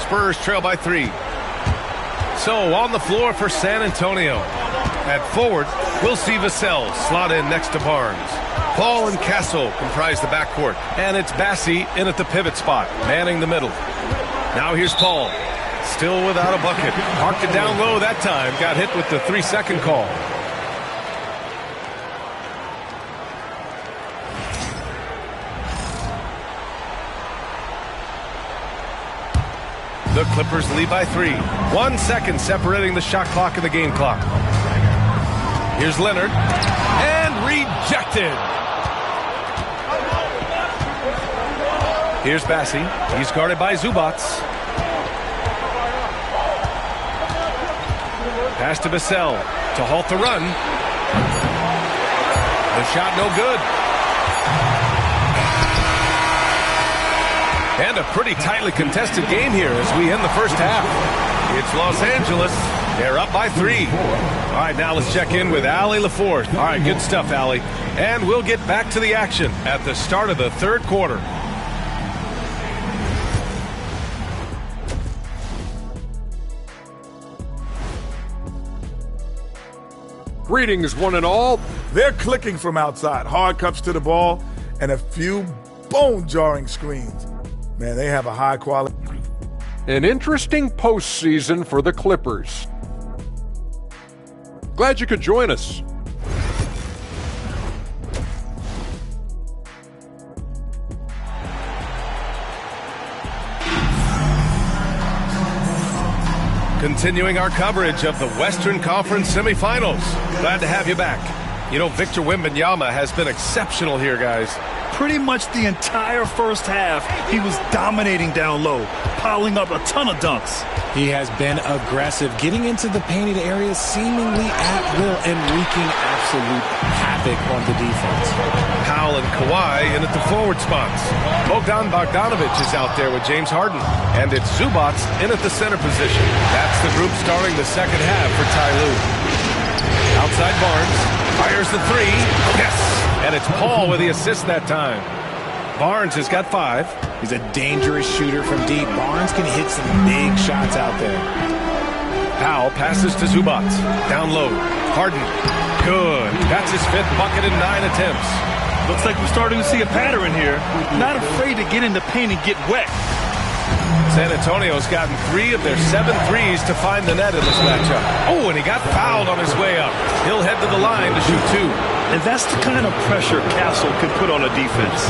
Spurs trail by 3. So on the floor for San Antonio. At forward, we'll see Vassell slot in next to Barnes. Paul and Castle comprise the backcourt. And it's Bassey in at the pivot spot, manning the middle. Now here's Paul. Still without a bucket. Parked it down low that time. Got hit with the 3-second call. The Clippers lead by 3. 1 second separating the shot clock and the game clock. Here's Leonard. And rejected. Here's Bassey. He's guarded by Zubac. Pass to Vassell to halt the run. The shot no good. And a pretty tightly contested game here as we end the first half. It's Los Angeles. They're up by 3. All right, now let's check in with Allie LaForce. All right, good stuff, Allie. And we'll get back to the action at the start of the third quarter. Greetings, one and all. They're clicking from outside. Hard cuts to the ball and a few bone-jarring screens. Man, they have a high quality. An interesting postseason for the Clippers. Glad you could join us. Continuing our coverage of the Western Conference semifinals. Glad to have you back. You know, Victor Wembanyama has been exceptional here, guys. Pretty much the entire first half, he was dominating down low, piling up a ton of dunks. He has been aggressive, getting into the painted areas seemingly at will and wreaking absolute havoc on the defense. Powell and Kawhi in at the forward spots. Bogdan Bogdanovic is out there with James Harden. And it's Zubac in at the center position. That's the group starting the second half for Ty Lue. Outside Barnes. Fires the 3. Yes! And it's Paul with the assist that time. Barnes has got 5. He's a dangerous shooter from deep. Barnes can hit some big shots out there. Powell passes to Zubac. Down low. Harden. Good. That's his 5th bucket in 9 attempts. Looks like we're starting to see a pattern here. Not afraid to get in the paint and get wet. San Antonio's gotten 3 of their 7 threes to find the net in this matchup. Oh, and he got fouled on his way up. He'll head to the line to shoot 2. And that's the kind of pressure Castle can put on a defense.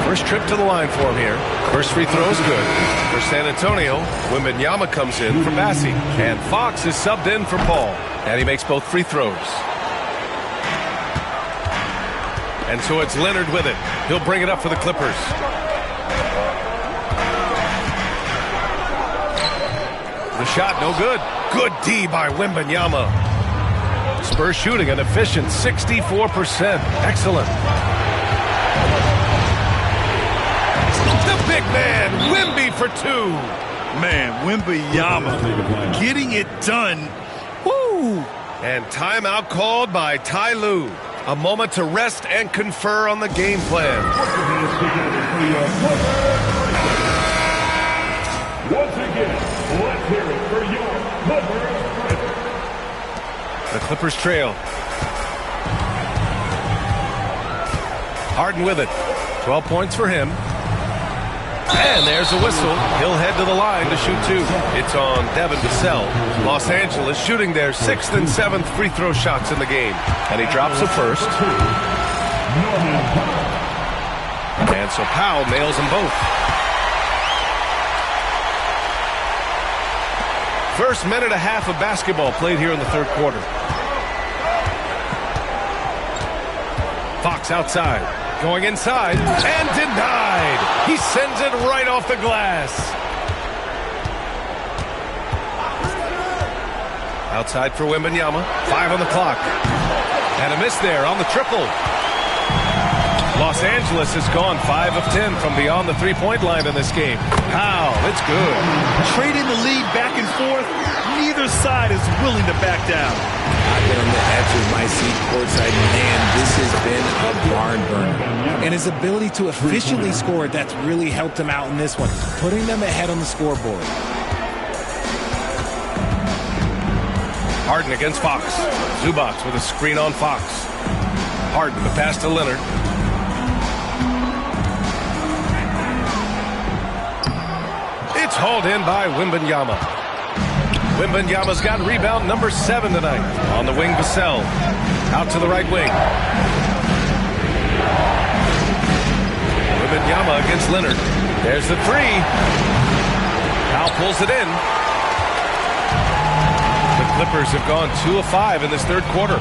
First trip to the line for him here. First free throw is good. For San Antonio, Wembanyama comes in for Bassey. And Fox is subbed in for Paul. And he makes both free throws. And so it's Leonard with it. He'll bring it up for the Clippers. The shot no good. Good D by Wembanyama. Spurs shooting an efficient 64%. Excellent. The big man, Wemby for 2. Man, Wembanyama getting it done. Woo! And timeout called by Ty Lue. A moment to rest and confer on the game plan. Once again, let's hear it for your Clippers. The Clippers trail. Harden with it. 12 points for him. And there's a whistle. He'll head to the line to shoot 2. It's on Devin Vassell. Los Angeles shooting their 6th and 7th free throw shots in the game. And he drops the first. And so Powell nails them both. First minute and a half of basketball played here in the third quarter. Fox outside. Going inside. And denied. He sends it right off the glass. Outside for Wembanyama. 5 on the clock. And a miss there on the triple. Los Angeles has gone 5 of 10 from beyond the three-point line in this game. Wow, it's good. Trading the lead back and forth, neither side is willing to back down. I've been on the edge of my seat courtside. Man, this has been a barn burner. And his ability to efficiently score, that's really helped him out in this one, putting them ahead on the scoreboard. Harden against Fox. Zubac with a screen on Fox. Harden, the pass to Leonard. It's hauled in by Wembanyama. Wembanyama's got rebound number 7 tonight. On the wing, Vassell. Out to the right wing. Wembanyama against Leonard. There's the 3. Powell pulls it in. The Clippers have gone 2 of 5 in this third quarter.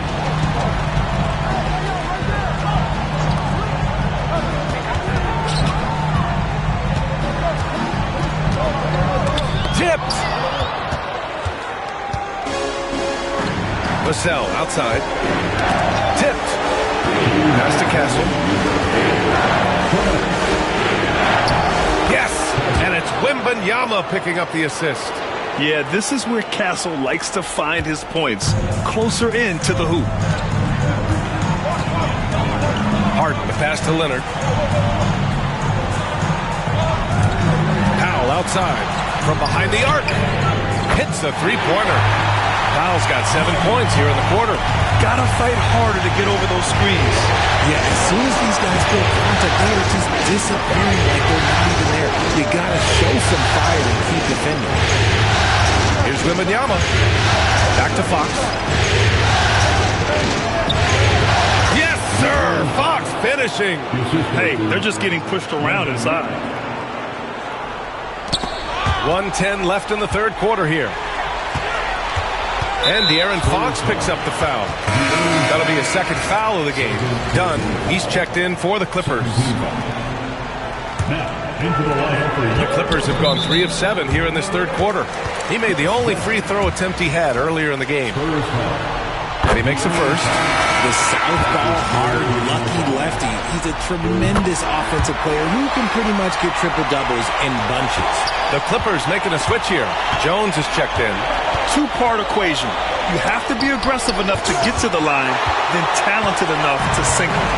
Tipped. Vassell outside. Tipped. Pass to Castle. Yes! And it's Wembanyama picking up the assist. Yeah, this is where Castle likes to find his points. Closer in to the hoop. Harden, the pass to Leonard. Powell outside. From behind the arc. Hits the three-pointer. Powell's got 7 points here in the quarter. Gotta fight harder to get over those screens. Yeah, as soon as these guys feel contact, they're just disappearing like they're not even there. You gotta show some fire and keep defending. Here's Wembanyama. Back to Fox. Yes, sir! Fox finishing. Hey, they're just getting pushed around inside. 1:10 left in the third quarter here. And De'Aaron Fox picks up the foul. That'll be a second foul of the game. Dunn, he's checked in for the Clippers. The Clippers have gone 3 of 7 here in this third quarter. He made the only free throw attempt he had earlier in the game. And he makes the first. The southpaw, hard, lucky lefty. He's a tremendous offensive player who can pretty much get triple-doubles in bunches. The Clippers making a switch here. Jones is checked in. Two-part equation. You have to be aggressive enough to get to the line, then talented enough to sink it.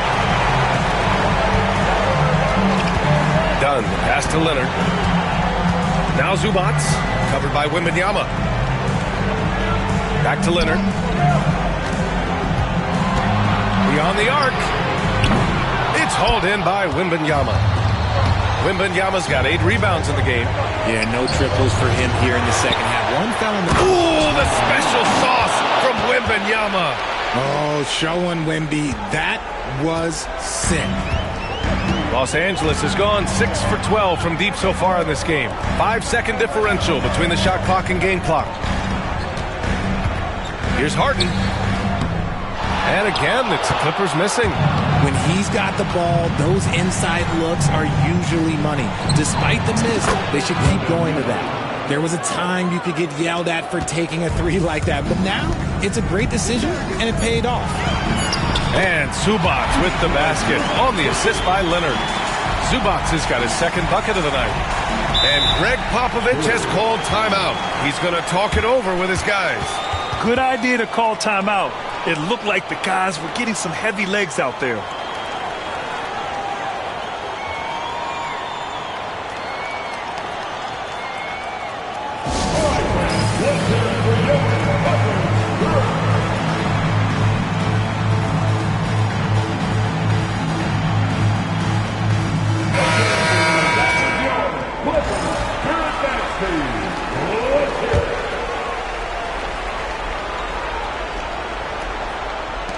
Dunn, pass to Leonard. Now Zubac, covered by Wembanyama. Back to Leonard. Beyond the arc. It's hauled in by Wembanyama. Wembanyama's got 8 rebounds in the game. Yeah, no triples for him here in the second half. One foul in the... Ooh, the special sauce from Wembanyama. Oh, showing Wemby. That was sick. Los Angeles has gone 6 for 12 from deep so far in this game. 5-second differential between the shot clock and game clock. Here's Harden. And again, it's the Clippers missing. When he's got the ball, those inside looks are usually money. Despite the miss, they should keep going to that. There was a time you could get yelled at for taking a 3 like that, but now it's a great decision, and it paid off. And Zubac with the basket on the assist by Leonard. Zubac has got his second bucket of the night. And Greg Popovich has called timeout. He's going to talk it over with his guys. Good idea to call timeout. It looked like the guys were getting some heavy legs out there.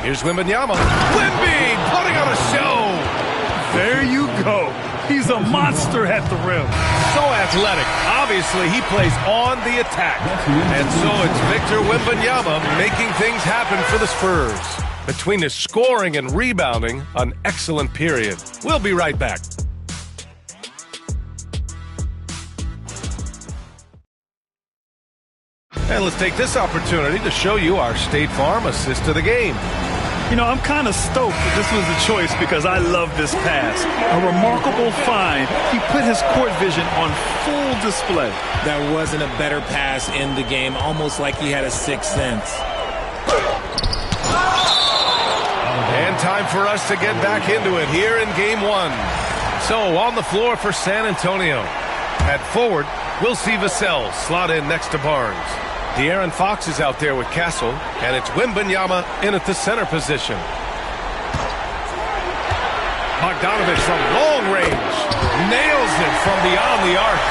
Here's Wembanyama. Wemby putting on a show. There you go. He's a monster at the rim. So athletic. Obviously, he plays on the attack. And so it's Victor Wembanyama making things happen for the Spurs. Between his scoring and rebounding, an excellent period. We'll be right back. And let's take this opportunity to show you our State Farm assist to the game. You know, I'm kind of stoked that this was the choice because I love this pass. A remarkable find. He put his court vision on full display. That wasn't a better pass in the game, almost like he had a sixth sense. And time for us to get back into it here in Game 1. So, on the floor for San Antonio. At forward, we'll see Vassell slot in next to Barnes. De'Aaron Fox is out there with Castle, and it's Wembanyama in at the center position. Bogdanovich from long range nails it from beyond the arc.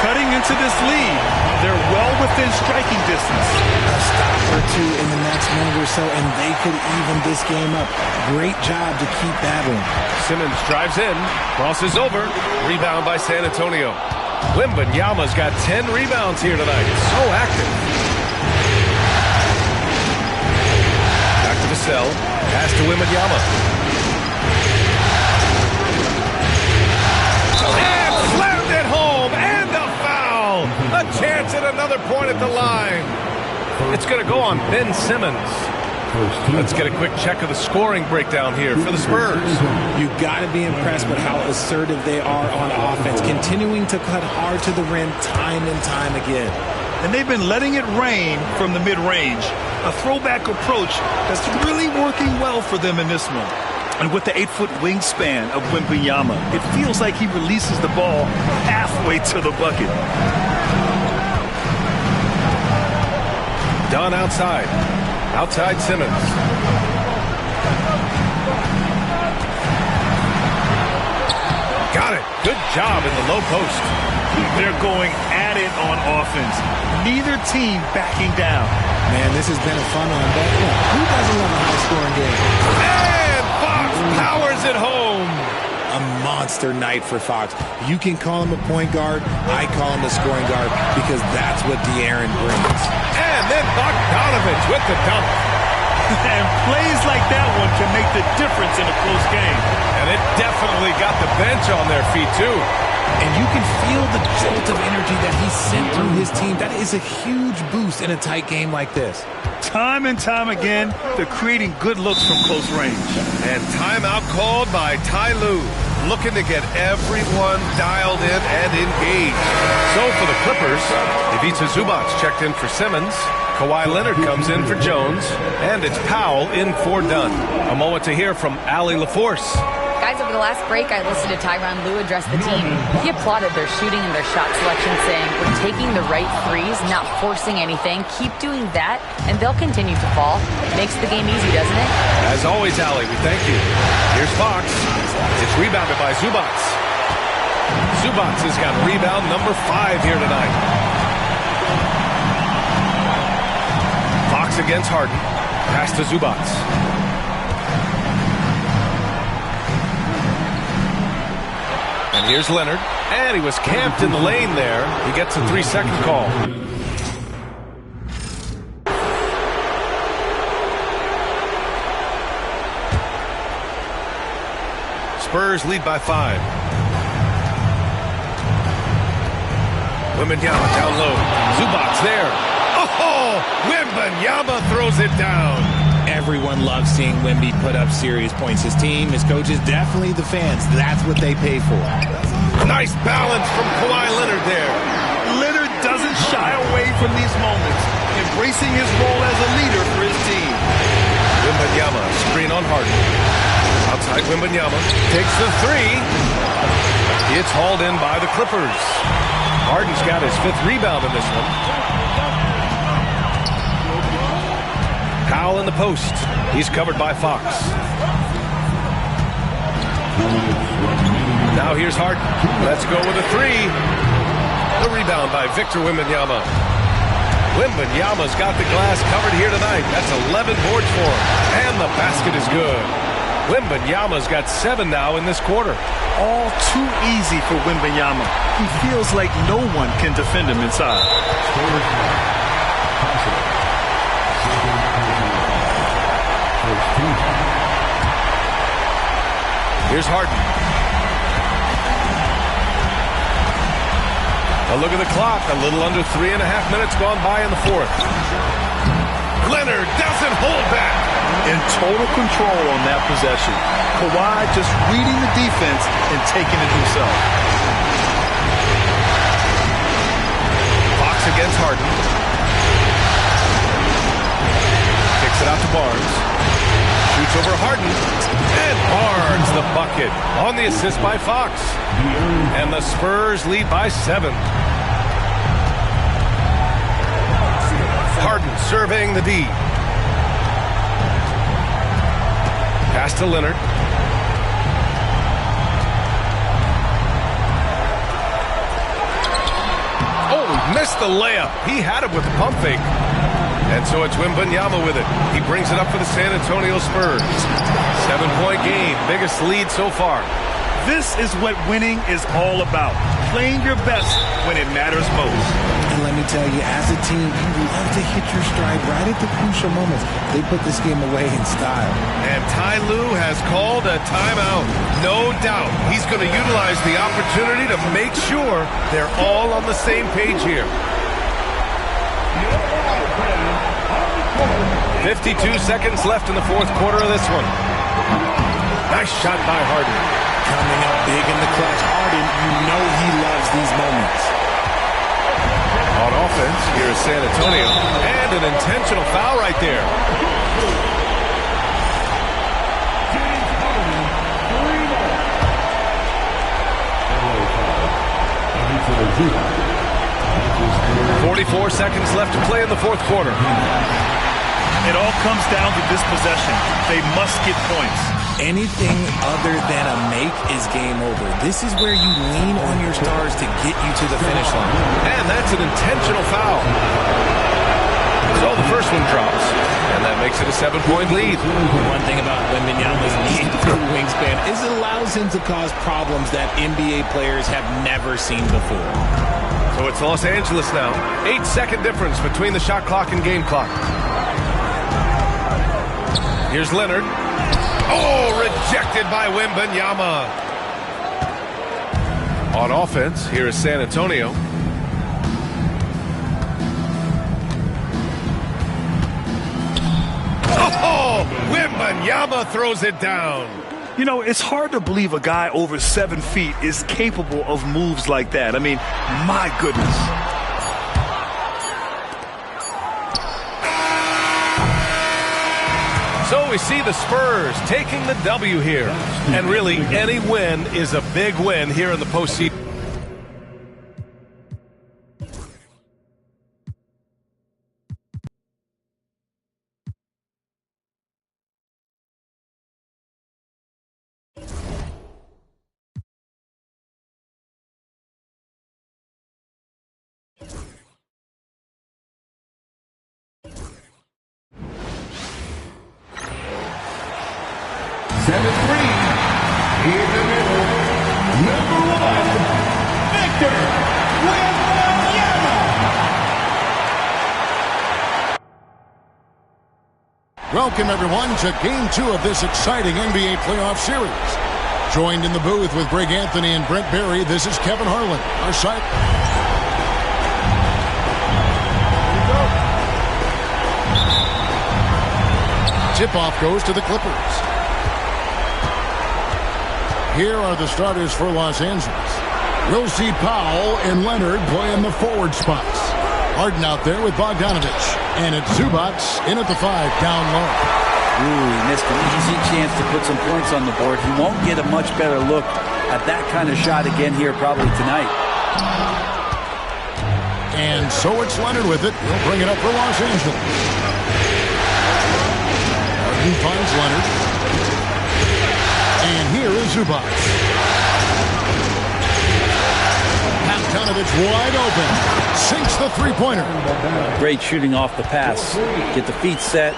Cutting into this lead. They're well within striking distance. A stop or two in the next minute or so, and they could even this game up. Great job to keep battling. Simmons drives in, crosses over, rebound by San Antonio. Wembanyama's got 10 rebounds here tonight. So active. Back to Vassell. Pass to Wembanyama. And slammed it home. And a foul. A chance at another point at the line. It's going to go on Ben Simmons. Let's get a quick check of the scoring breakdown here for the Spurs. You've got to be impressed with how assertive they are on offense, continuing to cut hard to the rim time and time again. And they've been letting it rain from the mid-range. A throwback approach that's really working well for them in this one. And with the 8-foot wingspan of Wembanyama, it feels like he releases the ball halfway to the bucket. Dunn outside. Outside Simmons. Got it. Good job in the low post. They're going at it on offense. Neither team backing down. Man, this has been a fun one, but who doesn't love a high-scoring game? And Fox powers it home. A monster night for Fox. You can call him a point guard. I call him a scoring guard because that's what De'Aaron brings. And then Bogdanovich with the dunk. And plays like that one can make the difference in a close game. And it definitely got the bench on their feet, too. And you can feel the jolt of energy that he sent through his team. That is a huge boost in a tight game like this. Time and time again, they're creating good looks from close range. And timeout called by Ty Lue, looking to get everyone dialed in and engaged. So for the Clippers, Ivica Zubac checked in for Simmons. Kawhi Leonard comes in for Jones. And it's Powell in for Dunn. A moment to hear from Allie LaForce. Guys, over the last break, I listened to Tyronn Lue address the team. He applauded their shooting and their shot selection, saying, "We're taking the right threes, not forcing anything. Keep doing that, and they'll continue to fall." Makes the game easy, doesn't it? As always, Allie, we thank you. Here's Fox. It's rebounded by Zubac. Zubac has got rebound number 5 here tonight. Fox against Harden. Pass to Zubac. And here's Leonard. And he was camped in the lane there. He gets a 3-second call. Spurs lead by 5. Wembanyama down low. Zubac there. Oh, Wembanyama throws it down. Everyone loves seeing Wemby put up serious points. His team, his coaches, definitely the fans. That's what they pay for. Nice balance from Kawhi Leonard there. Leonard doesn't shy away from these moments, embracing his role as a leader for his team. Wembanyama, screen on Harden. Outside Wembanyama, takes the 3. It's hauled in by the Clippers. Harden's got his 5th rebound in this one. Powell in the post. He's covered by Fox. Now here's Harden. Let's go with a 3. The rebound by Victor Wembanyama. Wembanyama's got the glass covered here tonight. That's 11 boards for him. And the basket is good. Wembanyama's got 7 now in this quarter. All too easy for Wembanyama. He feels like no one can defend him inside. Here's Harden. A look at the clock. A little under 3.5 minutes gone by in the 4th. Leonard doesn't hold back. In total control on that possession. Kawhi just reading the defense and taking it himself. Fox against Harden. Kicks it out to Barnes. Shoots over Harden. And Barnes the bucket on the assist by Fox. And the Spurs lead by 7. surveying the D. Pass to Leonard. Oh, missed the layup. He had it with the pump fake. And so it's Wembanyama with it. He brings it up for the San Antonio Spurs. 7-point game, biggest lead so far. This is what winning is all about. Playing your best when it matters most. And let me tell you, as a team, you love to hit your stride right at the crucial moments. They put this game away in style. And Ty Lue has called a timeout. No doubt he's going to utilize the opportunity to make sure they're all on the same page here. 52 seconds left in the fourth quarter of this one. Nice shot by Harden. Coming up big in the clutch. Harden, you know he loves these moments. On offense, here is San Antonio. And an intentional foul right there. Foul. 44 seconds left to play in the fourth quarter. It all comes down to this possession. They must get points. Anything other than a make is game over. This is where you lean on your stars to get you to the finish line. And that's an intentional foul. So the first one drops, and that makes it a 7-point lead. One thing about Wembanyama's need for wingspan is it allows him to cause problems that NBA players have never seen before. So it's Los Angeles now. 8-second difference between the shot clock and game clock. Here's Leonard. Oh, rejected by Wembanyama. On offense, here is San Antonio. Oh, Wembanyama throws it down. You know, it's hard to believe a guy over 7 feet is capable of moves like that. I mean, my goodness. So we see the Spurs taking the W here. And really, any win is a big win here in the postseason. Welcome, everyone, to Game 2 of this exciting NBA playoff series. Joined in the booth with Greg Anthony and Brent Barry, this is Kevin Harlan. Our side. Tip-off goes to the Clippers. Here are the starters for Los Angeles. We'll see Powell and Leonard play in the forward spots. Harden out there with Bogdanovich. And it's Zubac in at the 5, down low. Ooh, he missed an easy chance to put some points on the board. He won't get a much better look at that kind of shot again here probably tonight. And so it's Leonard with it. He'll bring it up for Los Angeles. Harden finds Leonard. And here is Zubac. Bogdanovich wide open. Sinks the three-pointer. Great shooting off the pass. Get the feet set.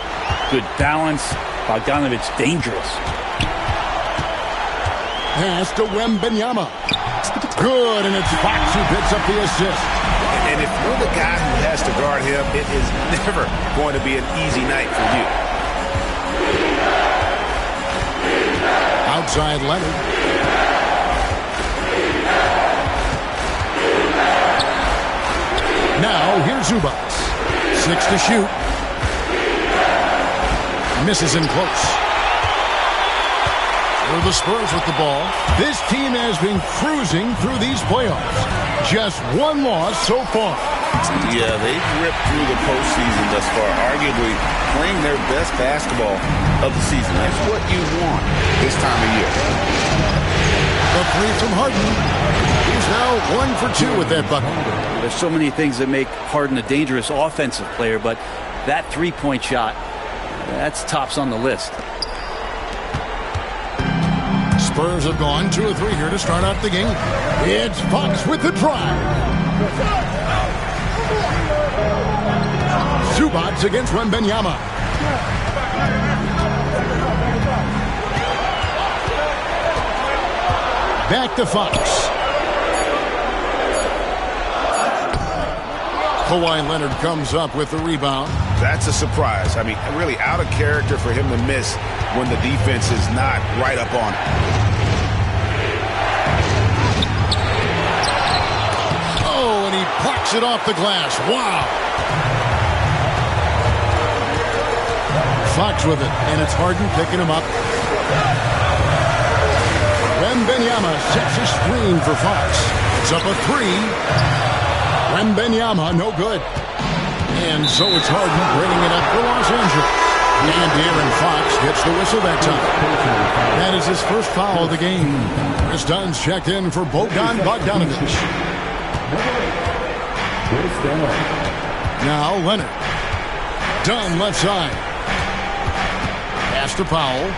Good balance. Bogdanovich dangerous. Pass to Wembanyama. Good, and it's Fox who picks up the assist. And if you're the guy who has to guard him, it is never going to be an easy night for you. Outside Leonard. Now, here's Zubac. 6 to shoot. Misses in close. For the Spurs with the ball. This team has been cruising through these playoffs. Just one loss so far. Yeah, they've ripped through the postseason thus far, arguably playing their best basketball of the season. That's what you want this time of year. The three from Harden. He's now 1 for 2 with that bucket. There's so many things that make Harden a dangerous offensive player, but that three-point shot, that's tops on the list. Spurs have gone 2 of 3 here to start out the game. It's Fox with the drive. Zubac against Wembanyama. Back to Fox. Kawhi Leonard comes up with the rebound. That's a surprise. I mean, really out of character for him to miss when the defense is not right up on him. Oh, and he plucks it off the glass. Wow. Fox with it, and it's Harden picking him up. Wembanyama sets a screen for Fox. It's up a 3. Wembanyama, no good. And so it's Harden bringing it up for Los Angeles. And De'Aaron Fox gets the whistle that time. That is his first foul of the game. Chris Dunn's checked in for Bogdan Bogdanovic. Now Leonard. Dunn left side. Pass to Powell.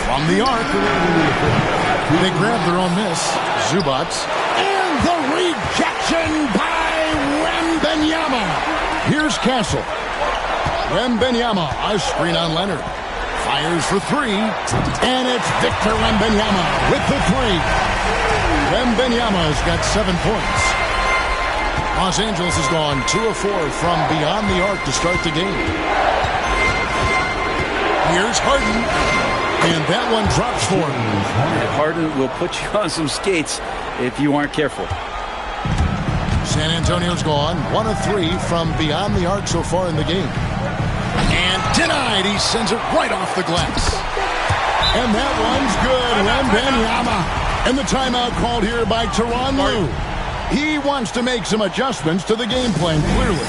From the arc. They grab their own miss. Zubac. And the rejection by Wembanyama. Here's Castle. Wembanyama. A screen on Leonard. Fires for 3. And it's Victor Wembanyama with the 3. Wembanyama's got 7 points. Los Angeles has gone 2 of 4 from beyond the arc to start the game. Here's Harden. And that one drops for him. Harden will put you on some skates if you aren't careful. San Antonio's gone 1 of 3 from beyond the arc so far in the game. And denied. He sends it right off the glass. And that one's good. Wembanyama. And the timeout called here by Tyronn Lue. He wants to make some adjustments to the game plan, clearly.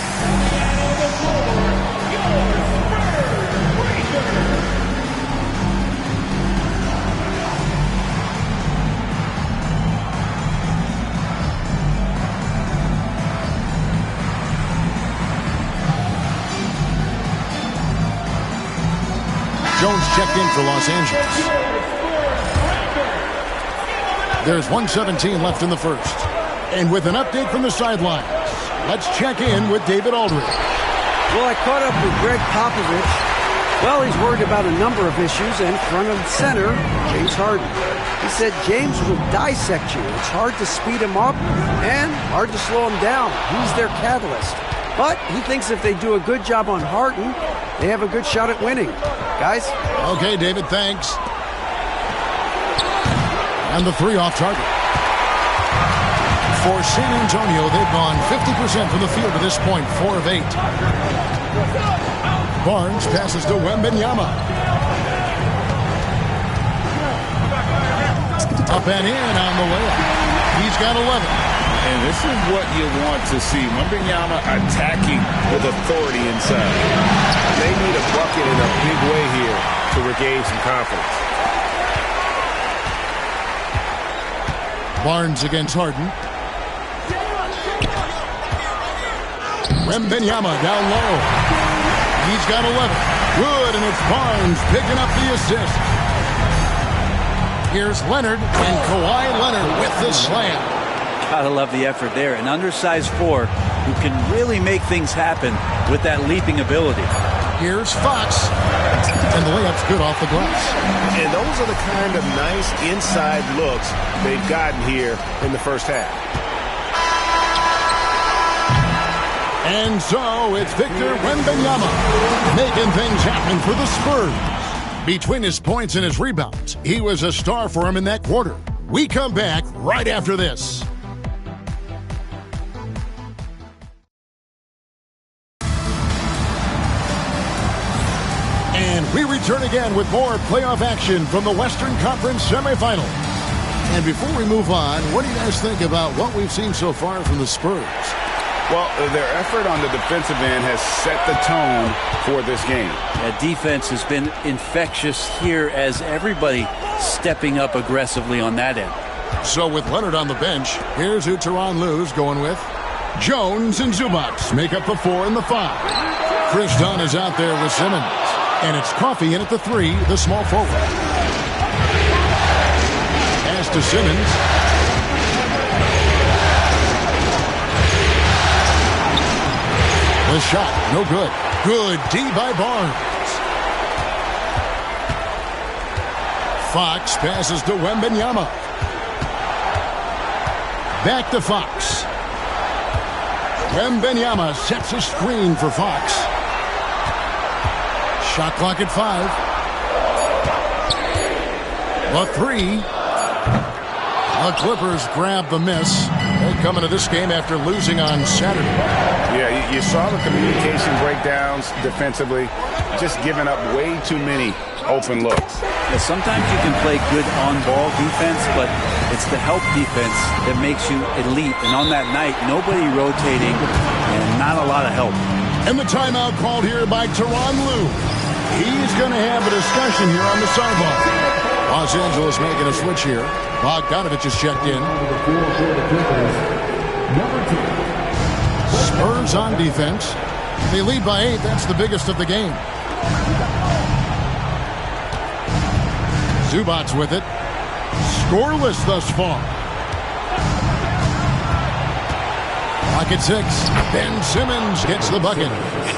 Jones checked in for Los Angeles. There's 1:17 left in the first. And with an update from the sidelines, let's check in with David Aldridge. Well, I caught up with Greg Popovich. Well, he's worried about a number of issues, and front and center, James Harden. He said James will dissect you. It's hard to speed him up and hard to slow him down. He's their catalyst. But he thinks if they do a good job on Harden, they have a good shot at winning. Guys? Okay, David, thanks. And the 3 off target. For San Antonio, they've gone 50% from the field to this point, 4 of 8. Barnes passes to Wembanyama. Up and in on the layup. He's got 11. And this is what you want to see. Wembanyama attacking with authority inside. They need a bucket in a big way here to regain some confidence. Barnes against Harden. Wembanyama down low. He's got 11. Good, and it's Barnes picking up the assist. Here's Leonard, and Kawhi Leonard with the slam. Gotta love the effort there. An undersized 4 who can really make things happen with that leaping ability. Here's Fox. And the layup's good off the glass. And those are the kind of nice inside looks they've gotten here in the first half. And so it's Victor Wembanyama making things happen for the Spurs. Between his points and his rebounds, he was a star for him in that quarter. We come back right after this. And we return again with more playoff action from the Western Conference semifinal. And before we move on, what do you guys think about what we've seen so far from the Spurs? Well, their effort on the defensive end has set the tone for this game. Yeah, defense has been infectious here as everybody stepping up aggressively on that end. So with Leonard on the bench, here's who Tyronn Lue's going with. Jones and Zubac make up the 4 and the 5. Chris Dunn is out there with Simmons. And it's Coffey in at the 3, the small forward. Pass to Simmons. The shot, no good. Good D by Barnes. Fox passes to Wembanyama. Back to Fox. Wembanyama sets a screen for Fox. Shot clock at 5. A 3. The Clippers grab the miss. They come into this game after losing on Saturday. Yeah, you saw the communication breakdowns defensively. Just giving up way too many open looks. Yeah, sometimes you can play good on-ball defense, but it's the help defense that makes you elite. And on that night, nobody rotating and not a lot of help. And the timeout called here by Tyronn Lue. He's going to have a discussion here on the sideline. Los Angeles making a switch here. Bogdanovich is checked in. Spurs on defense. They lead by 8. That's the biggest of the game. Zubac with it. Scoreless thus far. Clock at 6. Ben Simmons gets the bucket.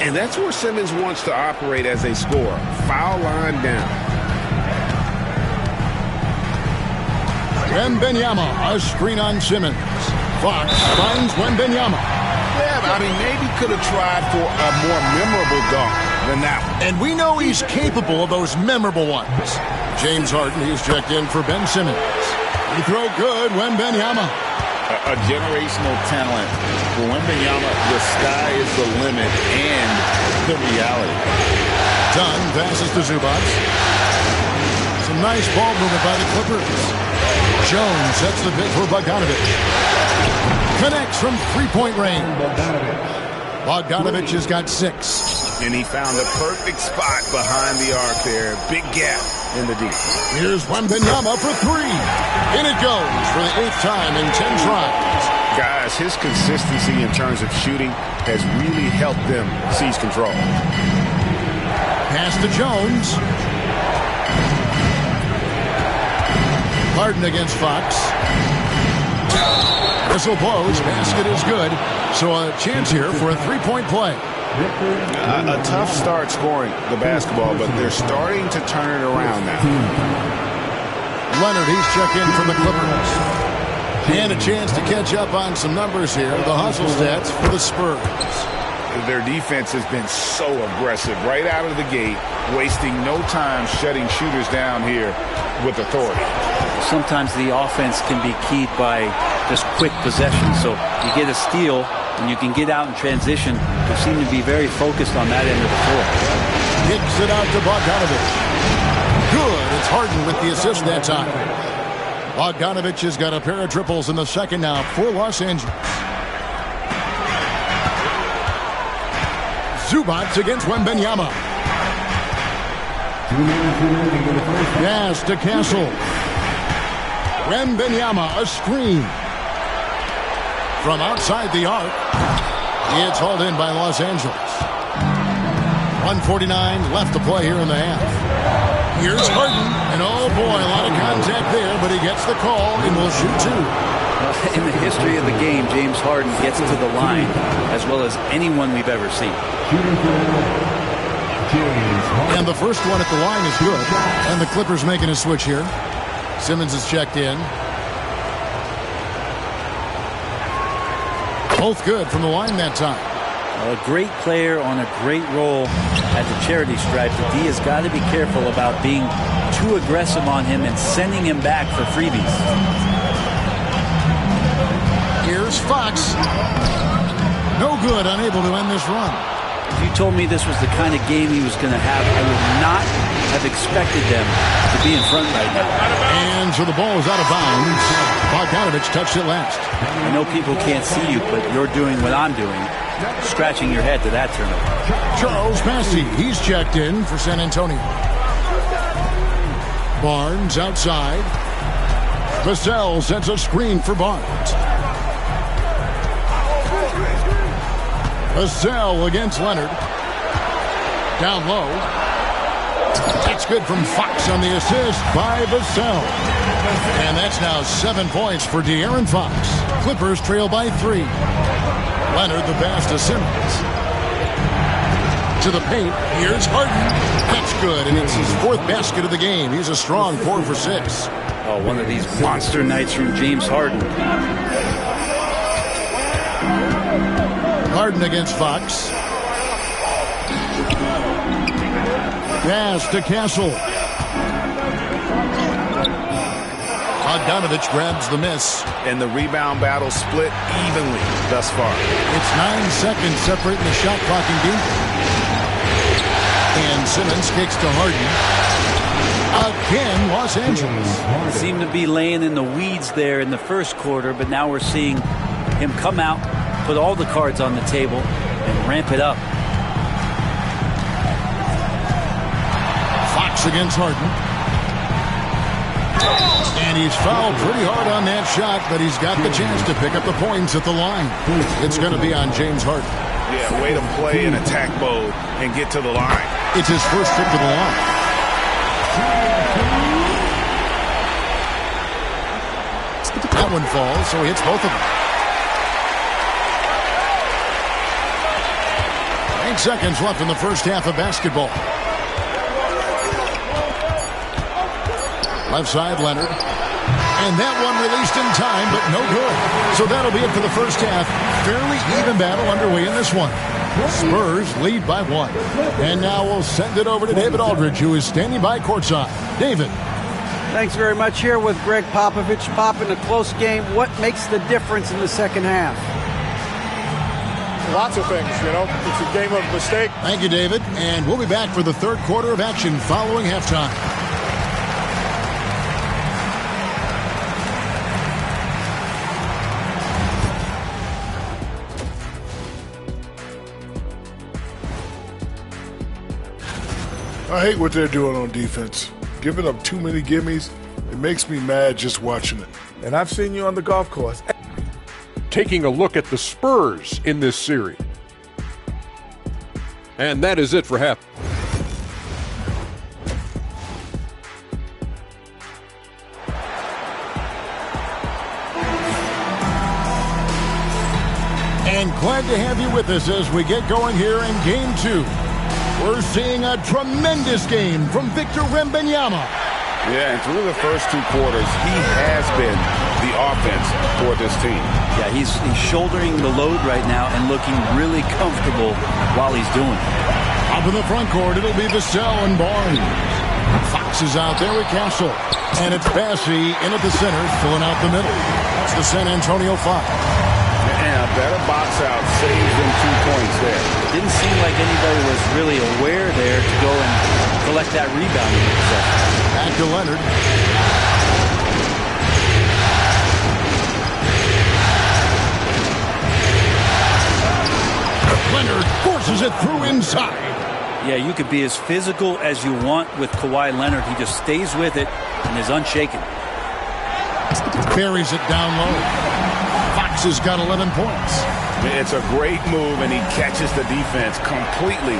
And that's where Simmons wants to operate as a scorer. Foul line down. Wembanyama, a screen on Simmons. Fox finds Wembanyama. Yeah, I mean, maybe could have tried for a more memorable dunk than that one. And we know he's capable of those memorable ones. James Harden, he's checked in for Ben Simmons. He throw good, Wembanyama. A generational talent. For Wembanyama, the sky is the limit and the reality. Dunn passes to Zubac. Some nice ball movement by the Clippers. Jones sets the pick for Bogdanovich. Connects from three-point range. Bogdanovich has got 6. And he found the perfect spot behind the arc there. Big gap in the D. Here's Wembanyama for 3. In it goes for the 8th time in 10 tries. Guys, his consistency in terms of shooting has really helped them seize control. Pass to Jones. Harden against Fox. Whistle blows. Basket is good. So a chance here for a 3-point play. A tough start scoring the basketball, but they're starting to turn it around now. Leonard, he's checked in from the Clippers. And a chance to catch up on some numbers here. The hustle stats for the Spurs. Their defense has been so aggressive right out of the gate, wasting no time shutting shooters down here with authority. Sometimes the offense can be keyed by just quick possession. So you get a steal and you can get out in transition. They seem to be very focused on that end of the floor. Kicks it out to Bogdanovich. Good. It's Harden with the assist that time. Bogdanovich has got a pair of triples in the second now for Los Angeles. Zubac against Wembanyama. Pass to Castle. Wembanyama, a screen. From outside the arc. It's hauled in by Los Angeles. 1:49 left to play here in the half. Here's Harden. And oh boy, a lot of contact there, but he gets the call and will shoot 2. In the history of the game, James Harden gets to the line as well as anyone we've ever seen. And the first one at the line is good. And the Clippers making a switch here. Simmons is checked in. Both good from the line that time. A great player on a great role at the charity stripe. The D has got to be careful about being too aggressive on him and sending him back for freebies. Here's Fox. No good, unable to end this run. If you told me this was the kind of game he was going to have, I would not have expected them to be in front right now. And so the ball is out of bounds. Bogdanovich touched it last. I know people can't see you, but you're doing what I'm doing, scratching your head to that turnover. Charles Massey, he's checked in for San Antonio. Barnes outside. Vassell sends a screen for Barnes. Vassell against Leonard. Down low. It's good from Fox on the assist by Vassell. And that's now 7 points for De'Aaron Fox. Clippers trail by 3. Leonard the pass to Simmons. To the paint. Here's Harden. That's good, and it's his 4th basket of the game. He's a strong 4 for 6. Oh, one of these monster nights from James Harden. Harden against Fox. Pass to Castle. Bogdanovich grabs the miss. And the rebound battle split evenly thus far. It's 9 seconds separating the shot clock and game. And Simmons kicks to Harden. Again, Los Angeles. Seemed to be laying in the weeds there in the first quarter, but now we're seeing him come out, put all the cards on the table, and ramp it up. Fox against Harden. And he's fouled pretty hard on that shot, but he's got the chance to pick up the points at the line. It's going to be on James Harden. Yeah, way to play in attack mode and get to the line. It's his first trip to the line. That one falls, so he hits both of them. 8 seconds left in the first half of basketball. Left side, Leonard. And that one released in time, but no good. So that'll be it for the first half. Fairly even battle underway in this one. Spurs lead by 1. And now we'll send it over to David Aldridge, who is standing by courtside. David. Thanks very much. Here with Greg Popovich. Pop, in a close game, what makes the difference in the second half? Lots of things, you know. It's a game of mistake. Thank you, David. And we'll be back for the third quarter of action following halftime. I hate what they're doing on defense. Giving up too many gimmies, it makes me mad just watching it. And I've seen you on the golf course. Taking a look at the Spurs in this series. And that is it for half. And glad to have you with us as we get going here in Game 2. We're seeing a tremendous game from Victor Wembanyama. Yeah, and through the first 2 quarters, he has been the offense for this team. Yeah, he's shouldering the load right now and looking really comfortable while he's doing it. Up in the front court, it'll be Vassell and Barnes. Fox is out there with Castle. And it's Bassey in at the center, filling out the middle. That's the San Antonio Fox. And a better box out saves them 2 points there. Didn't seem like anybody was really aware there to go and collect that rebound in the possession. Back to Leonard. Leonard forces it through inside. Yeah, you could be as physical as you want with Kawhi Leonard. He just stays with it and is unshaken. Buries it down low. Fox has got 11 points. It's a great move, and he catches the defense completely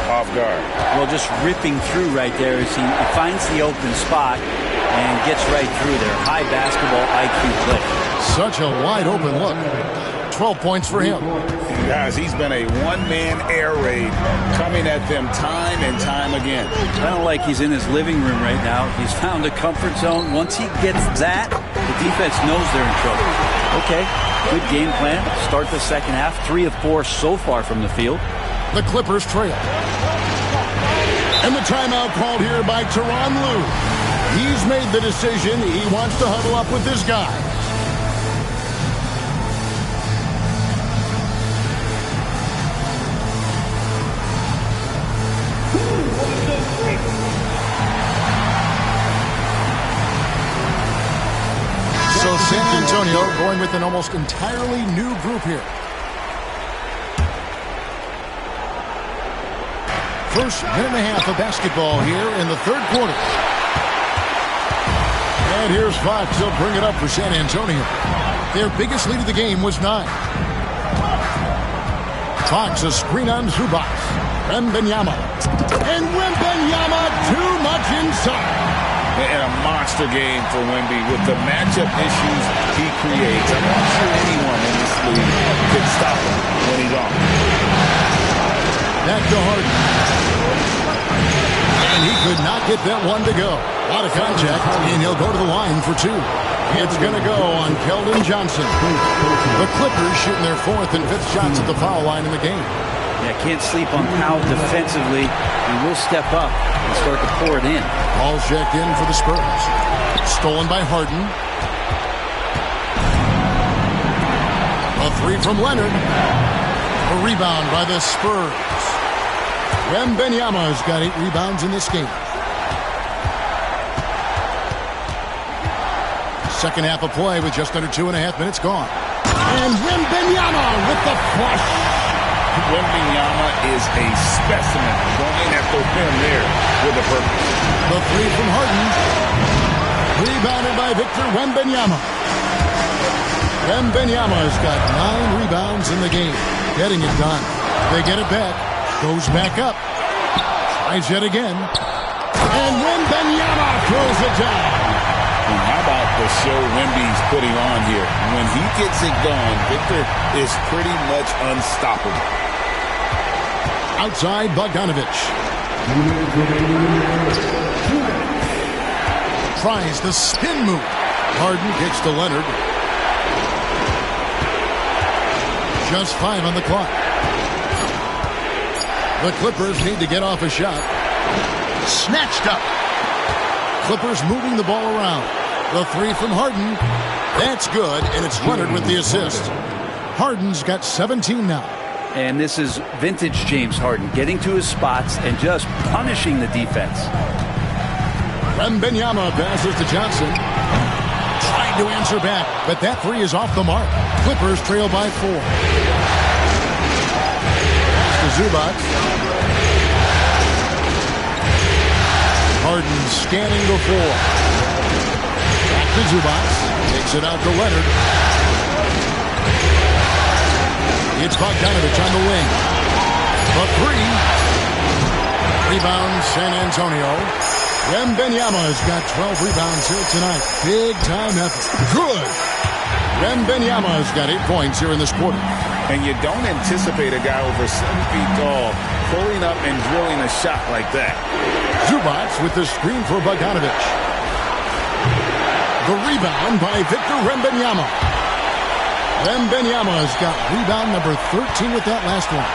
off guard. Well, just ripping through right there as he finds the open spot and gets right through there. High basketball IQ play. Such a wide open look. 12 points for him. Guys, he's been a one-man air raid coming at them time and time again. Kind of like he's in his living room right now. He's found a comfort zone. Once he gets that, the defense knows they're in trouble. Okay, good game plan. Start the second half. 3 of 4 so far from the field. The Clippers trail. And the timeout called here by Tyronn Lue. He's made the decision. He wants to huddle up with this guy. So San Antonio going with an almost entirely new group here. First minute and a half of basketball here in the third quarter. And here's Fox. They'll bring it up for San Antonio. Their biggest lead of the game was 9. Fox, a screen on Zubac. Wembanyama. And Wembanyama too much inside. And a monster game for Wemby with the matchup issues he creates. I'm not sure anyone in this league can stop him when he's on. Back to Harden. And he could not get that one to go. Out of contact, and he'll go to the line for 2. It's going to go on Keldon Johnson. The Clippers shooting their 4th and 5th shots at the foul line in the game. Yeah, can't sleep on Powell defensively. He will step up and start to pour it in. Ball checked in for the Spurs. Stolen by Harden. A 3 from Leonard. A rebound by the Spurs. Wembanyama's got 8 rebounds in this game. Second half of play with just under 2.5 minutes gone. And Wembanyama with the flush. Wembanyama is a specimen going at the rim there with a purpose. The 3 from Harden. Rebounded by Victor Wembanyama. Wembanyama's got 9 rebounds in the game. Getting it done. They get it back. Goes back up. Tries yet again. And Wembanyama throws it down. And how about the show Wemby's putting on here? When he gets it going, Victor is pretty much unstoppable. Outside Bogdanovich. Tries the spin move. Harden kicks to Leonard. Just 5 on the clock. The Clippers need to get off a shot. Snatched up. Clippers moving the ball around. The 3 from Harden. That's good, and it's Leonard with the assist. Harden's got 17 now. And this is vintage James Harden, getting to his spots and just punishing the defense. Wembanyama passes to Johnson. Trying to answer back, but that 3 is off the mark. Clippers trail by 4. Pass to Zubac. Harden scanning the floor. Back to Zubac. Takes it out to Leonard. It's Bogdanovich on the wing. The 3. Rebound San Antonio. Wembanyama's got 12 rebounds here tonight. Big time effort. Good. Wembanyama's got 8 points here in this quarter. And you don't anticipate a guy over 7 feet tall pulling up and drilling a shot like that. Zubac with the screen for Bogdanovich. The rebound by Victor Wembanyama. Wembanyama's got rebound number 13 with that last one.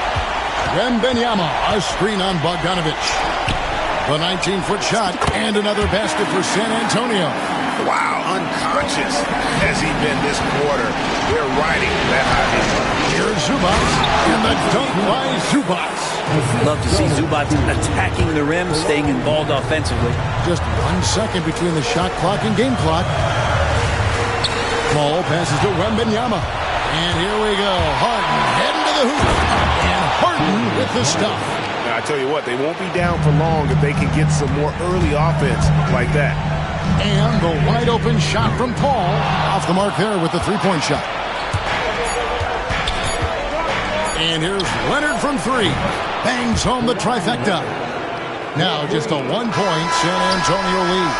Wembanyama, a screen on Bogdanovich. The 19-foot shot and another basket for San Antonio. Wow, unconscious has he been this quarter. They're riding that high number. Here's Zubac and the dunk by Zubac. Love to see Zubac attacking the rim, staying involved offensively. Just 1 second between the shot clock and game clock. Ball passes to Wembanyama. And here we go. Harden heading to the hoop. And Harden with the stuff. Now, I tell you what, they won't be down for long if they can get some more early offense like that. And the wide open shot from Paul. Off the mark there with the 3-point shot. And here's Leonard from 3. Bangs home the trifecta. Now just a 1-point San Antonio lead.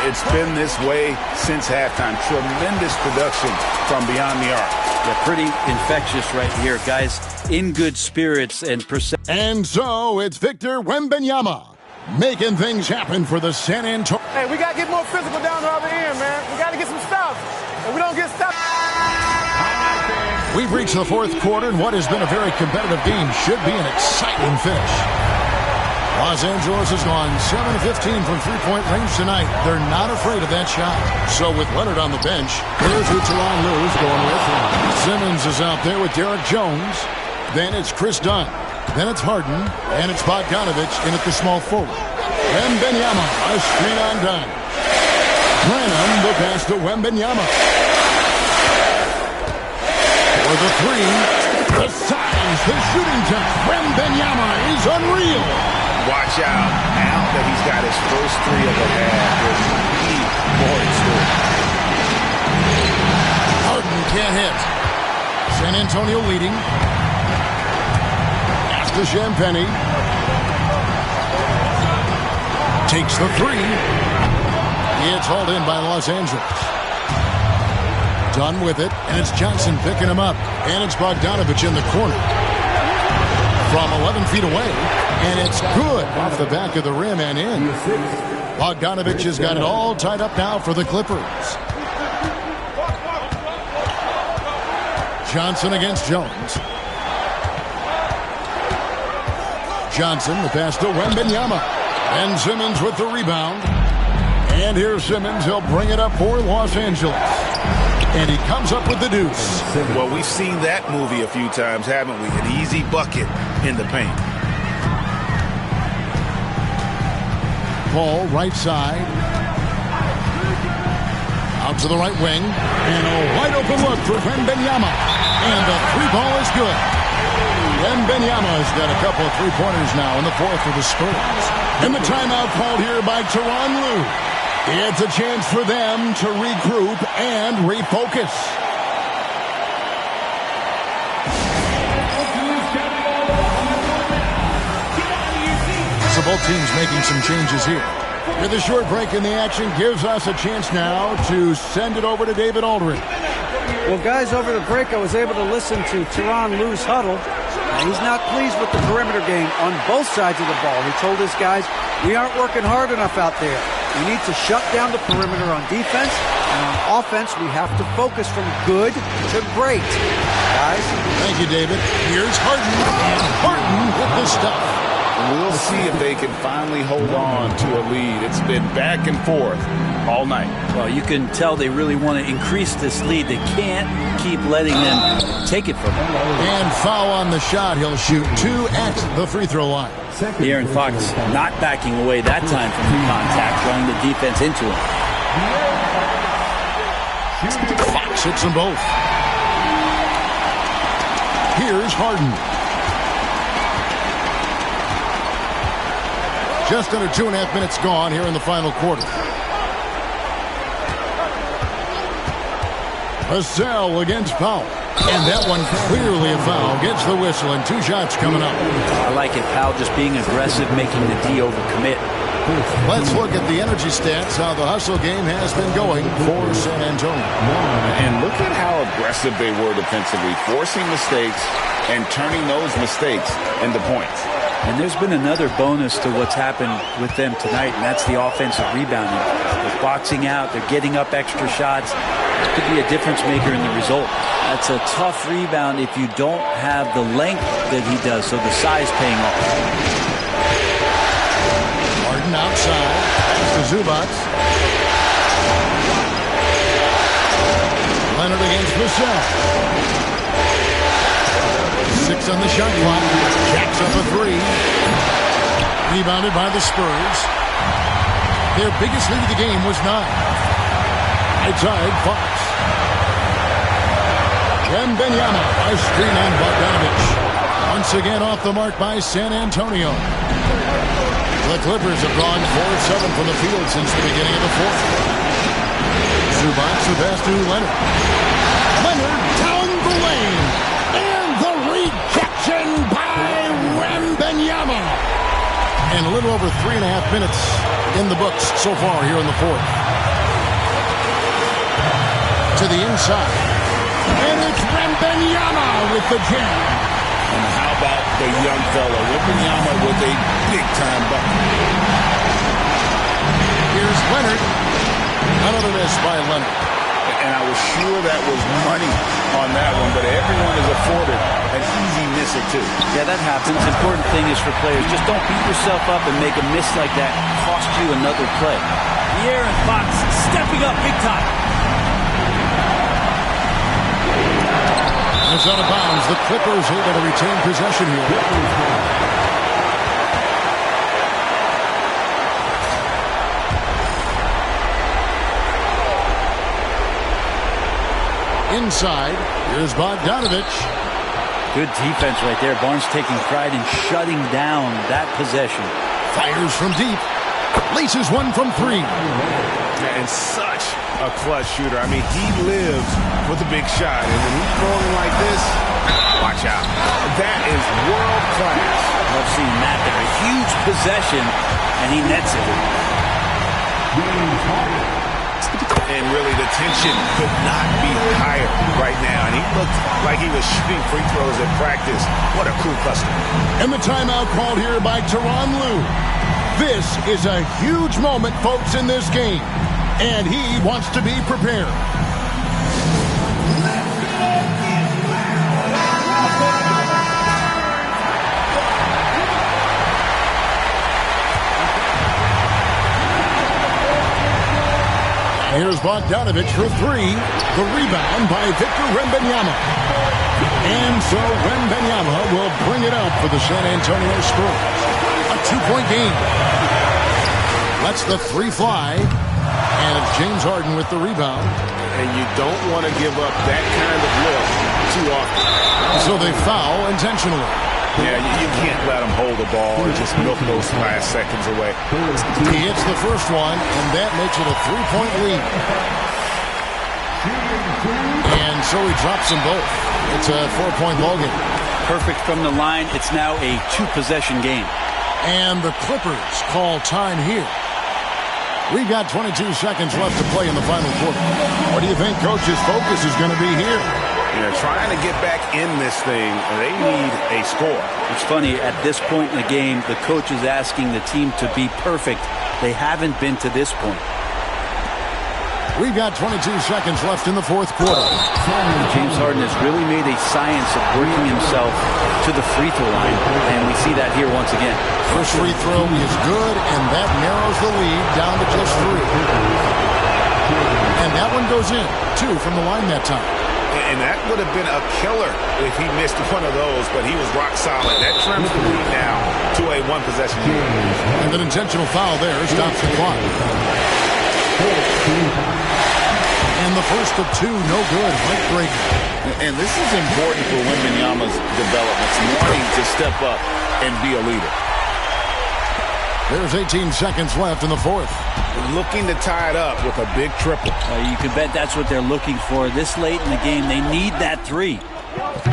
It's been this way since halftime. Tremendous production from beyond the arc. Yeah, pretty infectious right here, guys. In good spirits and percent. And so it's Victor Wembanyama making things happen for the San Antonio. Hey, we got to get more physical down the other end, man. We got to get some stops. If we don't get stopped. We've reached the 4th quarter, and what has been a very competitive game should be an exciting finish. Los Angeles has gone 7 of 15 from 3-point range tonight. They're not afraid of that shot. So with Leonard on the bench, here's who Tyronn Lue's going with him. Simmons is out there with Derek Jones. Then it's Chris Dunn. Then it's Harden. And it's Bogdanovich in at the small forward. Wembanyama, a screen on Dunn. Branham, the pass to Wembanyama. For the 3, the size, the shooting touch. Wembanyama is unreal. watch out now that he's got his first 3 of the half. There's more in store. Harden can't hit. San Antonio leading. Pass to Champagnie. Takes the 3. It's hauled in by Los Angeles. Done with it, and it's Johnson picking him up. And it's Bogdanovich in the corner. From 11 feet away, and it's good off the back of the rim and in. Bogdanovich has got it all tied up now for the Clippers. Johnson against Jones. Johnson, the pass to Wembanyama. And Simmons with the rebound. And here's Simmons. He'll bring it up for Los Angeles. And he comes up with the deuce. Well, we've seen that movie a few times, haven't we? An easy bucket in the paint. Paul, right side. Out to the right wing. And a wide open look for Wembanyama. And the 3-ball is good. Wembanyama's got a couple of 3-pointers now in the 4th for the Spurs. And the timeout called here by Tyronn Lue. It's a chance for them to regroup and refocus. So both teams making some changes here. With a short break in the action gives us a chance now to send it over to David Aldridge. Well, guys, over the break, I was able to listen to Tyronn Lue's huddle. He's not pleased with the perimeter game on both sides of the ball. He told his guys, we aren't working hard enough out there. We need to shut down the perimeter on defense, and on offense, we have to focus from good to great. Guys? Thank you, David. Here's Harden, and Harden with the stuff. We'll see if they can finally hold on to a lead. It's been back and forth all night. Well, you can tell they really want to increase this lead. They can't keep letting them take it from them. And foul on the shot. He'll shoot 2 at the free throw line. De'Aaron Fox not backing away that time from the contact, drawing the defense into him. Fox hits them both. Here's Harden. Just under 2.5 minutes gone here in the final quarter. Vassell against Powell. And that one clearly a foul. Gets the whistle and 2 shots coming up. I like it. Powell just being aggressive, making the D overcommit. Let's look at the energy stats, how the hustle game has been going for San Antonio. And look at how aggressive they were defensively, forcing mistakes and turning those mistakes into points. And there's been another bonus to what's happened with them tonight, and that's the offensive rebounding. They're boxing out. They're getting up extra shots. It could be a difference maker in the result. That's a tough rebound if you don't have the length that he does, so the size paying off. Harden outside. Pass to Zubac. Leonard against Vassell. 6 on the shot clock. Jacks up a 3. Rebounded by the Spurs. Their biggest lead of the game was 9. Right side, Fox. Wembanyama, a screen on Bogdanovich. Once again off the mark by San Antonio. The Clippers have gone 4-7 from the field since the beginning of the 4th. Zubac, the pass to Leonard. Leonard down the lane. And the rejection by Wembanyama. And a little over 3.5 minutes in the books so far here in the 4th. To the inside. And it's Wembanyama with the jam. And how about the young fella, Wembanyama with a big-time bucket. Here's Leonard. Another miss by Leonard. And I was sure that was money on that one, but everyone is afforded an easy miss or 2. Yeah, that happens. The important thing is for players, just don't beat yourself up and make a miss like that cost you another play. De'Aaron Fox stepping up big time. It's out of bounds. The Clippers able to retain possession here. Inside, here's Bogdanovich. Good defense right there. Barnes taking pride in shutting down that possession. Fires from deep. Laces one from 3. And such a clutch shooter. I mean, he lives for the big shot. And when he's rolling like this, watch out. That is world class. Love seeing that there. A huge possession, and he nets it. And really, the tension could not be higher right now. And he looked like he was shooting free throws at practice. What a cool customer. And the timeout called here by Tyronn Lue. This is a huge moment, folks, in this game. And he wants to be prepared. Here's Bogdanovich for 3. The rebound by Victor Wembanyama. And so Wembanyama will bring it up for the San Antonio Spurs. A 2-point game. Lets the 3 fly. And it's James Harden with the rebound. And you don't want to give up that kind of look too often. So they foul intentionally. Yeah, you can't let him hold the ball or just milk those last seconds away. He hits the first one, and that makes it a 3-point lead. And so he drops them both. It's a 4-point ball game. Perfect from the line. It's now a 2-possession game. And the Clippers call time here. We've got 22 seconds left to play in the final quarter. What do you think Coach's focus is going to be here? Trying to get back in this thing, they need a score. It's funny, at this point in the game, the coach is asking the team to be perfect. They haven't been to this point. We've got 22 seconds left in the fourth quarter. James Harden has really made a science of working himself to the free throw line, and we see that here once again. First free throw is good, and that narrows the lead down to just 3. And that one goes in, 2 from the line that time. And that would have been a killer if he missed one of those, but he was rock solid. That trims the lead now to a 1-possession game. And an intentional foul there stops the clock. And the first of 2, no good. Heartbreaker. And this is important for Wembanyama's development, wanting to step up and be a leader. There's 18 seconds left in the fourth. Looking to tie it up with a big triple. You can bet that's what they're looking for. This late in the game, they need that 3.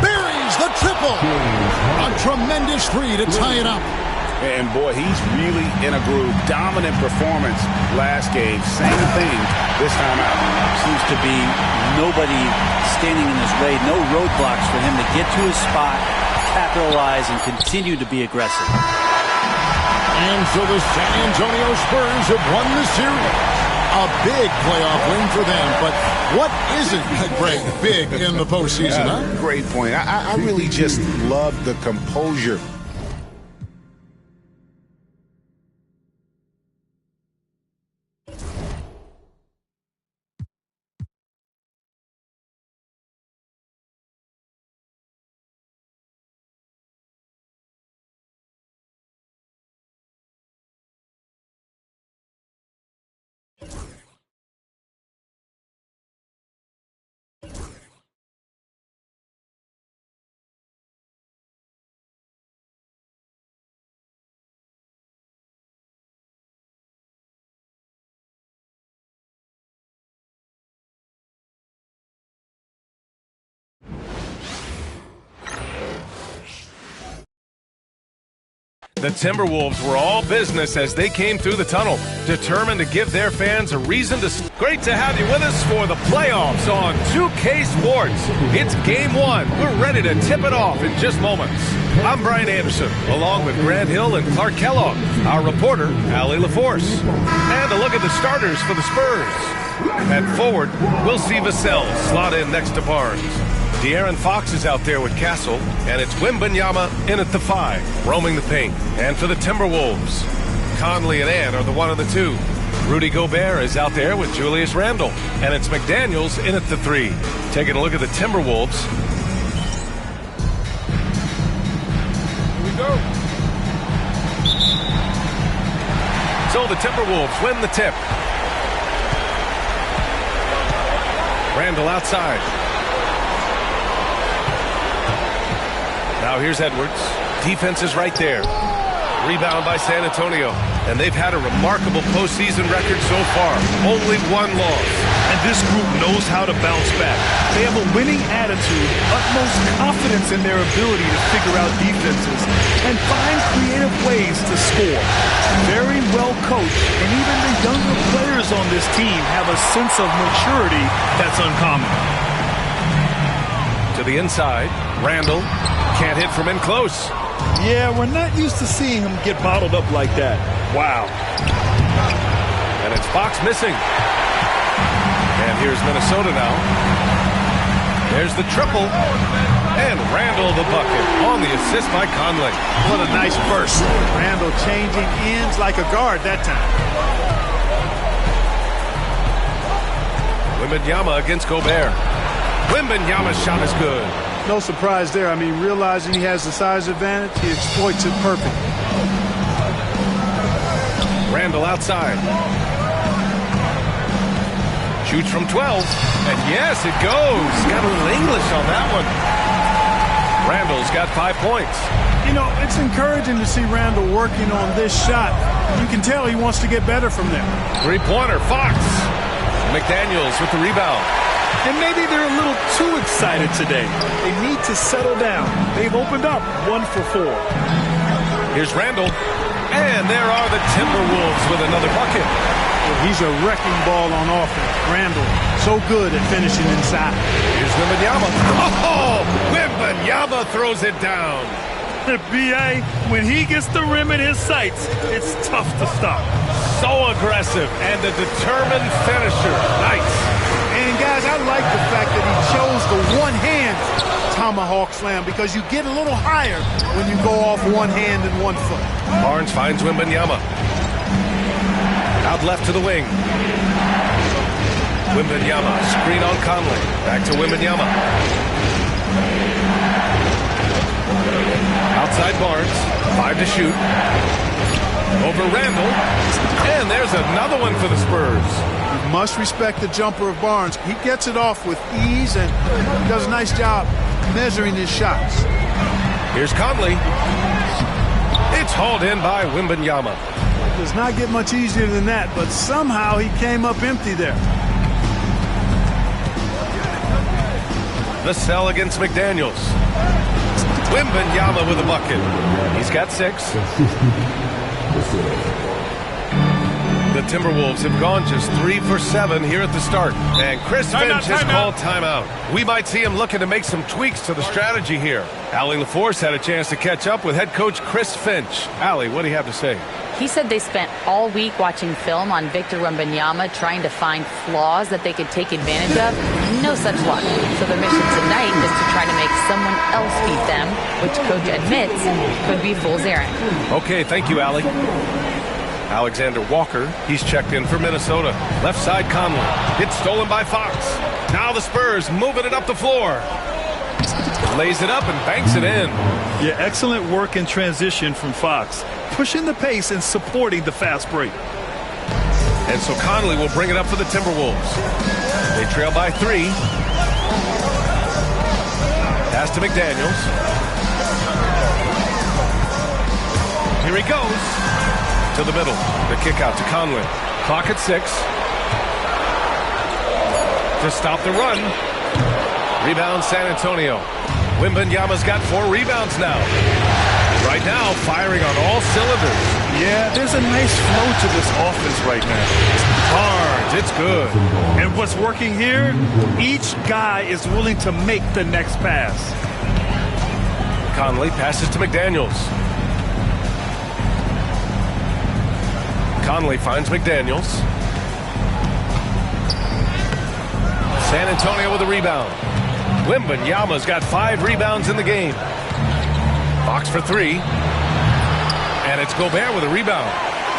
Buries the triple. A tremendous 3 to tie it up. And boy, he's really in a groove. Dominant performance last game. Same thing this time out. Seems to be nobody standing in his way. No roadblocks for him to get to his spot, capitalize, and continue to be aggressive. And so the San Antonio Spurs have won the series. A big playoff win for them. But what isn't, Greg, big in the postseason, huh? Great point. I really just love the composure. The Timberwolves were all business as they came through the tunnel, determined to give their fans a reason to... Great to have you with us for the playoffs on 2K Sports. It's Game 1. We're ready to tip it off in just moments. I'm Brian Anderson, along with Grant Hill and Clark Kellogg, our reporter, Allie LaForce. And a look at the starters for the Spurs. At forward, we'll see Vassell slot in next to Barnes. De'Aaron Fox is out there with Castle, and it's Wembanyama in at the 5, roaming the paint. And for the Timberwolves, Conley and Ant are the 1 and the 2. Rudy Gobert is out there with Julius Randle, and it's McDaniels in at the 3. Taking a look at the Timberwolves. Here we go. So the Timberwolves win the tip. Randle outside. Now here's Edwards. Defense is right there. Rebound by San Antonio. And they've had a remarkable postseason record so far. Only one loss. And this group knows how to bounce back. They have a winning attitude, utmost confidence in their ability to figure out defenses, and find creative ways to score. Very well coached, and even the younger players on this team have a sense of maturity that's uncommon. To the inside, Randall can't hit from in close. Yeah, we're not used to seeing him get bottled up like that. Wow. And it's Fox missing. And here's Minnesota now. There's the triple. And Randall the bucket on the assist by Conley. What a nice burst. Randall changing ends like a guard that time. Wembanyama against Gobert. Wembanyama's shot is good. No surprise there. I mean, realizing he has the size advantage, he exploits it perfect. Randall outside. Shoots from 12. And yes, it goes. Got a little English on that one. Randall's got 5 points. You know, it's encouraging to see Randall working on this shot. You can tell he wants to get better from there. Three-pointer, Fox. McDaniels with the rebound. And maybe they're a little too excited today. They need to settle down. They've opened up 1 for 4. Here's Randall. And there are the Timberwolves with another bucket. Well, he's a wrecking ball on offense. Randall, so good at finishing inside. Here's Wembanyama. Oh, Wembanyama throws it down. B.A., when he gets the rim in his sights, it's tough to stop. So aggressive and a determined finisher. Nice. And, guys, I like the fact that he chose the one-hand tomahawk slam because you get a little higher when you go off one hand and 1 foot. Barnes finds Wembanyama. Out left to the wing. Wembanyama, screen on Conley. Back to Wembanyama. Outside Barnes, 5 to shoot. Over Randall. And there's another one for the Spurs. You must respect the jumper of Barnes. He gets it off with ease and does a nice job measuring his shots. Here's Conley. It's hauled in by Wembanyama. Does not get much easier than that, but somehow he came up empty there. Vassell against McDaniels. Wembanyama with a bucket. He's got 6. The Timberwolves have gone just 3 for 7 here at the start. And Chris Finch has called timeout. We might see him looking to make some tweaks to the strategy here. Allie LaForce had a chance to catch up with head coach Chris Finch. Allie, what do you have to say? He said they spent all week watching film on Victor Wembanyama, trying to find flaws that they could take advantage of. No such luck. So their mission tonight is to try to make someone else beat them, which coach admits could be fool's errand. Okay, thank you, Allie. Alexander Walker, he's checked in for Minnesota. Left side Conley. It's stolen by Fox. Now the Spurs moving it up the floor. Lays it up and banks it in. Yeah, excellent work in transition from Fox. Pushing the pace and supporting the fast break. And so Conley will bring it up for the Timberwolves. They trail by 3. Pass to McDaniels. Here he goes. To the middle. The kick out to Conley. Clock at 6. To stop the run. Rebound San Antonio. Wembanyama's got 4 rebounds now. Right now, firing on all cylinders. Yeah, there's a nice flow to this offense right now. Barnes, it's good. And what's working here? Each guy is willing to make the next pass. Conley passes to McDaniels. Conley finds McDaniels. San Antonio with a rebound. Wembanyama's got 5 rebounds in the game. Fox for 3. And it's Gobert with a rebound.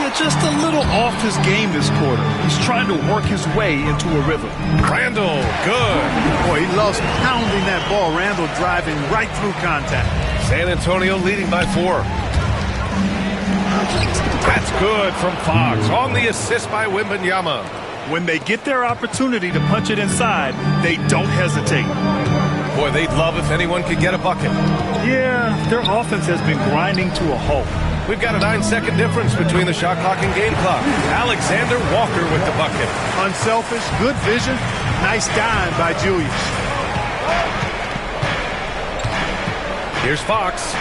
Yeah, just a little off his game this quarter. He's trying to work his way into a rhythm. Randall, good. Boy, he loves pounding that ball. Randall driving right through contact. San Antonio leading by 4. That's good from Fox on the assist by Wembanyama. When they get their opportunity to punch it inside, they don't hesitate. Boy, they'd love if anyone could get a bucket. Yeah, their offense has been grinding to a halt. We've got a 9-second difference between the shot clock and game clock. Alexander Walker with the bucket. Unselfish, good vision. Nice dime by Julius. Here's Fox.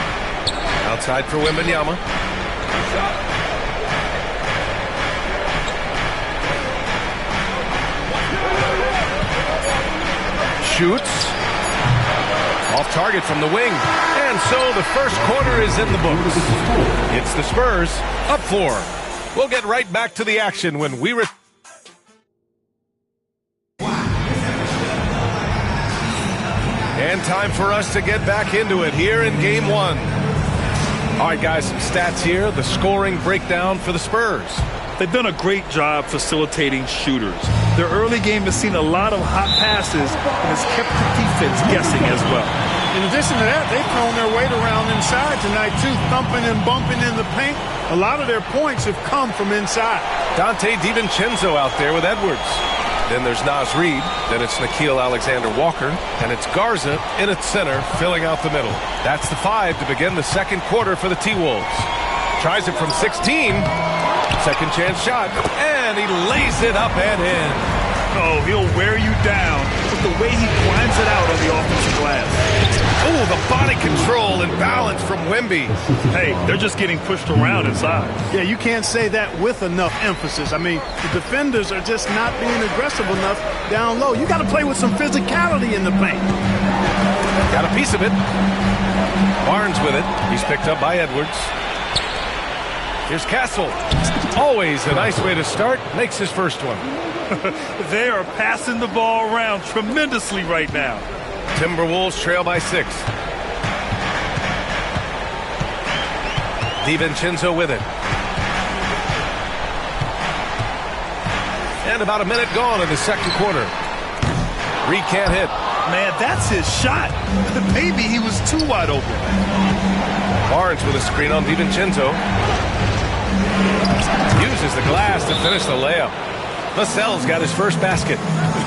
Outside for Wembanyama. Shoots. Off target from the wing. And so the first quarter is in the books. It's the Spurs up 4. We'll get right back to the action when we return. And time for us to get back into it here in game 1. All right, guys, some stats here. The scoring breakdown for the Spurs. They've done a great job facilitating shooters. Their early game has seen a lot of hot passes and has kept the defense guessing as well. In addition to that, they've thrown their weight around inside tonight, too, thumping and bumping in the paint. A lot of their points have come from inside. Dante DiVincenzo out there with Edwards. Then there's Naz Reid. Then it's Nickeil Alexander-Walker. And it's Garza in at center, filling out the middle. That's the 5 to begin the second quarter for the T-Wolves. Tries it from 16. Second chance shot. And he lays it up and in. Oh, he'll wear you down with the way he grinds it out on the offensive glass. Oh, the body control and balance from Wemby. Hey, they're just getting pushed around inside. Yeah, you can't say that with enough emphasis. I mean, the defenders are just not being aggressive enough down low. You got to play with some physicality in the paint. Got a piece of it. Barnes with it. He's picked up by Edwards. Here's Castle. Always a nice way to start. Makes his first one. They are passing the ball around tremendously right now. Timberwolves trail by 6. DiVincenzo with it. And about a minute gone in the second quarter. Reid can't hit. Man, that's his shot. Maybe he was too wide open. Barnes with a screen on DiVincenzo. Uses the glass to finish the layup. Vassell's got his first basket.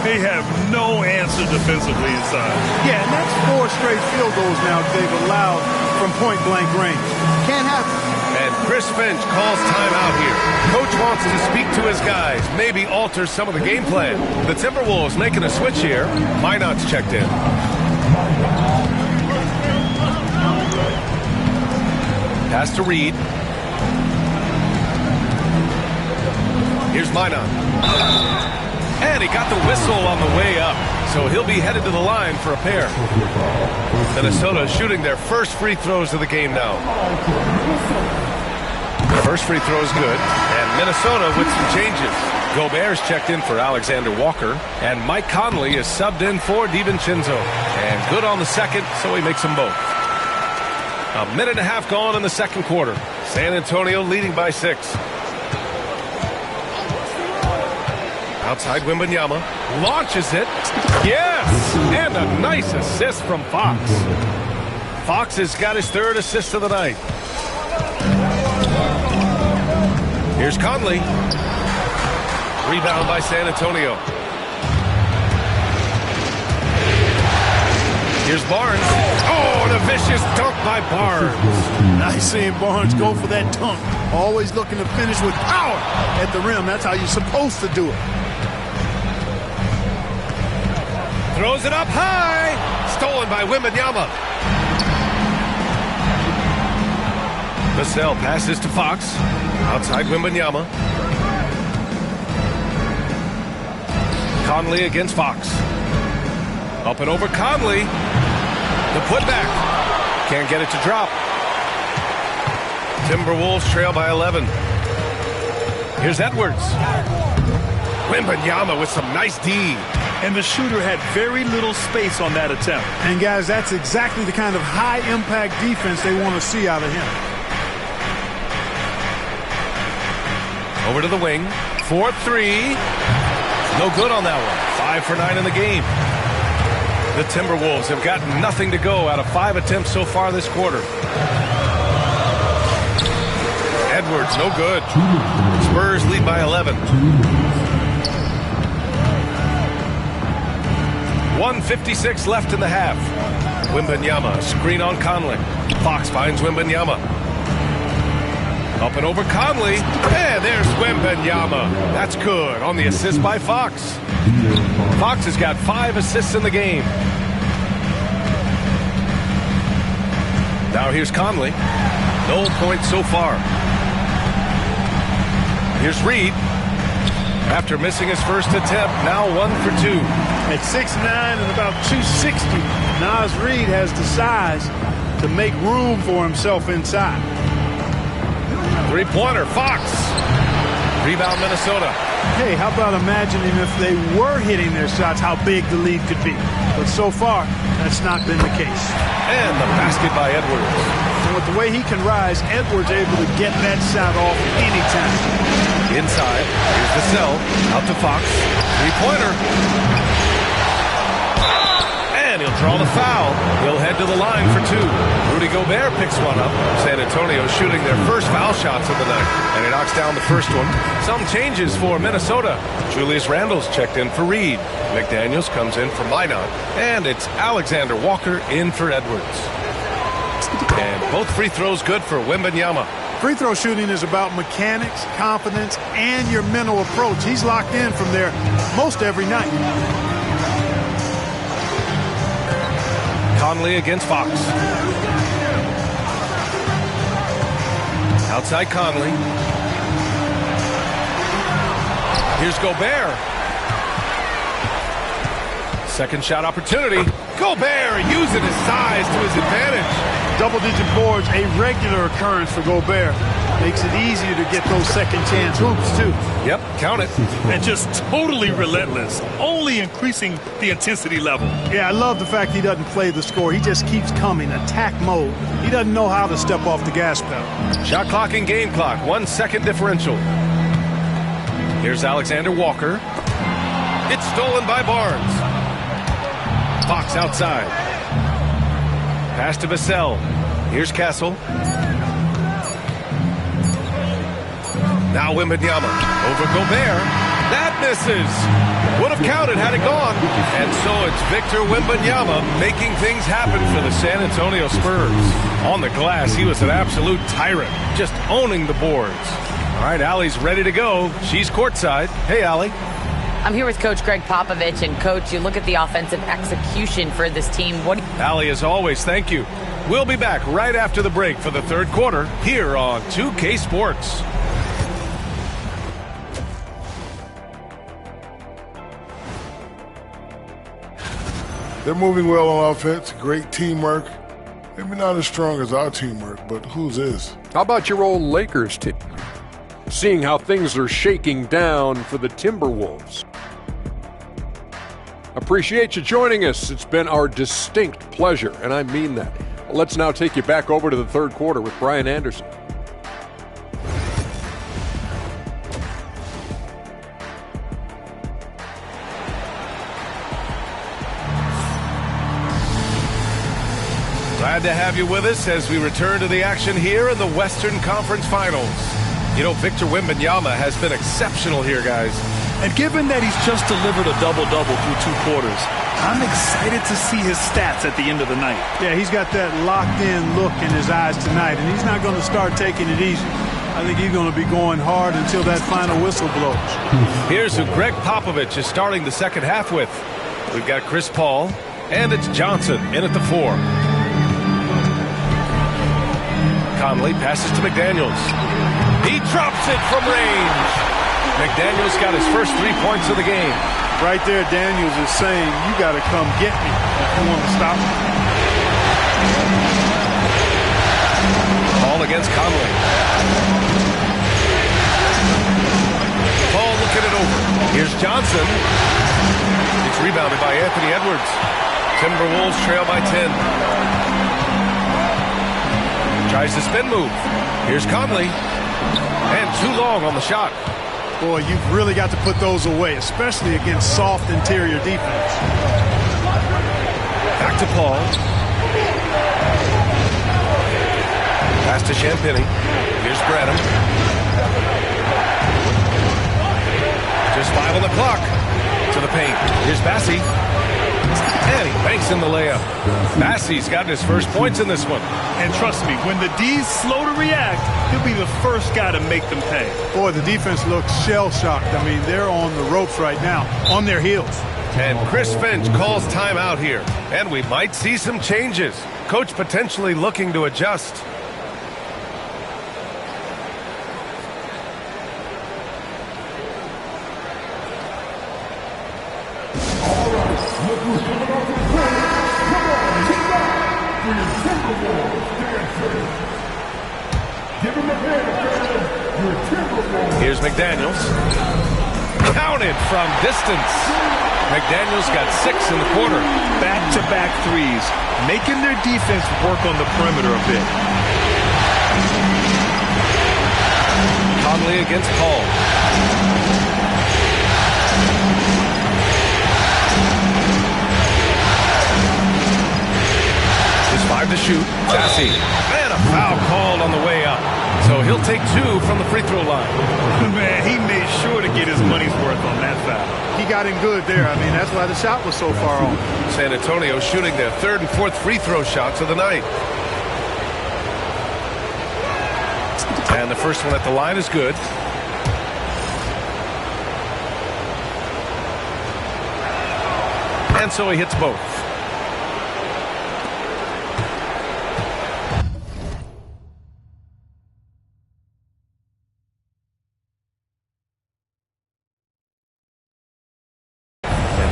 They have no answer defensively inside. Yeah, and that's 4 straight field goals now they've allowed from point-blank range. Can't happen. And Chris Finch calls timeout here. Coach wants to speak to his guys, maybe alter some of the game plan. The Timberwolves making a switch here. Minot's checked in. Pass to Reid. Here's Minot. And he got the whistle on the way up. So he'll be headed to the line for a pair. Minnesota shooting their first free throws of the game now. The first free throw is good. And Minnesota with some changes. Gobert's checked in for Alexander Walker. And Mike Conley is subbed in for DiVincenzo. And good on the second, so he makes them both. A minute and a half gone in the second quarter. San Antonio leading by 6. Outside Wembanyama. Launches it. Yes! And a nice assist from Fox. Fox has got his 3rd assist of the night. Here's Conley. Rebound by San Antonio. Here's Barnes. Oh, and a vicious dunk by Barnes. Nice seeing Barnes go for that dunk. Always looking to finish with power at the rim. That's how you're supposed to do it. Throws it up high. Stolen by Wembanyama. Vassell passes to Fox. Outside Wembanyama. Conley against Fox. Up and over Conley. The putback. Can't get it to drop. Timberwolves trail by 11. Here's Edwards. Wembanyama with some nice D. And the shooter had very little space on that attempt. And, guys, that's exactly the kind of high-impact defense they want to see out of him. Over to the wing. 4-3. No good on that one. 5 for 9 in the game. The Timberwolves have got nothing to go out of 5 attempts so far this quarter. Edwards, no good. Spurs lead by 11. 1:56 left in the half. Wembanyama, screen on Conley. Fox finds Wembanyama. Up and over Conley. And there's Wembanyama. That's good on the assist by Fox. Fox has got 5 assists in the game. Now here's Conley. No points so far. Here's Reed. After missing his first attempt, now 1 for 2. At 6'9" and about 260, Naz Reid has the size to make room for himself inside. Three-pointer, Fox. Rebound, Minnesota. Hey, how about imagining if they were hitting their shots, how big the lead could be. But so far, that's not been the case. And the basket by Edwards. And with the way he can rise, Edwards able to get that shot off anytime. Inside, here's Vassell, out to Fox. Three-pointer. And he'll draw the foul. He'll head to the line for 2. Rudy Gobert picks one up. San Antonio shooting their first foul shots of the night. And he knocks down the first one. Some changes for Minnesota. Julius Randle's checked in for Reed. McDaniels comes in for Minot. And it's Alexander Walker in for Edwards. And both free throws good for Wembanyama. Free throw shooting is about mechanics, confidence, and your mental approach. He's locked in from there most every night. Conley against Fox. Outside Conley. Here's Gobert. Second shot opportunity. Gobert using his size to his advantage. Double-digit boards, a regular occurrence for Gobert. Makes it easier to get those second-chance hoops, too. Yep, count it. And just totally relentless, only increasing the intensity level. Yeah, I love the fact he doesn't play the score. He just keeps coming, attack mode. He doesn't know how to step off the gas pedal. Shot clock and game clock, 1 second differential. Here's Alexander Walker. It's stolen by Barnes. Fox outside. Pass to Vassell. Here's Castle. Now Wembanyama over Gobert. That misses. Would have counted had it gone. And so it's Victor Wembanyama making things happen for the San Antonio Spurs. On the glass, he was an absolute tyrant, just owning the boards. All right, Allie's ready to go. She's courtside. Hey, Allie. I'm here with Coach Greg Popovich. And, Coach, you look at the offensive execution for this team. Allie, as always, thank you. We'll be back right after the break for the third quarter here on 2K Sports. They're moving well on offense. Great teamwork. Maybe not as strong as our teamwork, but whose is? How about your old Lakers team? Seeing how things are shaking down for the Timberwolves. Appreciate you joining us. It's been our distinct pleasure, and I mean that. Let's now take you back over to the third quarter with Brian Anderson. Glad to have you with us as we return to the action here in the Western Conference Finals. You know, Victor Wembanyama has been exceptional here, guys. And given that he's just delivered a double-double through 2 quarters, I'm excited to see his stats at the end of the night. Yeah, he's got that locked-in look in his eyes tonight, and he's not going to start taking it easy. I think he's going to be going hard until that final whistle blows. Here's who Greg Popovich is starting the second half with. We've got Chris Paul, and it's Johnson in at the 4. Conley passes to McDaniels. He drops it from range. McDaniels got his first 3 points of the game. Right there, Daniels is saying, you got to come get me if you want to stop me. Paul against Conley. Paul looking it over. Here's Johnson. It's rebounded by Anthony Edwards. Timberwolves trail by 10. Tries the spin move. Here's Conley. And too long on the shot. Boy, you've really got to put those away, especially against soft interior defense. Back to Paul. Pass to Champagny. Here's Branham. Just 5 on the clock. To the paint. Here's Bassey. And he banks in the layup. Massey's got his first points in this one. And trust me, when the D's slow to react, he'll be the first guy to make them pay. Boy, the defense looks shell-shocked. I mean, they're on the ropes right now, on their heels. And Chris Finch calls timeout here. And we might see some changes. Coach potentially looking to adjust. Here's McDaniels. Counted from distance. McDaniels got 6 in the quarter. Back-to-back threes, making their defense work on the perimeter a bit. Conley against Paul. Just 5 to shoot. Massey. And a foul called on the way up. So he'll take 2 from the free throw line. Man, he made sure to get his money's worth on that foul. He got him good there. I mean, that's why the shot was so far off. San Antonio shooting their 3rd and 4th free throw shots of the night. And the first one at the line is good. And so he hits both.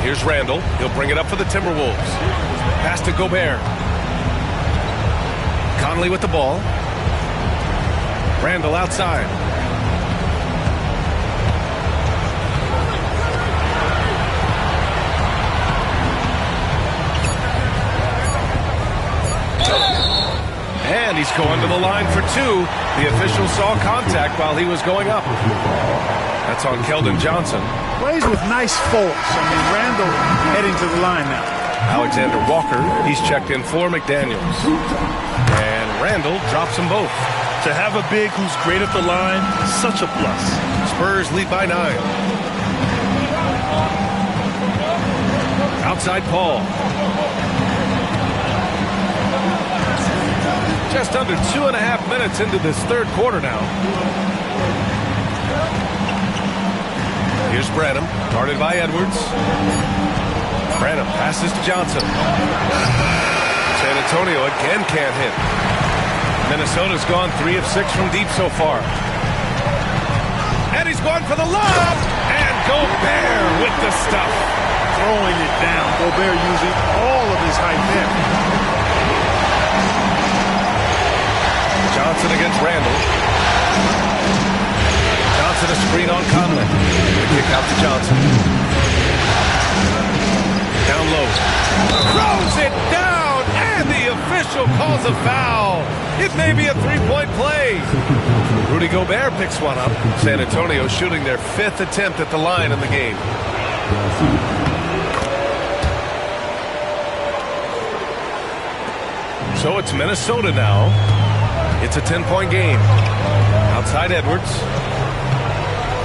Here's Randall. He'll bring it up for the Timberwolves. Pass to Gobert. Conley with the ball. Randall outside. And he's going to the line for 2. The official saw contact while he was going up. That's on Keldon Johnson. Plays with nice force. I mean, Randall heading to the line now. Alexander Walker, he's checked in for McDaniels. And Randall drops them both. To have a big who's great at the line, such a plus. Spurs lead by 9. Outside Paul. Just under 2.5 minutes into this 3rd quarter now. Here's Branham, guarded by Edwards. Branham passes to Johnson. San Antonio again can't hit. Minnesota's gone 3 of 6 from deep so far. And he's going for the lob. And Gobert with the stuff. Throwing it down. Gobert using all of his height there. Johnson against Randall. Johnson a screen on Conley. Kick out to Johnson. Down low. Throws it down, and the official calls a foul. It may be a 3-point play. Rudy Gobert picks one up. San Antonio shooting their 5th attempt at the line in the game. So it's Minnesota now. It's a 10-point game. Outside Edwards.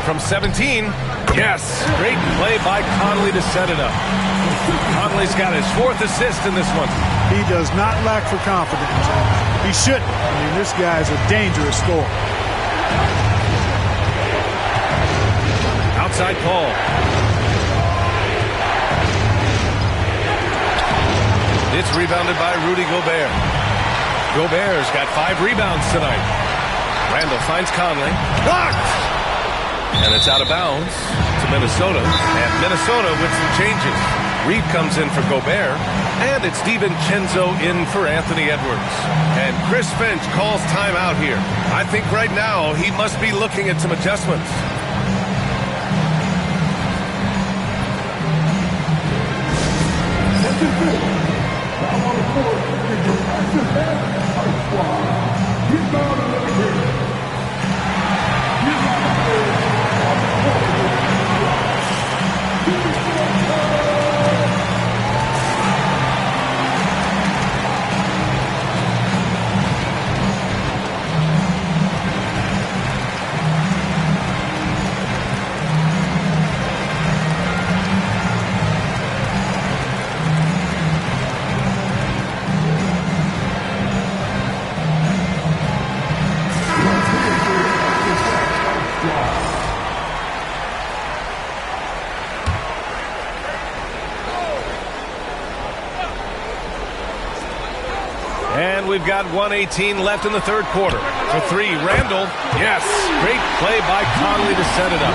From 17. Yes. Great play by Conley to set it up. Conley's got his 4th assist in this one. He does not lack for confidence. He shouldn't. I mean, this guy's a dangerous scorer. Outside Paul. It's rebounded by Rudy Gobert. Gobert's got 5 rebounds tonight. Randall finds Conley. Blocked! And it's out of bounds to Minnesota. And Minnesota with some changes. Reed comes in for Gobert. And it's DiVincenzo in for Anthony Edwards. And Chris Finch calls timeout here. I think right now he must be looking at some adjustments. And we've got 1:18 left in the third quarter. For three, Randall. Yes, great play by Conley to set it up.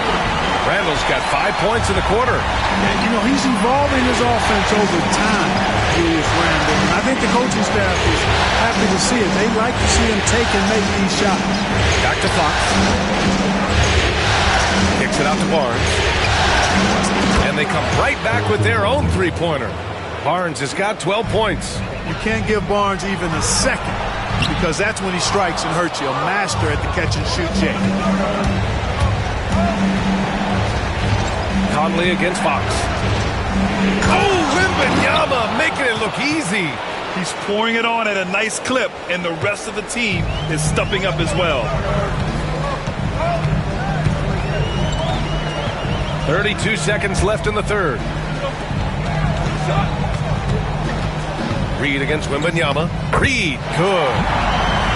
Randall's got 5 points in the quarter. And, you know, he's evolving his offense over time, Julius Randall. And I think the coaching staff is happy to see it. They like to see him take and make these shots. Back to Fox. Kicks it out to Barnes. And they come right back with their own three-pointer. Barnes has got 12 points. You can't give Barnes even a second because that's when he strikes and hurts you. A master at the catch-and-shoot jam. Conley against Fox. Oh, Wembanyama making it look easy. He's pouring it on at a nice clip, and the rest of the team is stepping up as well. 32 seconds left in the third. Reed against Wembanyama. Reed, good.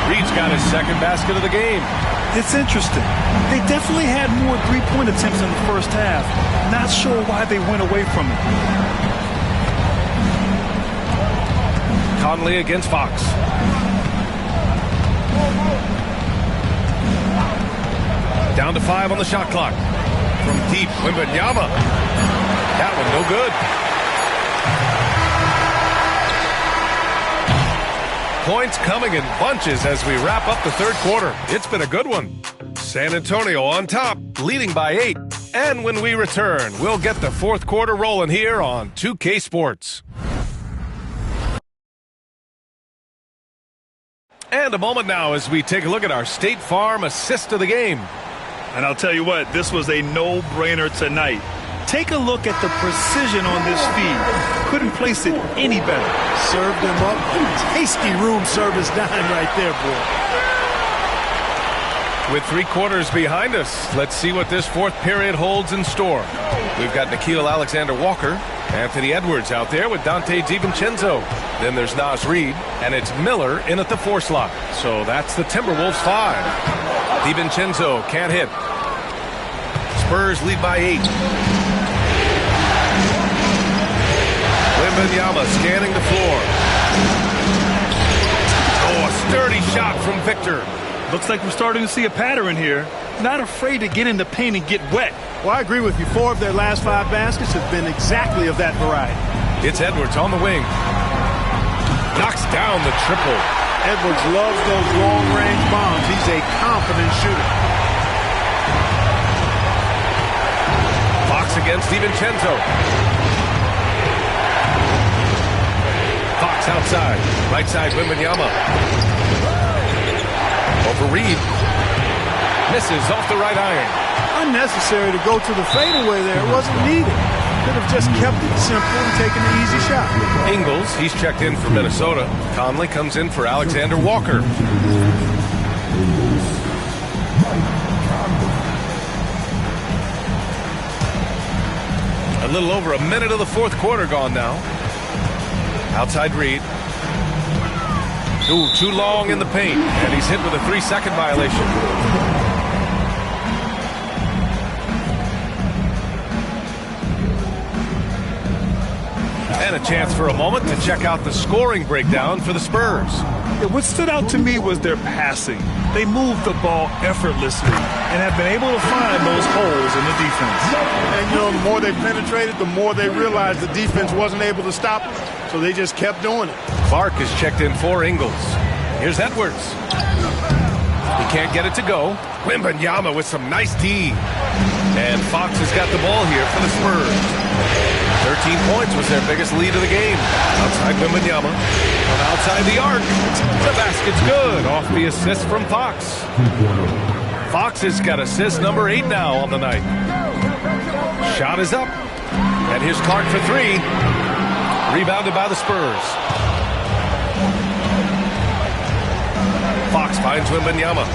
Reed's got his second basket of the game. It's interesting. They definitely had more three-point attempts in the first half. Not sure why they went away from it. Conley against Fox. Down to 5 on the shot clock. From deep, Wembanyama. That one no good. Points coming in bunches as we wrap up the third quarter. It's been a good one. San Antonio on top, leading by 8. And when we return, we'll get the fourth quarter rolling here on 2K Sports. And a moment now as we take a look at our State Farm assist of the game. And I'll tell you what, this was a no-brainer tonight. Take a look at the precision on this feed. Couldn't place it any better. Served him up. Tasty room service dime right there, boy. With 3 quarters behind us, let's see what this fourth period holds in store. We've got Nickeil Alexander-Walker, Anthony Edwards out there with Dante DiVincenzo. Then there's Naz Reid, and it's Miller in at the 4 slot. So that's the Timberwolves 5. DiVincenzo can't hit. Spurs lead by 8. Wembanyama scanning the floor. Oh, a sturdy shot from Victor. Looks like we're starting to see a pattern here. Not afraid to get in the paint and get wet. Well, I agree with you. 4 of their last 5 baskets have been exactly of that variety. It's Edwards on the wing. Knocks down the triple. Edwards loves those long-range bombs. He's a confident shooter. Fox against DiVincenzo. Fox outside. Right side, Wembanyama. Over Reed. Misses off the right iron. Unnecessary to go to the fadeaway there. It wasn't needed. Could have just kept it simple and taken the easy shot. Ingles, he's checked in for Minnesota. Conley comes in for Alexander Walker. A little over a minute of the fourth quarter gone now. Outside Reed. Ooh, too long in the paint, and he's hit with a 3-second violation. And a chance for a moment to check out the scoring breakdown for the Spurs. Yeah, what stood out to me was their passing. They moved the ball effortlessly and have been able to find those holes in the defense. And, you know, the more they penetrated, the more they realized the defense wasn't able to stop them, so they just kept doing it. Clark is checked in for Ingles. Here's Edwards. He can't get it to go. Wembanyama with some nice D. And Fox has got the ball here for the Spurs. 13 points was their biggest lead of the game. Outside Wembanyama. From outside the arc. The basket's good off the assist from Fox. Fox has got assist number 8 now on the night. Shot is up. And here's Clark for 3. Rebounded by the Spurs. Fox finds Wembanyama.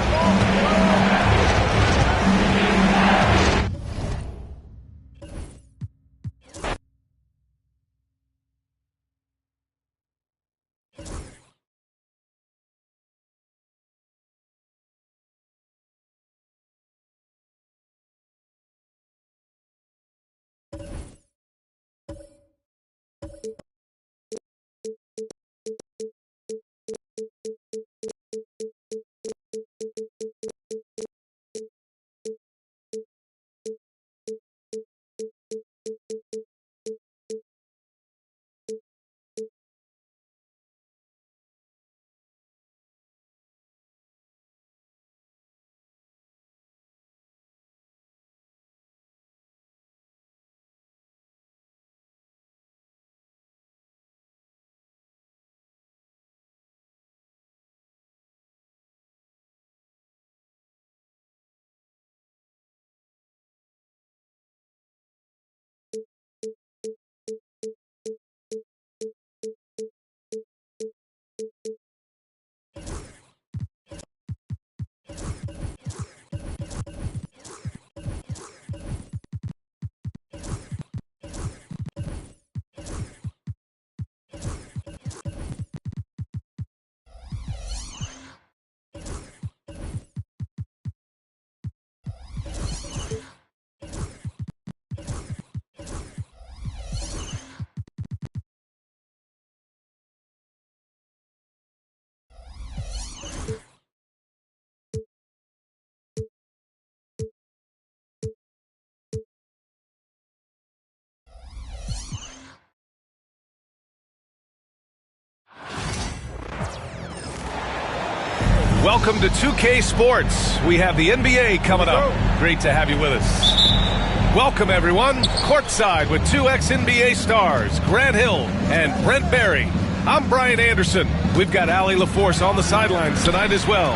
Welcome to 2K Sports. We have the NBA coming up. Great to have you with us. Welcome, everyone. Courtside with two ex-NBA stars, Grant Hill and Brent Barry. I'm Brian Anderson. We've got Allie LaForce on the sidelines tonight as well.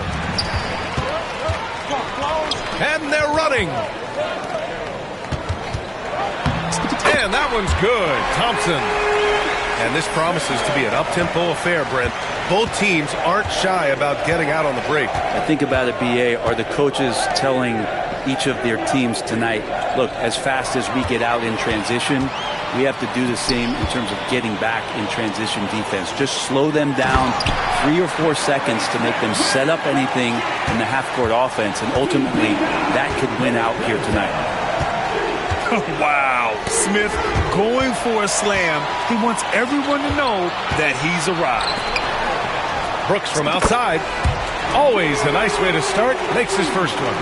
And they're running. And that one's good. Thompson. And this promises to be an up-tempo affair, Brent. Both teams aren't shy about getting out on the break. I think about it, BA, are the coaches telling each of their teams tonight, look, as fast as we get out in transition, we have to do the same in terms of getting back in transition defense. Just slow them down 3 or 4 seconds to make them set up anything in the half-court offense, and ultimately that could win out here tonight. Wow, Smith going for a slam. He wants everyone to know that he's arrived. Brooks from outside. Always a nice way to start. Makes his first one.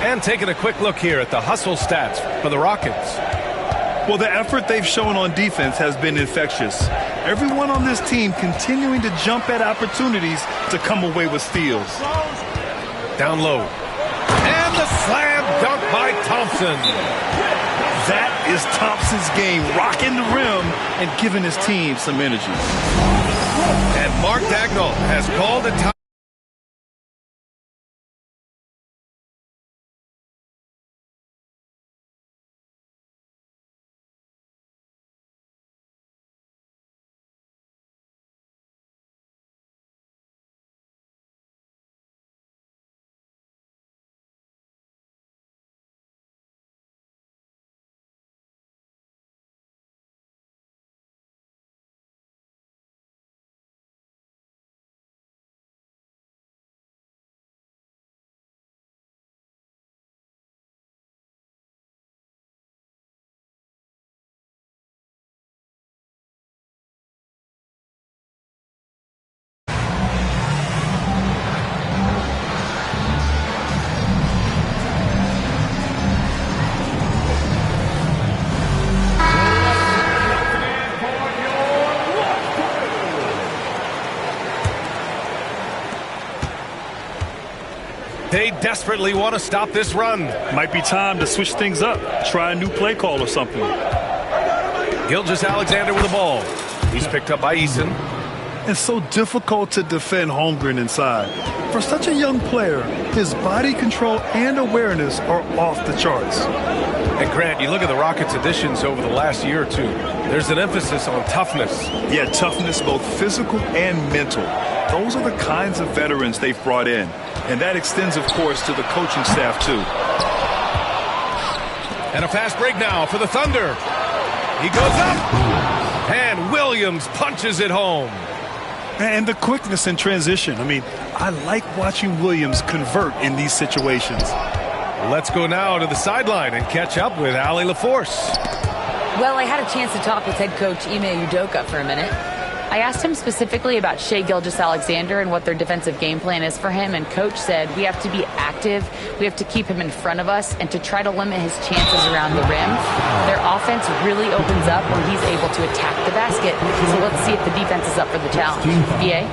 And taking a quick look here at the hustle stats for the Rockets. Well, the effort they've shown on defense has been infectious. Everyone on this team continuing to jump at opportunities to come away with steals. Down low. And the slam dunk by Thompson. That is Thompson's game, rocking the rim and giving his team some energy. And Mark Dagnall has called a time. They desperately want to stop this run. Might be time to switch things up. Try a new play call or something. Gilgeous-Alexander with the ball. He's picked up by Eason. It's so difficult to defend Holmgren inside. For such a young player, his body control and awareness are off the charts. And Grant, you look at the Rockets' additions over the last year or two. There's an emphasis on toughness. Yeah, toughness, both physical and mental. Those are the kinds of veterans they've brought in. And that extends, of course, to the coaching staff, too. And a fast break now for the Thunder. He goes up. And Williams punches it home. And the quickness in transition. I mean, I like watching Williams convert in these situations. Let's go now to the sideline and catch up with Allie LaForce. Well, I had a chance to talk with head coach Ime Udoka for a minute. I asked him specifically about Shai Gilgeous-Alexander and what their defensive game plan is for him, and Coach said we have to be active, we have to keep him in front of us, and to try to limit his chances around the rim. Their offense really opens up when he's able to attack the basket, so let's see if the defense is up for the challenge. BA?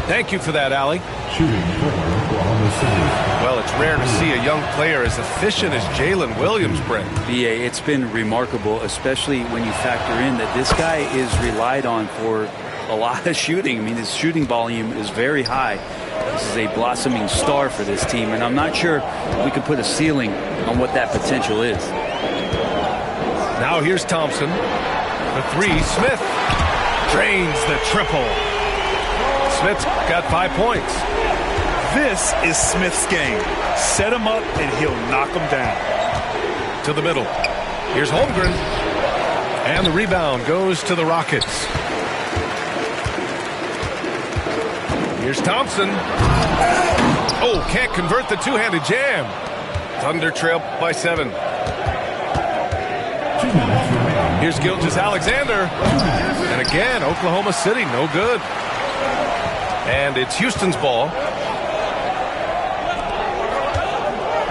Thank you for that, Allie. Well, it's rare to see a young player as efficient as Jalen Williams, Brent. BA, it's been remarkable, especially when you factor in that this guy is relied on for a lot of shooting. I mean, his shooting volume is very high. This is a blossoming star for this team, and I'm not sure we can put a ceiling on what that potential is. Now here's Thompson. The three, Smith drains the triple. Smith's got 5 points. This is Smith's game. Set him up, and he'll knock him down. To the middle. Here's Holmgren. And the rebound goes to the Rockets. Here's Thompson. Oh, can't convert the two-handed jam. Thunder trail by 7. Here's Gilgeous-Alexander. And again, Oklahoma City, no good. And it's Houston's ball.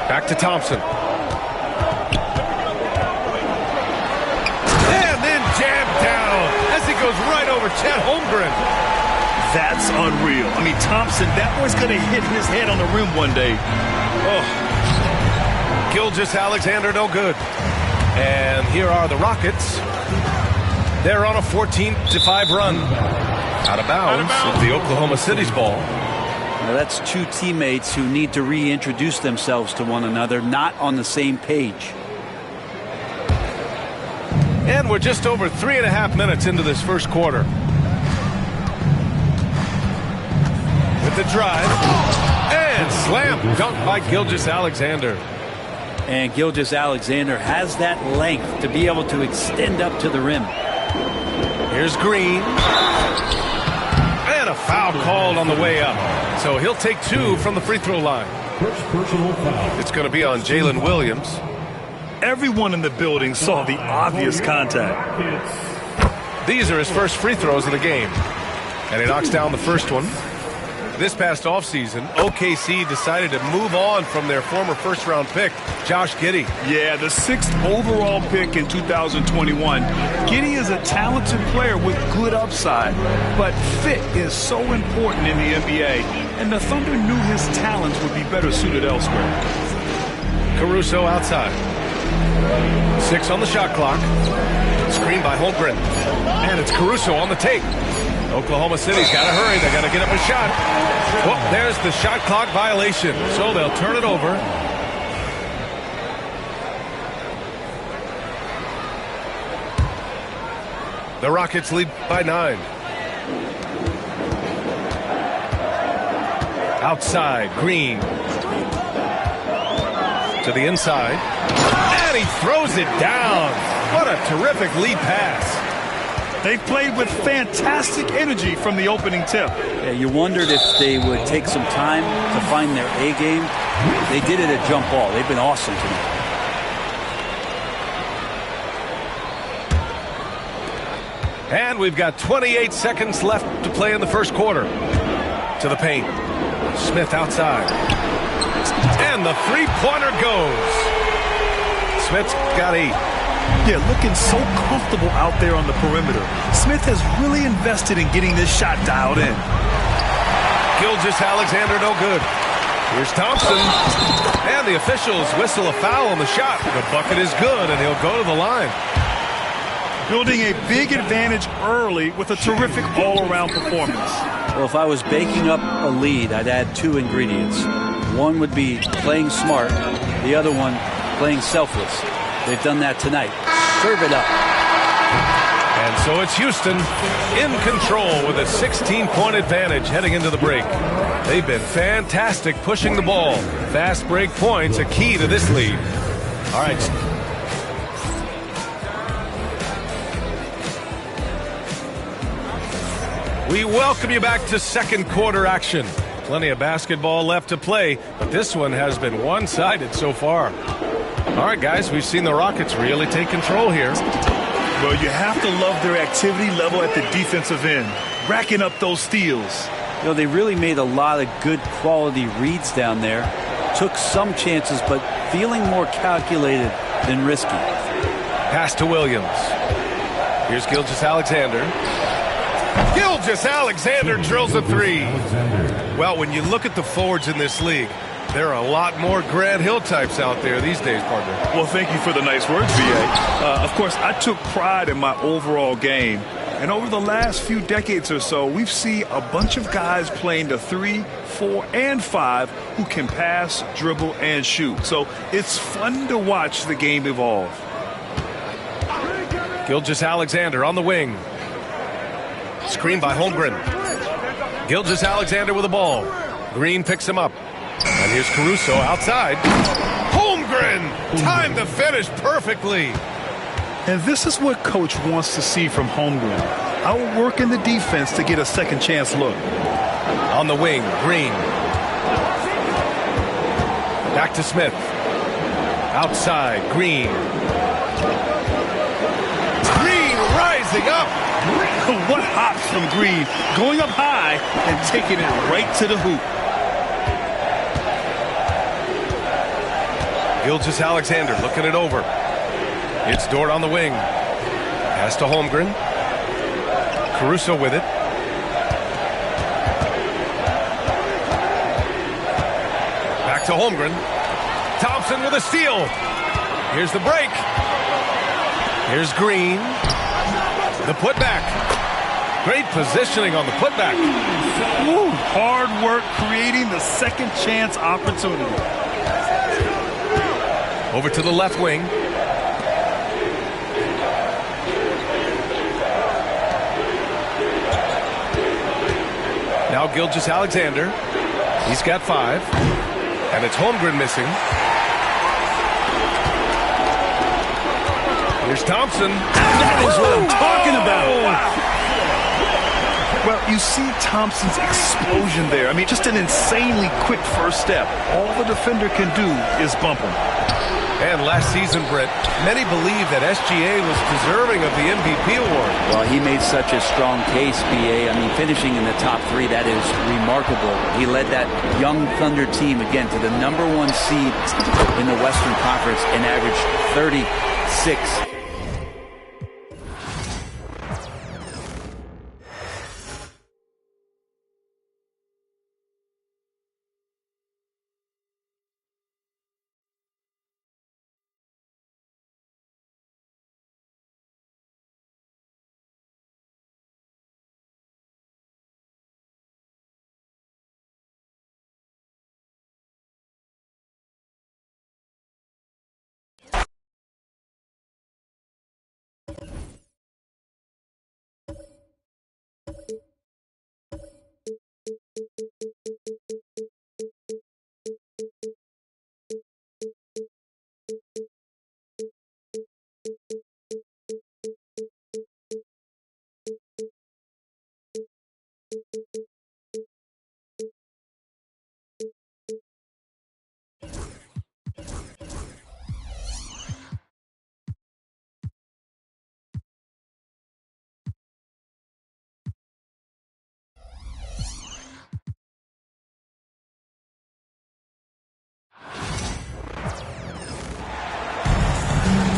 Back to Thompson. And then jammed down as he goes right over Chet Holmgren. That's unreal. I mean, Thompson, that boy's going to hit his head on the rim one day. Oh. Gilgeous-Alexander, no good. And here are the Rockets. They're on a 14-5 run. Out of bounds. It's the Oklahoma City's ball. Now that's two teammates who need to reintroduce themselves to one another, not on the same page. And we're just over 3.5 minutes into this first quarter. With the drive. And slam dunk by Gilgeous-Alexander. And Gilgeous-Alexander has that length to be able to extend up to the rim. Here's Green. And a foul called on the way up. So he'll take 2 from the free throw line. First personal foul. It's going to be on Jalen Williams. Everyone in the building saw the obvious contact. These are his first free throws of the game. And he knocks down the first one. This past offseason, OKC decided to move on from their former first-round pick, Josh Giddey. Yeah, the 6th overall pick in 2021. Giddey is a talented player with good upside, but fit is so important in the NBA, and the Thunder knew his talents would be better suited elsewhere. Caruso outside. 6 on the shot clock. Screen by Holmgren. And it's Caruso on the take. Oklahoma City's got to hurry. They got to get up a shot. Oh, there's the shot clock violation. So they'll turn it over. The Rockets lead by 9. Outside, Green. To the inside. And he throws it down. What a terrific lead pass. They played with fantastic energy from the opening tip. Yeah, you wondered if they would take some time to find their A game. They did it at jump ball. They've been awesome tonight. And we've got 28 seconds left to play in the first quarter. To the paint. Smith outside. And the three-pointer goes. Smith's got 8. Yeah, looking so comfortable out there on the perimeter. Smith has really invested in getting this shot dialed in. Gilgeous-Alexander no good. Here's Thompson. And the officials whistle a foul on the shot. The bucket is good, and he'll go to the line. Building a big advantage early with a terrific all-around performance. Well, if I was baking up a lead, I'd add 2 ingredients. One would be playing smart. The other one, playing selfless. They've done that tonight. Serve it up. And so it's Houston in control with a 16-point advantage heading into the break. They've been fantastic pushing the ball. Fast break points a key to this lead. All right. We welcome you back to second quarter action. Plenty of basketball left to play, but this one has been one-sided so far. All right, guys, we've seen the Rockets really take control here. Well, you have to love their activity level at the defensive end, racking up those steals. You know, they really made a lot of good quality reads down there. Took some chances, but feeling more calculated than risky. Pass to Williams. Here's Gilgeous-Alexander. Gilgeous-Alexander drills a 3. Well, when you look at the forwards in this league, there are a lot more Grant Hill types out there these days, partner. Well, thank you for the nice words, V.A. Of course, I took pride in my overall game. And over the last few decades or so, we've seen a bunch of guys playing the 3, 4, and 5 who can pass, dribble, and shoot. So it's fun to watch the game evolve. Gilgeous-Alexander on the wing. Screen by Holmgren. Gilgeous-Alexander with the ball. Green picks him up. And here's Caruso outside. Holmgren! Timed the finish perfectly. And this is what Coach wants to see from Holmgren. Outworking the defense to get a second chance look. On the wing, Green. Back to Smith. Outside, Green. Green rising up. What hops from Green, going up high and taking it right to the hoop. Gilgeous-Alexander looking it over. It's Dort on the wing. Pass to Holmgren. Caruso with it. to Holmgren. Thompson with a steal. Here's the break. Here's Green. The putback. Great positioning on the putback. Woo, hard work creating the second chance opportunity. Over to the left wing. Now Gilgeous-Alexander. He's got 5. And it's Holmgren missing. Here's Thompson. That is what I'm talking about. Well, you see Thompson's explosion there. I mean, just an insanely quick first step. All the defender can do is bump him. And last season, Britt, many believe that SGA was deserving of the MVP award. Well, he made such a strong case, B.A. I mean, finishing in the top 3, that is remarkable. He led that young Thunder team, again, to the #1 seed in the Western Conference and averaged 36.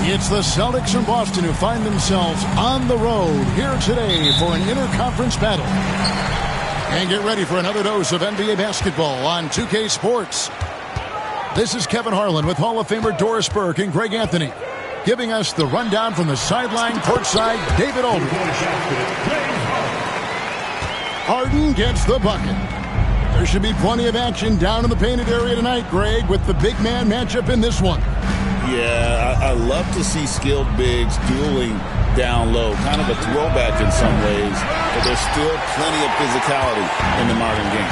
It's the Celtics from Boston who find themselves on the road here today for an interconference battle. And get ready for another dose of NBA basketball on 2K Sports. This is Kevin Harlan with Hall of Famer Doris Burke and Greg Anthony, giving us the rundown from the sideline courtside, David Aldridge. Harden gets the bucket. There should be plenty of action down in the painted area tonight, Greg, with the big man matchup in this one. Yeah, I love to see skilled bigs dueling down low. Kind of a throwback in some ways, but there's still plenty of physicality in the modern game.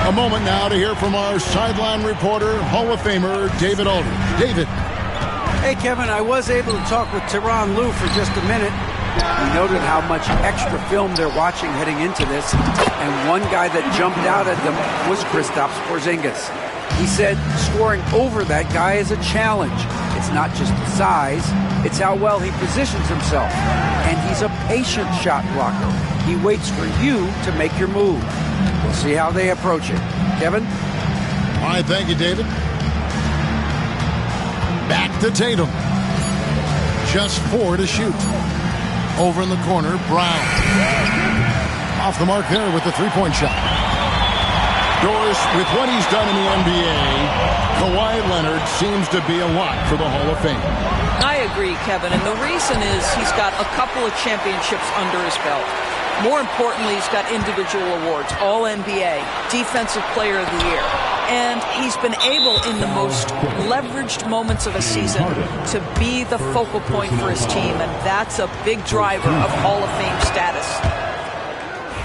A moment now to hear from our sideline reporter, Hall of Famer David Aldridge. David. Hey, Kevin, I was able to talk with Tyronn Lue for just a minute. He noted how much extra film they're watching heading into this, and one guy that jumped out at them was Kristaps Porzingis. He said scoring over that guy is a challenge. It's not just the size, it's how well he positions himself. And he's a patient shot blocker. He waits for you to make your move. We'll see how they approach it. Kevin? All right, thank you, David. Back to Tatum. Just 4 to shoot. Over in the corner, Brown. Off the mark there with the three-point shot. Doris, with what he's done in the NBA, Kawhi Leonard seems to be a lock for the Hall of Fame. I agree, Kevin, and the reason is he's got a couple of championships under his belt. More importantly, he's got individual awards, All-NBA, Defensive Player of the Year. And he's been able, in the most leveraged moments of a season, to be the focal point for his team, and that's a big driver of Hall of Fame status.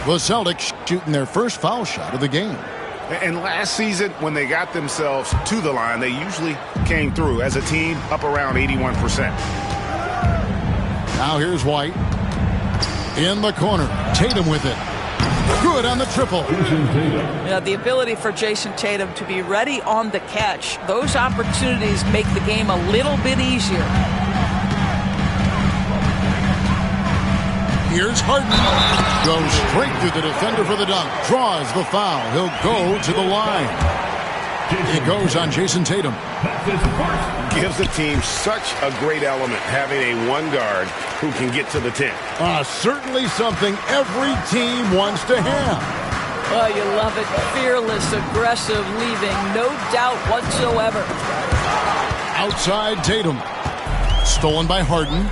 The Celtics shooting their first foul shot of the game. And last season, when they got themselves to the line, they usually came through as a team up around 81%. Now here's White. In the corner, Tatum with it. Good on the triple. Yeah, the ability for Jason Tatum to be ready on the catch, those opportunities make the game a little bit easier. Here's Harden. Goes straight through the defender for the dunk. Draws the foul. He'll go to the line. It goes on Jason Tatum. Gives the team such a great element having a one guard who can get to the 10. Certainly something every team wants to have. Oh, you love it. Fearless, aggressive, leaving no doubt whatsoever. Outside Tatum. Stolen by Harden.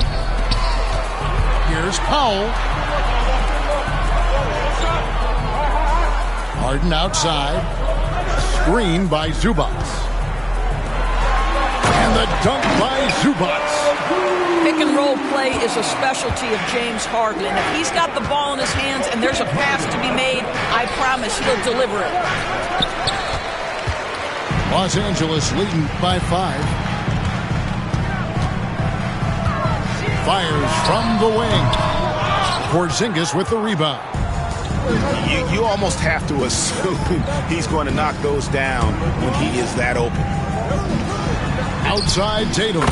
Here's Powell. Harden outside. Screen by Zubac. And the dunk by Zubac. Pick and roll play is a specialty of James Harden. And if he's got the ball in his hands and there's a pass to be made, I promise he'll deliver it. Los Angeles leading by 5. Fires from the wing. Porzingis with the rebound. You almost have to assume he's going to knock those down when he is that open. Outside Tatum.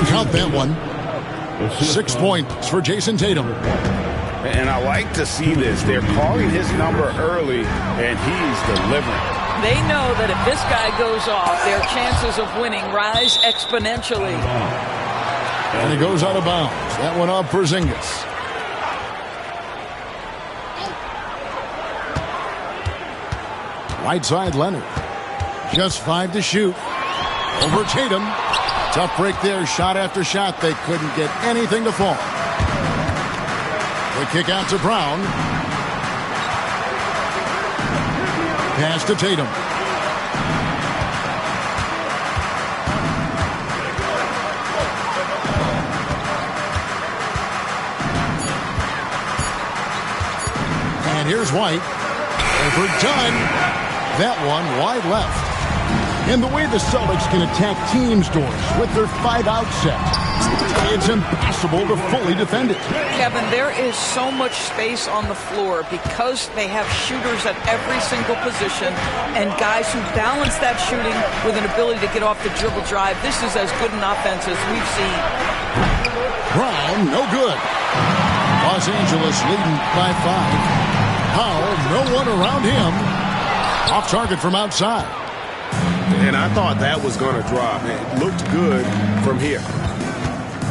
Count that one. 6 points for Jason Tatum. And I like to see this. They're calling his number early, and he's delivering. They know that if this guy goes off, their chances of winning rise exponentially. And he goes out of bounds. That one off Porzingis. Right side Leonard. Just 5 to shoot. Over Tatum. Tough break there. Shot after shot. They couldn't get anything to fall. The kick out to Brown. Pass to Tatum. And here's White. Overdone. That one wide left. And the way the Celtics can attack teams, Doris, with their 5-out set, it's impossible to fully defend it. Kevin, there is so much space on the floor because they have shooters at every single position and guys who balance that shooting with an ability to get off the dribble drive. This is as good an offense as we've seen. Brown, no good. Los Angeles leading by 5. Powell, no one around him. Off target from outside. And I thought that was going to drop. It looked good from here.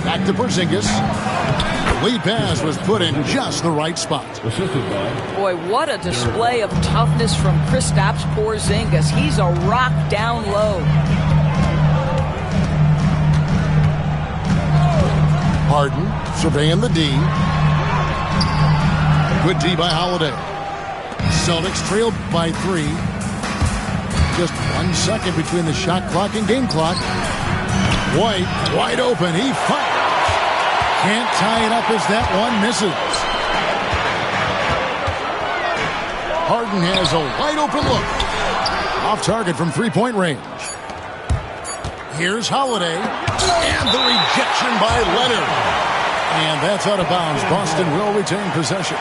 Back to Porzingis. The lead pass was put in just the right spot. Boy, what a display of toughness from Kristaps Porzingis. He's a rock down low. Harden surveying the D. Good D by Holiday. Celtics trailed by 3. Just 1 second between the shot clock and game clock. White, wide open. He fires. Can't tie it up as that one misses. Harden has a wide open look. Off target from 3-point range. Here's Holiday. And the rejection by Leonard. And that's out of bounds. Boston will retain possession.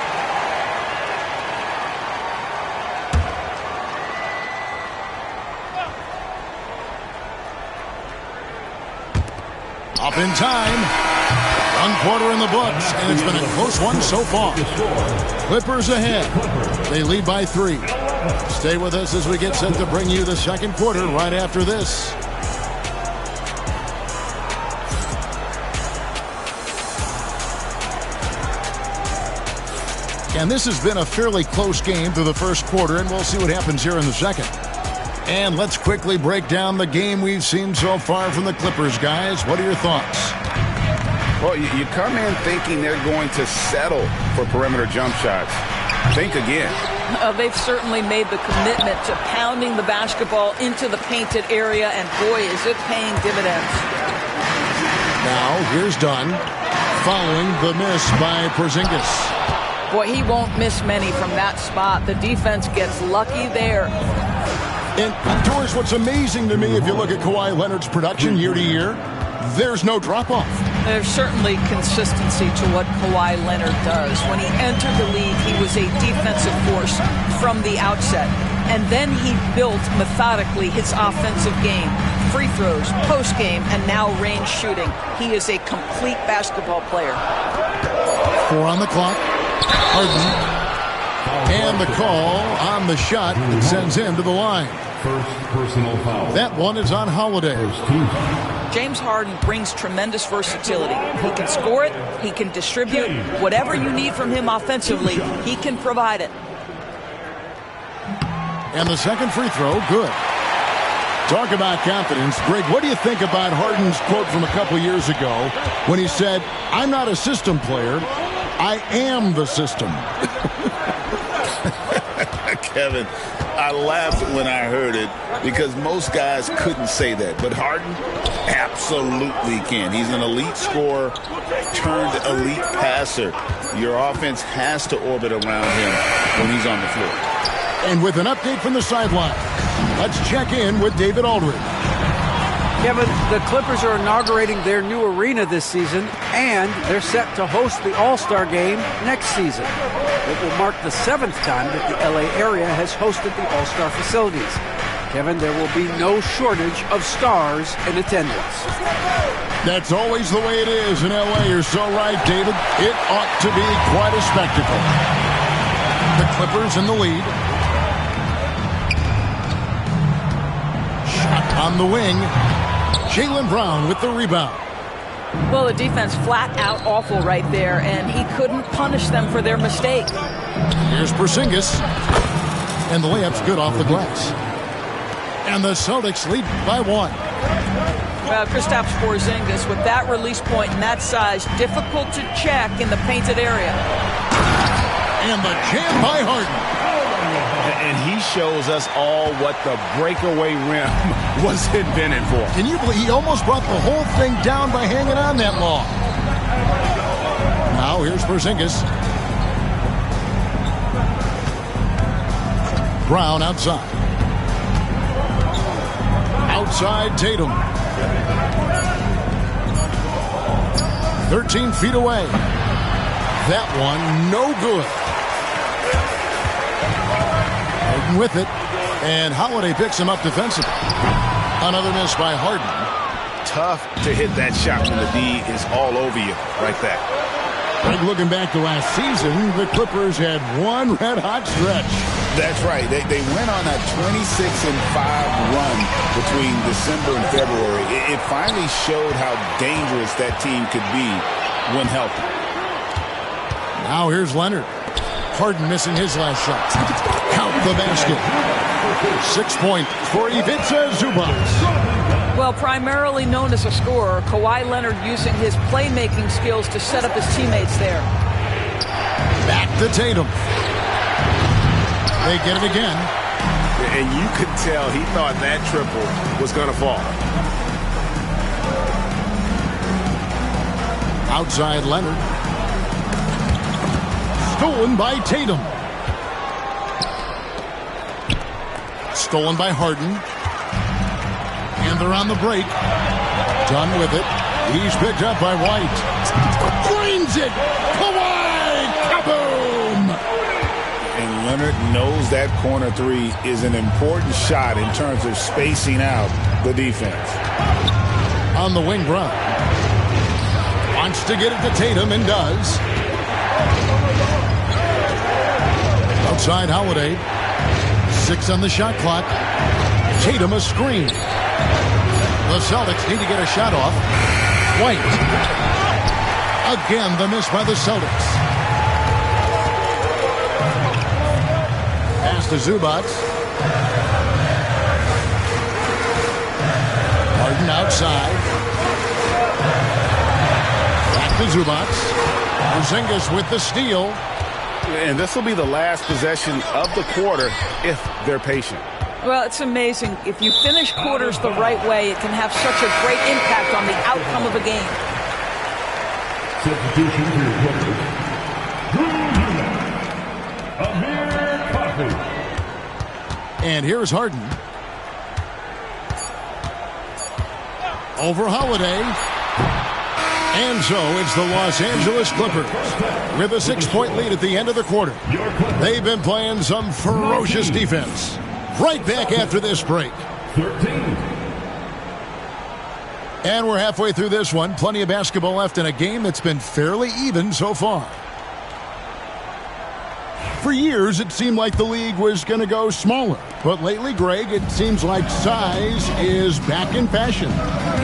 Up in time. 1 quarter in the books, and it's been a close one so far. Clippers ahead. They lead by 3. Stay with us as we get set to bring you the second quarter right after this. And this has been a fairly close game through the first quarter, and we'll see what happens here in the second. And let's quickly break down the game we've seen so far from the Clippers, guys. What are your thoughts? Well, you come in thinking they're going to settle for perimeter jump shots. Think again. They've certainly made the commitment to pounding the basketball into the painted area, and boy, is it paying dividends. Now, here's Dunn, following the miss by Porzingis. Boy, he won't miss many from that spot. The defense gets lucky there. And, Doris, what's amazing to me, if you look at Kawhi Leonard's production year to year, there's no drop-off. There's certainly consistency to what Kawhi Leonard does. When he entered the league, he was a defensive force from the outset. And then he built methodically his offensive game. Free throws, post-game, and now range shooting. He is a complete basketball player. 4 on the clock. Harden. And the call on the shot that sends him to the line. First personal foul. That one is on Holiday. James Harden brings tremendous versatility. He can score it, he can distribute. Whatever you need from him offensively, he can provide it. And the second free throw, good. Talk about confidence. Greg, what do you think about Harden's quote from a couple years ago when he said, "I'm not a system player, I am the system"? Kevin, I laughed when I heard it because most guys couldn't say that. But Harden absolutely can. He's an elite scorer turned elite passer. Your offense has to orbit around him when he's on the floor. And with an update from the sideline, let's check in with David Aldridge. Kevin, the Clippers are inaugurating their new arena this season, and they're set to host the All-Star Game next season. It will mark the 7th time that the LA area has hosted the All-Star facilities. Kevin, there will be no shortage of stars in attendance. That's always the way it is in LA. You're so right, David. It ought to be quite a spectacle. The Clippers in the lead. Shot on the wing. Jaylen Brown with the rebound. Well, the defense flat out awful right there, and he couldn't punish them for their mistake. Here's Porzingis. And the layup's good off the glass. And the Celtics lead by 1. Well, Kristaps Porzingis, with that release point and that size, difficult to check in the painted area. And the jam by Harden. And he shows us all what the breakaway rim was invented for. Can you believe he almost brought the whole thing down by hanging on that long? Now here's Porzingis. Brown outside. Outside Tatum. 13 feet away. That one no good. Harden with it. And Holiday picks him up defensively. Another miss by Harden. Tough to hit that shot when the D is all over you right there. Greg, looking back to last season, the Clippers had one red-hot stretch. That's right. They went on a 26-5 run between December and February. It finally showed how dangerous that team could be when healthy. Now here's Leonard. Harden missing his last shot. Count the basket. 6 points for Ivica Zubac. Well, primarily known as a scorer, Kawhi Leonard using his playmaking skills to set up his teammates there. Back to Tatum. They get it again. And you could tell he thought that triple was going to fall. Outside Leonard. Stolen by Tatum. Stolen by Harden. And they're on the break. Done with it. He's picked up by White. Drains it. Kawhi. Kaboom. And Leonard knows that corner three is an important shot in terms of spacing out the defense. On the wing, Brown. Wants to get it to Tatum and does. Outside Holiday. 6 on the shot clock. Tatum a screen. The Celtics need to get a shot off. White. Again, the miss by the Celtics. Pass to Zubac. Harden outside. Back to Zubac. Porzingis with the steal. And this will be the last possession of the quarter if they're patient. Well, it's amazing. If you finish quarters the right way, it can have such a great impact on the outcome of a game. Substitution for your players. Amir Coffey. And here's Harden. Over Holiday. And so it's the Los Angeles Clippers with a 6-point lead at the end of the quarter. They've been playing some ferocious defense. Right back after this break. 13. And we're halfway through this one. Plenty of basketball left in a game that's been fairly even so far. For years, it seemed like the league was going to go smaller. But lately, Greg, it seems like size is back in fashion.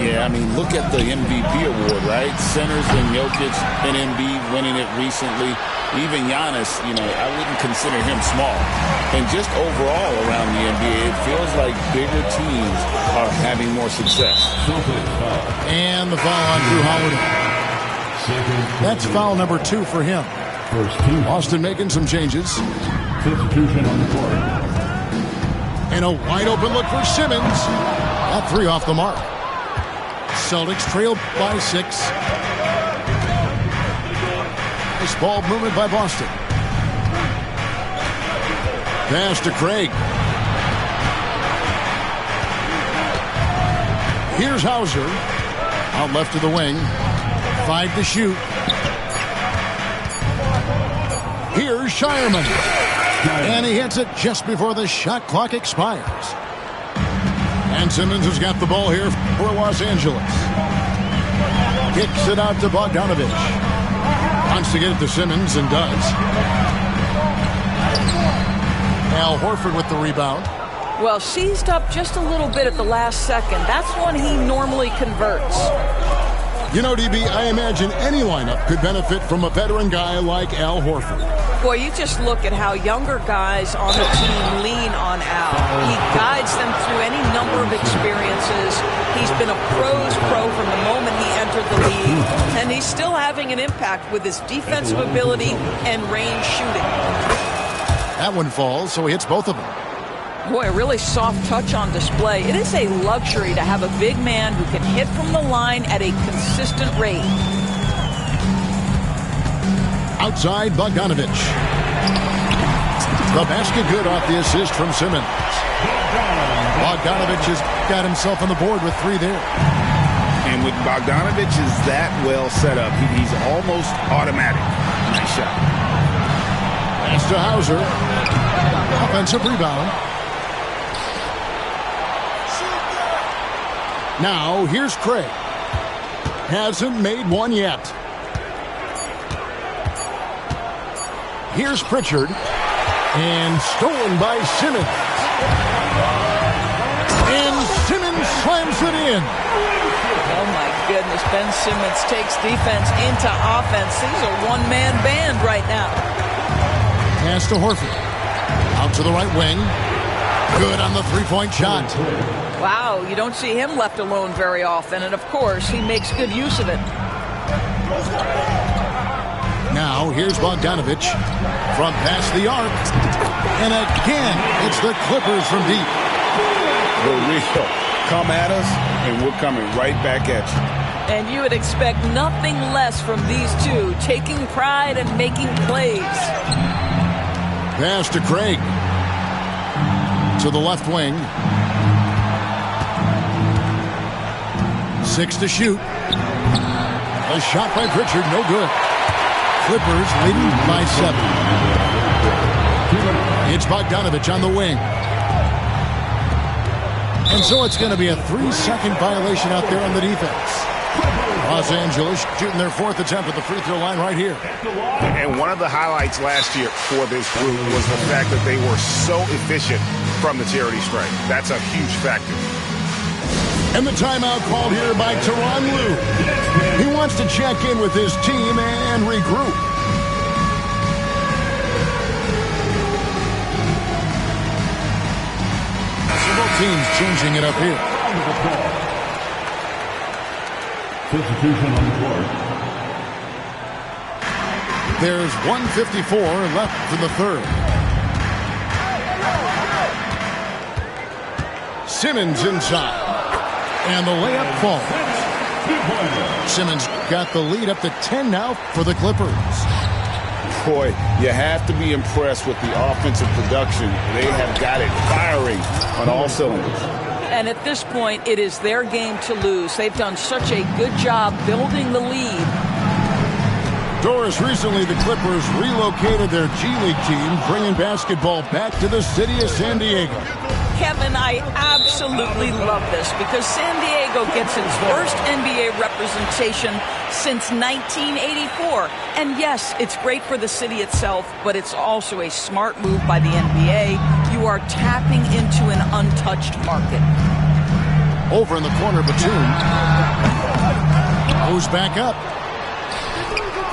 Yeah, I mean, look at the MVP award, right? Centers and Jokic and Embiid winning it recently. Even Giannis, I wouldn't consider him small. And just overall around the NBA, it feels like bigger teams are having more success. And the foul on Drew Holiday. That's foul number 2 for him. Boston making some changes. Substitution on the court. And a wide open look for Simmons. That 3 off the mark. Celtics trail by 6. Nice ball movement by Boston. Pass to Craig. Here's Hauser. Out left to the wing. 5 to shoot. Here's Shireman. And he hits it just before the shot clock expires. And Simmons has got the ball here for Los Angeles. Kicks it out to Bogdanovich. Wants to get it to Simmons and does. Al Horford with the rebound. Well, seized up just a little bit at the last second. That's when he normally converts. DB, I imagine any lineup could benefit from a veteran guy like Al Horford. Boy, you just look at how younger guys on the team lean on Al. He guides them through any number of experiences. He's been a pro's pro from the moment he entered the league, and he's still having an impact with his defensive ability and range shooting. That one falls, so he hits both of them. Boy, a really soft touch on display. It is a luxury to have a big man who can hit from the line at a consistent rate. Outside, Bogdanovich. The basket good off the assist from Simmons. Bogdanovich has got himself on the board with 3 there. And with Bogdanovich is that well set up, he's almost automatic. Nice shot. Pass to Hauser. Offensive rebound. Now, here's Craig. Hasn't made one yet. Here's Pritchard. And stolen by Simmons. And Simmons slams it in. Oh, my goodness. Ben Simmons takes defense into offense. He's a one-man band right now. Pass to Horford. Out to the right wing. Good on the three-point shot. Wow, you don't see him left alone very often, and of course, he makes good use of it. Now, here's Bogdanovich from past the arc. And again, it's the Clippers from deep. The real. Come at us, and we're coming right back at you. And you would expect nothing less from these two, taking pride and making plays. Pass to Craig. To the left wing. 6 to shoot. A shot by Pritchard, no good. Clippers leading by 7. It's Bogdanovich on the wing. And so it's going to be a 3-second violation out there on the defense. Los Angeles shooting their 4th attempt at the free throw line right here. And one of the highlights last year for this group was the fact that they were so efficient from the charity stripe. That's a huge factor. And the timeout called here by Tyronn Lue. He wants to check in with his team and regroup. Both teams changing it up here. Substitution on the court. There's 1:54 left in the third. Simmons inside. And the layup falls. Simmons got the lead up to 10 now for the Clippers. Boy, you have to be impressed with the offensive production. They have got it firing on all cylinders. And at this point, it is their game to lose. They've done such a good job building the lead. Doris, recently the Clippers relocated their G League team, bringing basketball back to the city of San Diego. Kevin, I absolutely love this because San Diego gets its first NBA representation since 1984. And yes, it's great for the city itself, but it's also a smart move by the NBA. You are tapping into an untouched market. Over in the corner, Batum moves back up.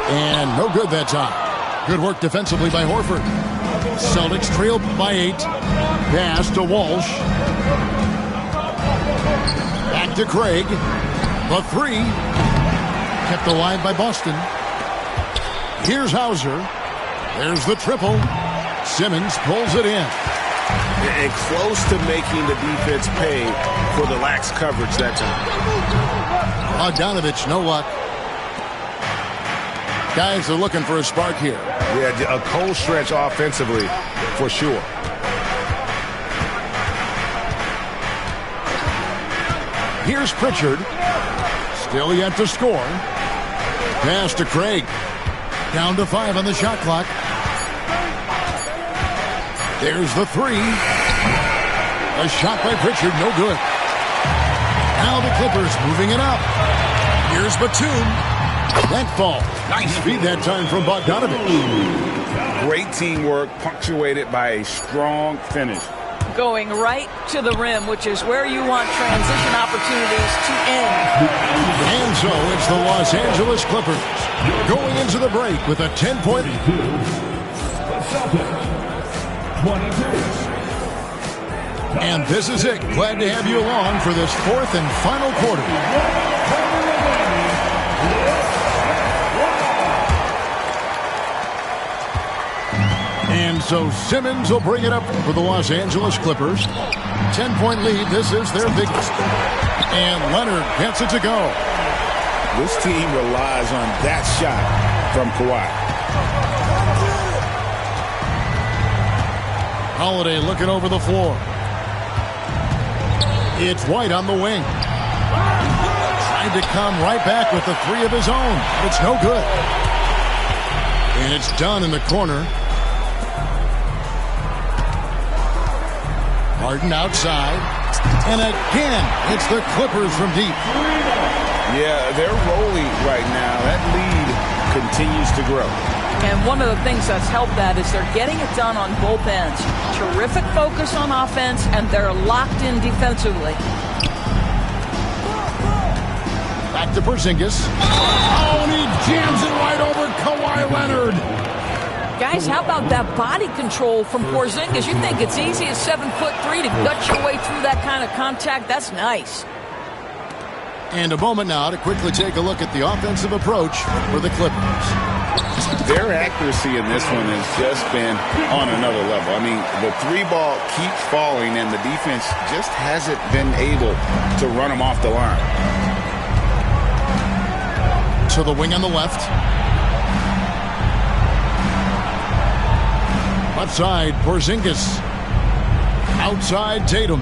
And no good that time. Good work defensively by Horford. Celtics trailed by 8. Pass to Walsh. Back to Craig. The 3. Kept alive by Boston. Here's Hauser. There's the triple. Simmons pulls it in. And close to making the defense pay for the lax coverage that time. Bogdanovich, no luck. Guys are looking for a spark here. Yeah, a cold stretch offensively for sure. Here's Pritchard. Still yet to score. Pass to Craig. Down to 5 on the shot clock. There's the 3. A shot by Pritchard, no good. Now the Clippers moving it up. Here's Batum. That fall. Nice feed that time from Bogdanovich. Great teamwork, punctuated by a strong finish. Going right to the rim, which is where you want transition opportunities to end. And so it's the Los Angeles Clippers going into the break with a 10-point. And this is it. Glad to have you along for this 4th and final quarter. And so Simmons will bring it up for the Los Angeles Clippers. 10-point lead. This is their biggest. And Leonard gets it to go. This team relies on that shot from Kawhi. Holiday looking over the floor. It's White on the wing. Trying to come right back with the 3 of his own. It's no good. And it's done in the corner. Harden outside. And again, it's the Clippers from deep. Yeah, they're rolling right now. That lead continues to grow. And one of the things that's helped that is they're getting it done on both ends. Terrific focus on offense, and they're locked in defensively. Back to Porzingis. Oh, and he jams it right over Kawhi Leonard. Guys, how about that body control from Porzingis? You think it's easy at 7'3" to gut your way through that kind of contact? That's nice. And a moment now to quickly take a look at the offensive approach for the Clippers. Their accuracy in this one has just been on another level. I mean, the 3 ball keeps falling, and the defense just hasn't been able to run them off the line. To the wing on the left. Left side, Porzingis. Outside, Tatum.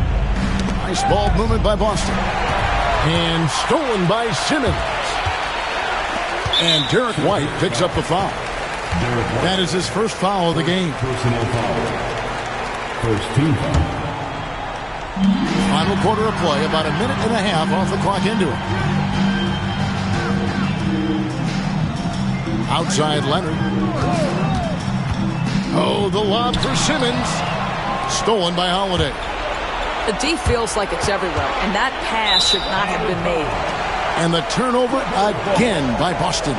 Nice ball movement by Boston. And stolen by Simmons. And Derek White picks up the foul. That is his first foul of the game. First team foul. Final quarter of play, about a minute and a half off the clock into it. Outside Leonard. Oh, the lob for Simmons. Stolen by Holiday. The D feels like it's everywhere, and that pass should not have been made. And the turnover again by Boston.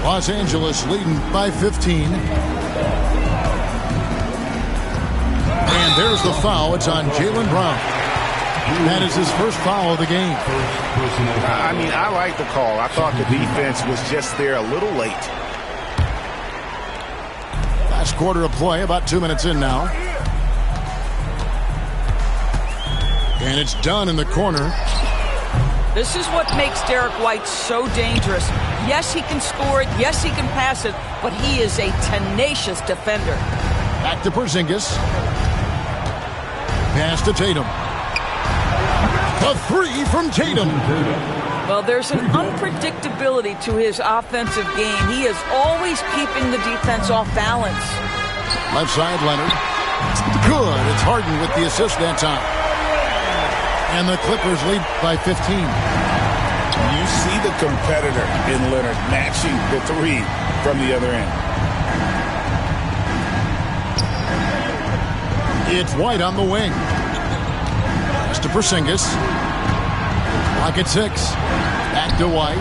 Los Angeles leading by 15. And there's the foul. It's on Jaylen Brown. That is his first foul of the game. I mean, I like the call. I thought the defense was just there a little late. Last quarter of play, about 2 minutes in now. And it's done in the corner. This is what makes Derek White so dangerous. Yes, he can score it. Yes, he can pass it. But he is a tenacious defender. Back to Porzingis. Pass to Tatum. A 3 from Tatum. Well, there's an unpredictability to his offensive game. He is always keeping the defense off balance. Left side, Leonard. Good. It's Harden with the assist that time. And the Clippers lead by 15. You see the competitor in Leonard matching the 3 from the other end. It's White on the wing. Pass to Porzingis. Clock at 6. Back to White.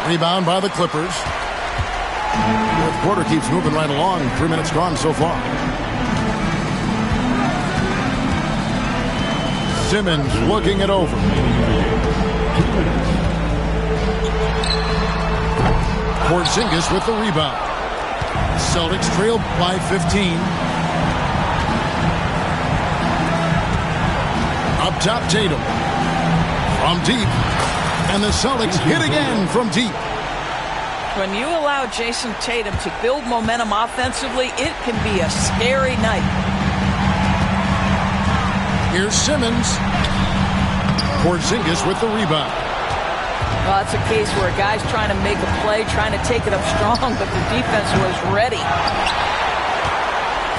Rebound by the Clippers. Fourth quarter keeps moving right along. 3 minutes gone so far. Simmons looking it over. Porzingis with the rebound. Celtics trail by 15. Up top, Tatum. From deep. And the Celtics hit again from deep. When you allow Jason Tatum to build momentum offensively, it can be a scary night. Here's Simmons. Porzingis with the rebound. Well, that's a case where a guy's trying to make a play, trying to take it up strong, but the defense was ready.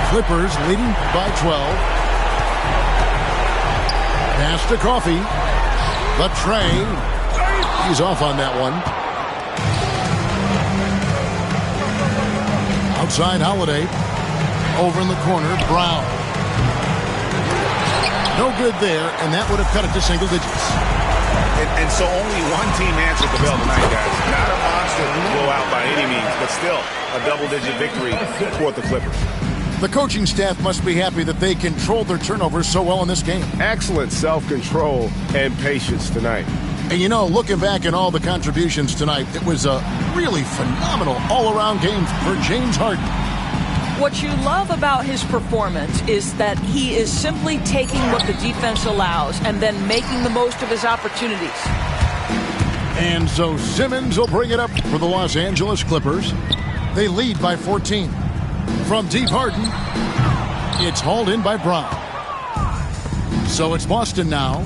Clippers leading by 12. Pass to Coffey. The tray. He's off on that one. Outside Holiday. Over in the corner, Brown. No good there, and that would have cut it to single digits. And so only one team answered the bell tonight, guys. Not a monster blowout by any means, but still a double-digit victory for the Clippers. The coaching staff must be happy that they controlled their turnovers so well in this game. Excellent self-control and patience tonight. And you know, looking back at all the contributions tonight, it was a really phenomenal all-around game for James Harden. What you love about his performance is that he is simply taking what the defense allows and then making the most of his opportunities. And so Simmons will bring it up for the Los Angeles Clippers. They lead by 14. From deep, Harden. It's hauled in by Brown. So it's Boston now.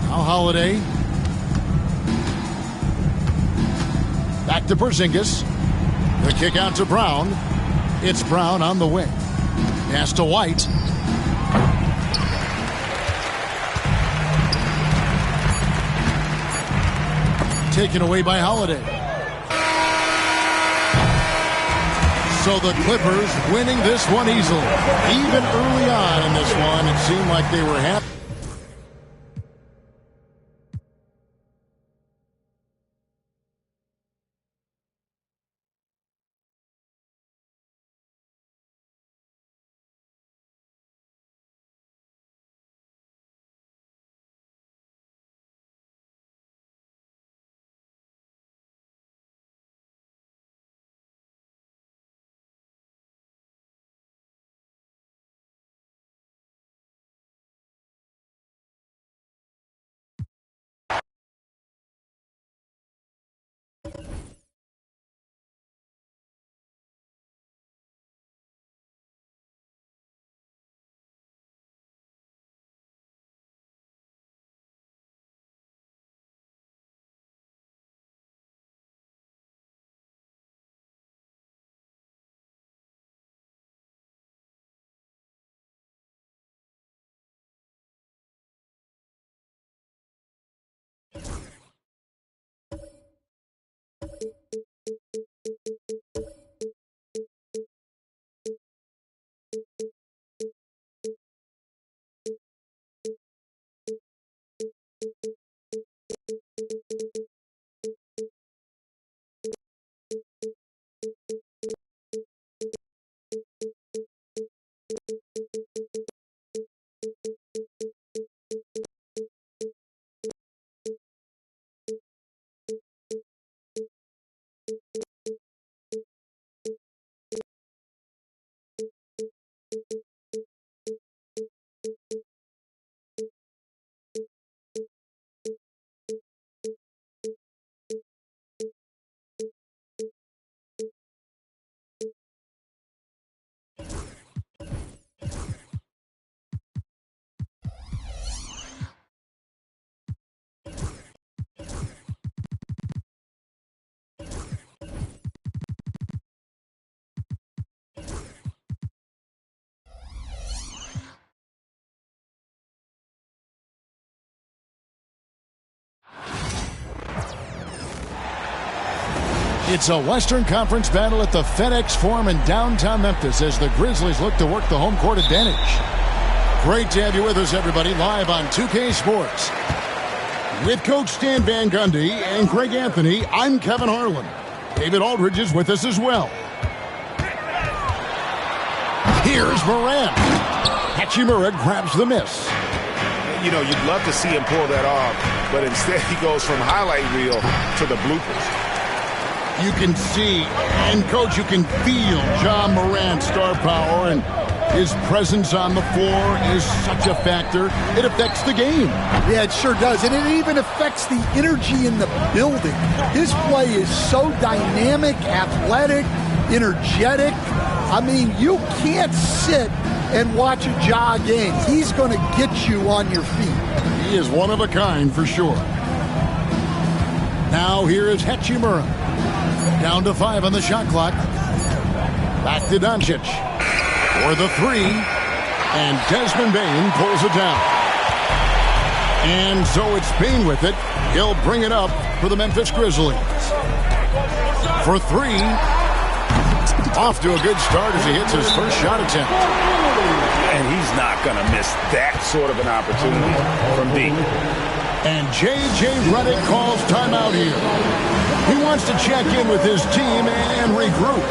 Now Holiday. Back to Porzingis. The kick out to Brown. It's Brown on the wing. Pass to White. Taken away by Holiday. So the Clippers winning this one easily. Even early on in this one, it seemed like they were happy. It's a Western Conference battle at the FedEx Forum in downtown Memphis as the Grizzlies look to work the home court advantage. Great to have you with us, everybody, live on 2K Sports. With Coach Stan Van Gundy and Greg Anthony, I'm Kevin Harlan. David Aldridge is with us as well. Here's Morant. Hachimura grabs the miss. You know, you'd love to see him pull that off, but instead he goes from highlight reel to the bloopers. You can see, and Coach, you can feel John Morant's star power, and his presence on the floor is such a factor. It affects the game. Yeah, it sure does. And it even affects the energy in the building. His play is so dynamic, athletic, energetic. I mean, you can't sit and watch a Ja game. He's going to get you on your feet. He is one of a kind for sure. Now here is Hachimura. Down to 5 on the shot clock. Back to Doncic. For the 3, and Desmond Bane pulls it down. And so it's Bane with it. He'll bring it up for the Memphis Grizzlies. For 3, off to a good start as he hits his first shot attempt. And he's not going to miss that sort of an opportunity from Bane. And J.J. Redick calls timeout here. He wants to check in with his team and regroup.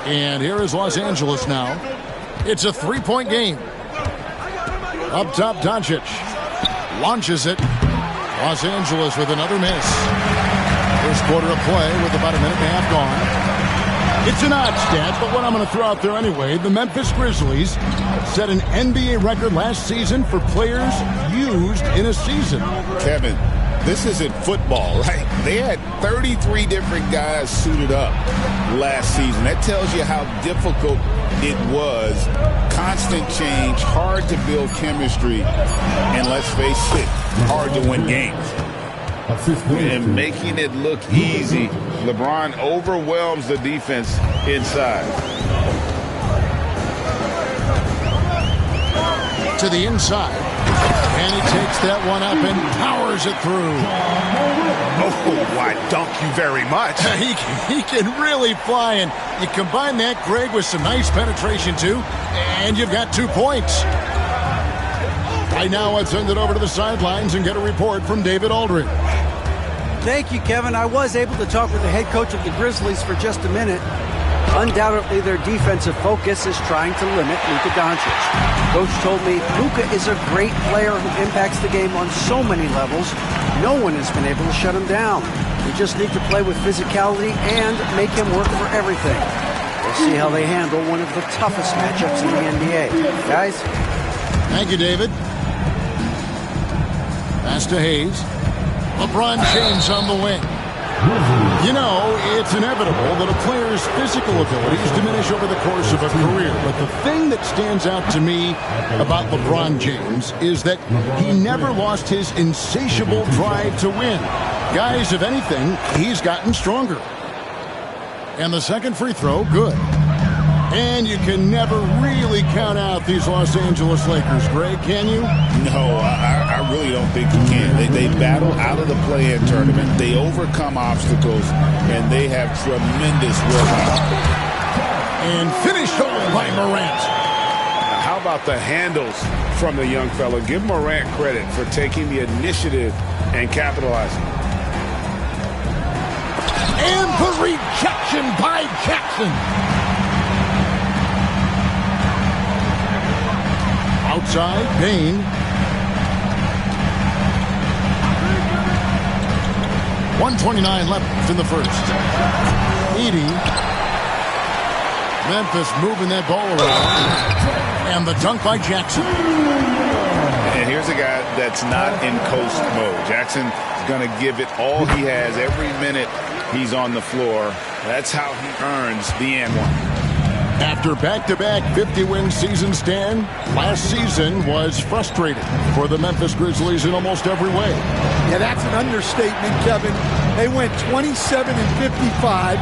And here is Los Angeles now. It's a 3-point game. Up top, Doncic launches it. Los Angeles with another miss. First quarter of play with about a minute and a half gone. It's an odd stat, but what I'm going to throw out there anyway, the Memphis Grizzlies set an NBA record last season for players used in a season. Kevin, this isn't football, right? They had 33 different guys suited up last season. That tells you how difficult it was. Constant change, hard to build chemistry, and let's face it, hard to win games. And making it look easy, LeBron overwhelms the defense inside. To the inside. And he takes that one up and powers it through. Oh, why, dunk you very much. He can really fly, and you combine that, Greg, with some nice penetration, too, and you've got 2 points. Right now, let's send it over to the sidelines and get a report from David Aldridge. Thank you, Kevin. I was able to talk with the head coach of the Grizzlies for just a minute. Undoubtedly, their defensive focus is trying to limit Luka Doncic. Coach told me Luka is a great player who impacts the game on so many levels. No one has been able to shut him down. We just need to play with physicality and make him work for everything. We'll see how they handle one of the toughest matchups in the NBA. Guys? Thank you, David. Pass to Hayes. LeBron James on the wing. You know, it's inevitable that a player's physical abilities diminish over the course of a career. But the thing that stands out to me about LeBron James is that he never lost his insatiable drive to win. Guys, if anything, he's gotten stronger. And the second free throw, good. And you can never really count out these Los Angeles Lakers, Greg, can you? No, I really don't think you can. They battle out of the play-in tournament. They overcome obstacles, and they have tremendous willpower. And finished off by Morant. Now, how about the handles from the young fella? Give Morant credit for taking the initiative and capitalizing. And the rejection by Jackson. Outside, Bane. 1:29 left in the first. Edey. Memphis moving that ball around. And the dunk by Jackson. And here's a guy that's not in coast mode. Jackson's going to give it all he has every minute he's on the floor. That's how he earns the and one. After back-to-back 50-win seasons, Dan, last season was frustrating for the Memphis Grizzlies in almost every way. Yeah, that's an understatement, Kevin. They went 27 and 55.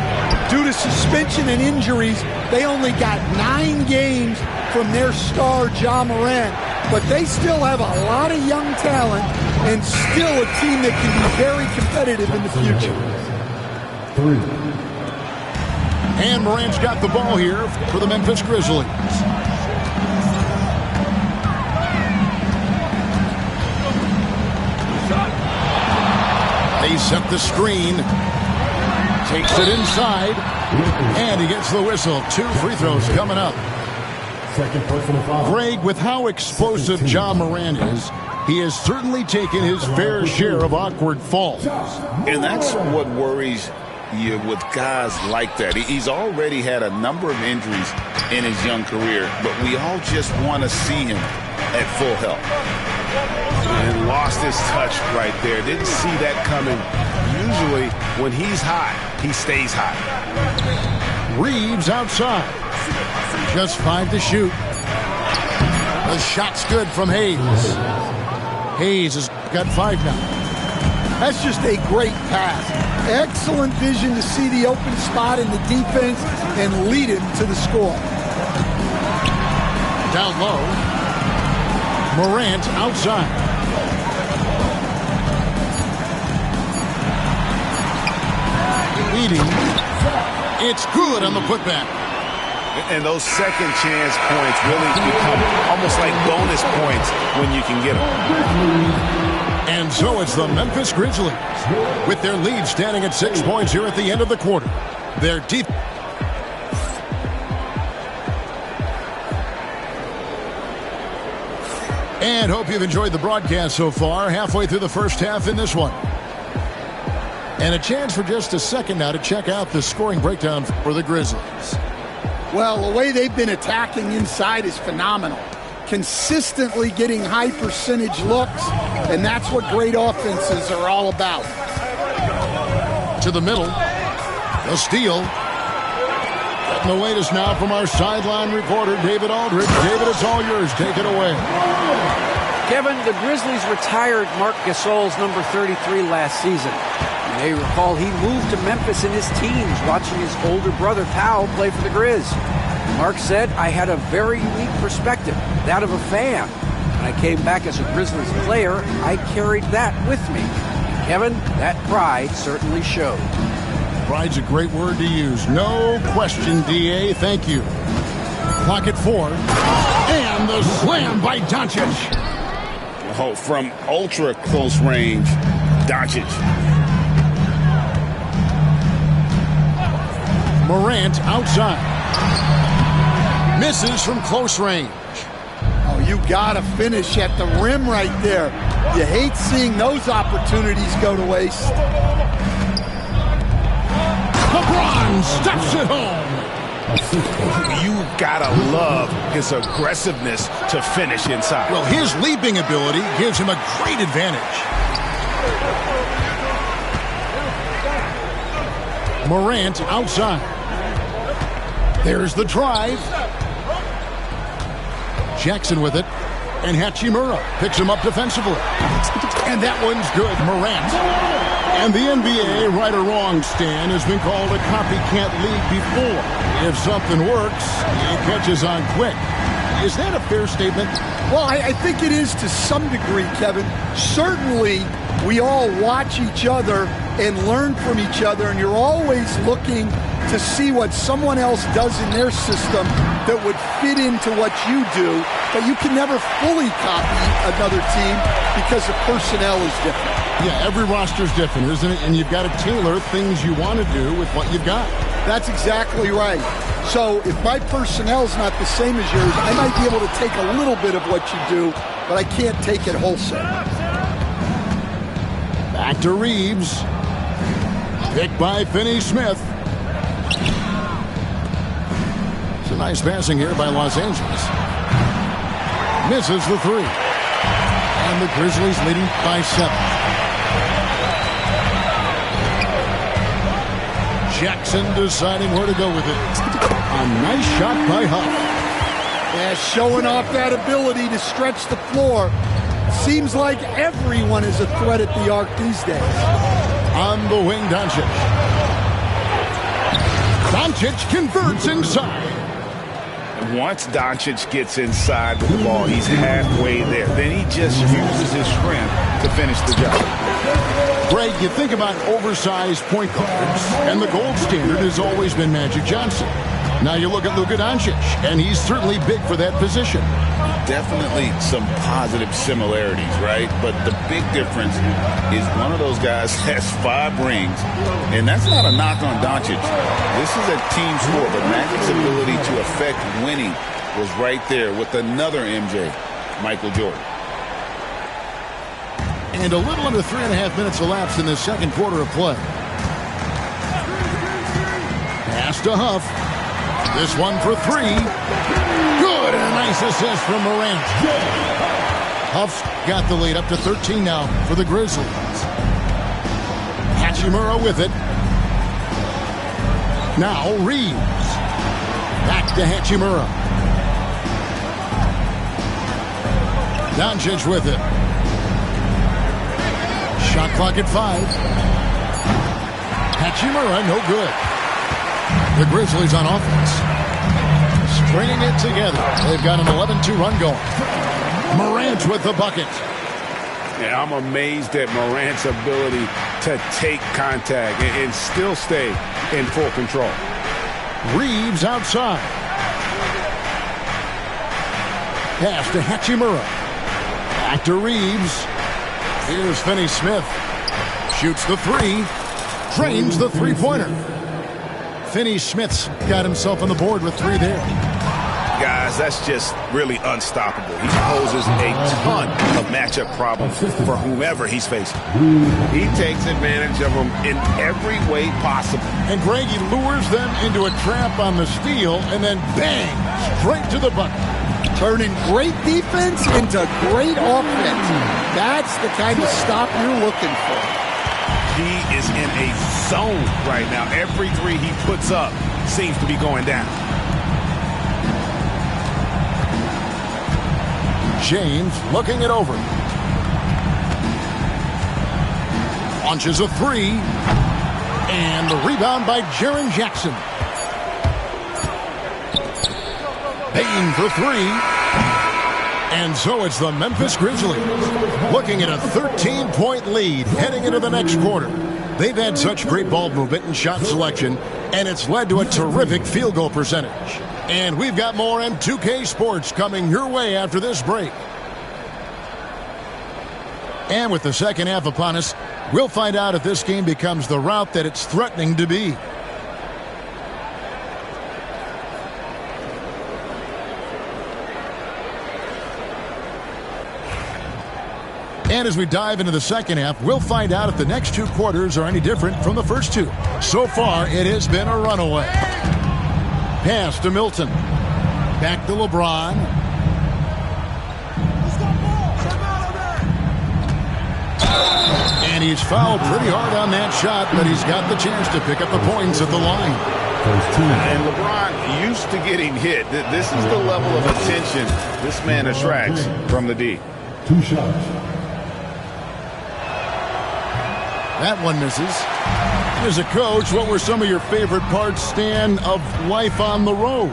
Due to suspension and injuries, they only got 9 games from their star, Ja Morant. But they still have a lot of young talent and still a team that can be very competitive in the future. 3. And Morant's got the ball here for the Memphis Grizzlies. They set the screen. Takes it inside. And he gets the whistle. 2 free throws coming up. Greg, with how explosive Ja Morant is, he has certainly taken his fair share of awkward falls. And that's what worries you with guys like that. He's already had a number of injuries in his young career, but we all just want to see him at full health. And lost his touch right there. Didn't see that coming. Usually when he's hot, he stays hot. Reeves outside. Just 5 to shoot. The shot's good from Hayes. Hayes has got 5 now. That's just a great pass. Excellent vision to see the open spot in the defense and lead him to the score. Down low. Morant outside. Edey. It's good on the putback. And those second chance points really become almost like bonus points when you can get them. And so it's the Memphis Grizzlies with their lead standing at 6 points here at the end of the quarter. Their deep. And hope you've enjoyed the broadcast so far. Halfway through the first half in this one. And a chance for just a second now to check out the scoring breakdown for the Grizzlies. Well, the way they've been attacking inside is phenomenal. Consistently getting high percentage looks, and that's what great offenses are all about. To the middle. A steal. Getting the latest now from our sideline reporter, David Aldridge. David, it's all yours. Take it away. Kevin, the Grizzlies retired Marc Gasol's number 33 last season. You may recall he moved to Memphis in his teens, watching his older brother Pau play for the Grizz. Mark said, I had a very unique perspective, that of a fan. When I came back as a Grizzlies player, I carried that with me. Kevin, that pride certainly showed. Pride's a great word to use. No question, D.A. Thank you. Clock at 4. And the slam by Doncic. Oh, from ultra close range, Doncic. Morant outside. Misses from close range. Oh, you gotta finish at the rim right there. You hate seeing those opportunities go to waste. LeBron steps it home. You gotta love his aggressiveness to finish inside. Well, his leaping ability gives him a great advantage. Morant outside. There's the drive. Jackson with it. And Hachimura picks him up defensively. And that one's good. Morant. And the NBA, right or wrong, Stan, has been called a copycat league before. If something works, it catches on quick. Is that a fair statement? Well, I think it is to some degree, Kevin. Certainly, we all watch each other and learn from each other, and you're always looking to see what someone else does in their system that would fit into what you do, but you can never fully copy another team because the personnel is different. Yeah, every roster's different, isn't it? And you've got to tailor things you want to do with what you've got. That's exactly right. So if my personnel's not the same as yours, I might be able to take a little bit of what you do, but I can't take it wholesale. Back to Reeves. Picked by Finney Smith. It's a nice passing here by Los Angeles. Misses the three. And the Grizzlies leading by 7. Jackson deciding where to go with it. A nice shot by Huff. Yeah, showing off that ability to stretch the floor. Seems like everyone is a threat at the arc these days. On the wing, Doncic. Doncic converts inside. Once Doncic gets inside with the ball, he's halfway there. Then he just uses his strength to finish the job. Greg, you think about oversized point guards, and the gold standard has always been Magic Johnson. Now you look at Luka Doncic, and he's certainly big for that position. Definitely some positive similarities, right? But the big difference is one of those guys has 5 rings, and that's not a knock on Doncic. This is a team sport, but Magic's ability to affect winning was right there with another MJ, Michael Jordan. And a little under 3.5 minutes elapsed in the second quarter of play. Pass to Huff. This one for 3. Good, and a nice assist from Morant. Huff's got the lead up to 13 now for the Grizzlies. Hachimura with it. Now Reeves. Back to Hachimura. Doncic with it. Shot clock at 5. Hachimura, no good. The Grizzlies on offense. Stringing it together. They've got an 11-2 run going. Morant with the bucket. Yeah, I'm amazed at Morant's ability to take contact and still stay in full control. Reeves outside. Pass to Hachimura. Back to Reeves. Here's Finney Smith. Shoots the 3. Drains the three-pointer. Finney Smith's got himself on the board with 3 there. Guys, that's just really unstoppable. He poses a ton of matchup problems for whomever he's facing. He takes advantage of them in every way possible. And Greg, he lures them into a trap on the steal, and then bang, straight to the bucket. Turning great defense into great offense. That's the kind of stop you're looking for. He is in a zone right now. Every 3 he puts up seems to be going down. James looking it over. Launches a 3. And the rebound by Jaren Jackson. Payne for 3. And so it's the Memphis Grizzlies looking at a 13-point lead heading into the next quarter. They've had such great ball movement and shot selection, and it's led to a terrific field goal percentage. And we've got more M2K Sports coming your way after this break. And with the second half upon us, we'll find out if this game becomes the route that it's threatening to be. And as we dive into the second half, we'll find out if the next 2 quarters are any different from the first 2. So far, it has been a runaway. Pass to Milton. Back to LeBron. And he's fouled pretty hard on that shot, but he's got the chance to pick up the points at the line. And LeBron used to getting hit. This is the level of attention this man attracts from the D. 2 shots. That one misses. As a coach, what were some of your favorite parts, Stan, of life on the road?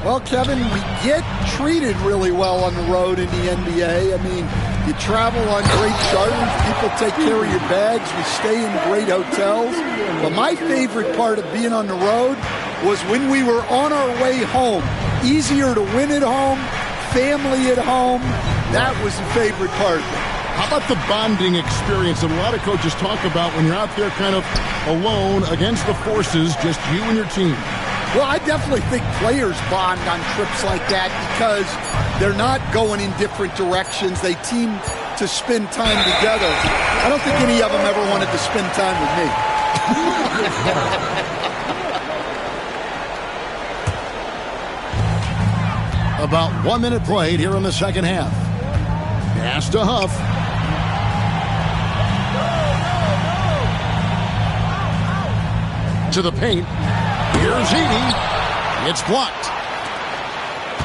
Well, Kevin, we get treated really well on the road in the NBA. I mean, you travel on great charters. People take care of your bags. We stay in great hotels. But my favorite part of being on the road was when we were on our way home. Easier to win at home, family at home. That was the favorite part of it. How about the bonding experience that a lot of coaches talk about when you're out there kind of alone against the forces, just you and your team? Well, I definitely think players bond on trips like that because they're not going in different directions. They team to spend time together. I don't think any of them ever wanted to spend time with me. About 1 minute played here in the second half. Pass to Huff. To the paint. Here's Edey. It's blocked.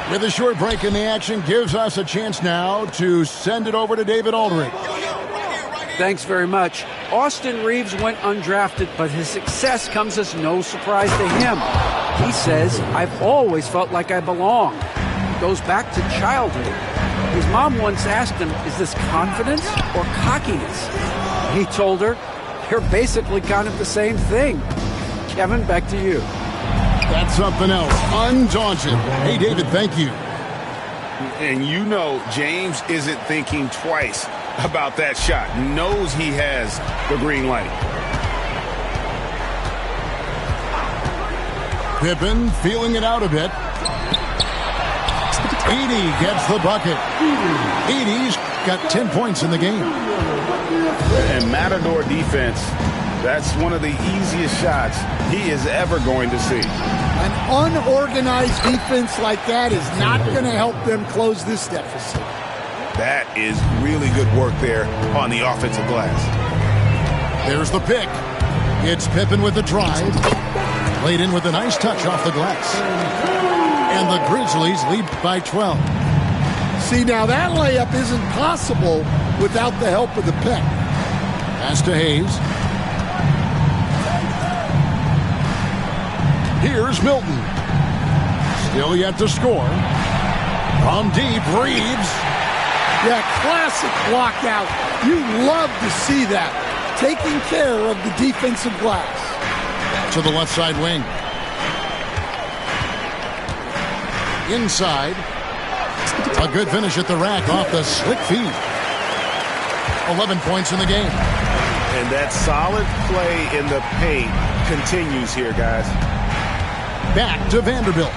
With a short break in the action, gives us a chance now to send it over to David Aldridge. Thanks very much. Austin Reeves went undrafted, but his success comes as no surprise to him. He says, "I've always felt like I belong." It goes back to childhood. His mom once asked him, "Is this confidence or cockiness?" He told her, "They're basically kind of the same thing." Kevin, back to you. That's something else. Undaunted. Hey, David, thank you. And you know James isn't thinking twice about that shot. Knows he has the green light. Pippen feeling it out a bit. Edey gets the bucket. Edey's got 10 points in the game. And Matador defense, that's one of the easiest shots he is ever going to see. An unorganized defense like that is not going to help them close this deficit. That is really good work there on the offensive glass. There's the pick. It's Pippen with the drive. Laid in with a nice touch off the glass. And the Grizzlies lead by 12. See, now that layup isn't possible without the help of the pick. Pass to Hayes. Here's Milton. Still yet to score. From deep, Reeves. Yeah, classic block out. You love to see that. Taking care of the defensive glass. To the left side wing. Inside. A good finish at the rack off the slick feet. 11 points in the game. And that solid play in the paint continues here, guys. Back to Vanderbilt.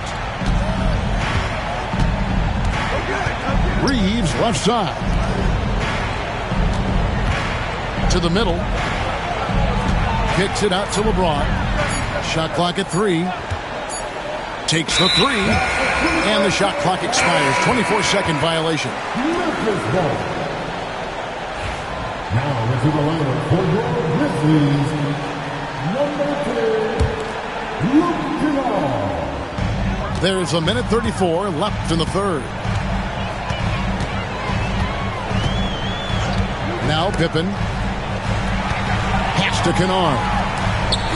Reeves left side. To the middle. Kicks it out to LeBron. Shot clock at 3. Takes the 3. And the shot clock expires. 24-second violation. Now into the lineup for your Grizzlies, number 10, Luke Kennard. There's a minute 34 left in the third. Now Pippen. Pass to Kennard.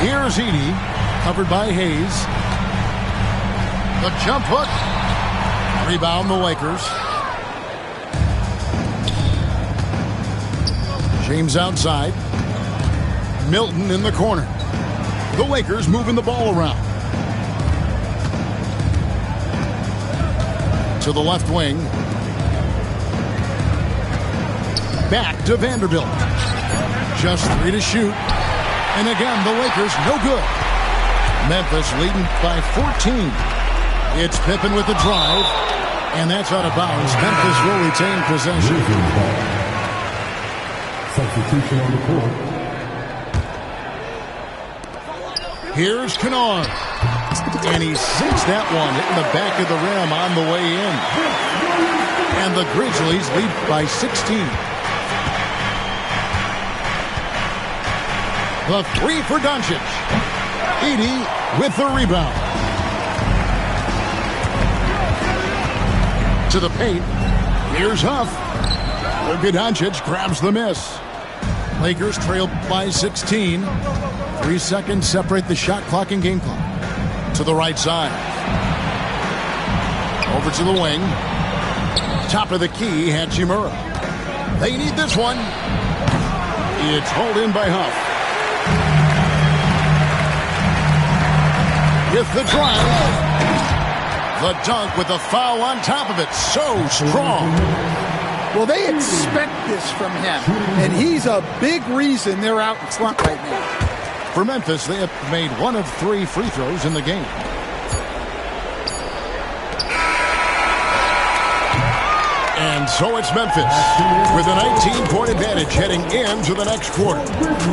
Here's Edey. Covered by Hayes. The jump hook. Rebound the Lakers. James outside. Milton in the corner. The Lakers moving the ball around. To the left wing. Back to Vanderbilt. Just 3 to shoot. And again, the Lakers no good. Memphis leading by 14. It's Pippen with the drive. And that's out of bounds. Memphis will retain possession. Substitution on the court. Here's Kennard. And he sinks that one, hitting the back of the rim on the way in. And the Grizzlies lead by 16. The 3 for Doncic. Edey with the rebound. To the paint. Here's Huff. Luka Doncic grabs the miss. Lakers trail by 16. 3 seconds separate the shot clock and game clock. To the right side. Over to the wing. Top of the key, Hachimura. They need this one. It's hauled in by Huff. With the drive. The dunk with the foul on top of it. So strong. Well, they expect this from him, and he's a big reason they're out in front right now. For Memphis, they have made 1 of 3 free throws in the game. And And so it's Memphis with a 19-point advantage heading into the next quarter.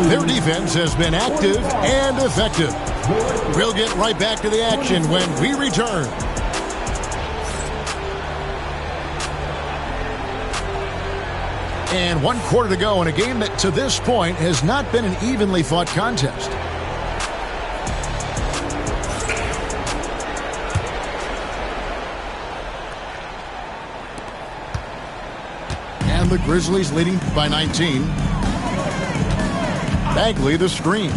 Their defense has been active and effective. We'll get right back to the action when we return. And 1 quarter to go in a game that to this point has not been an evenly fought contest. And the Grizzlies leading by 19. Bagley the screen.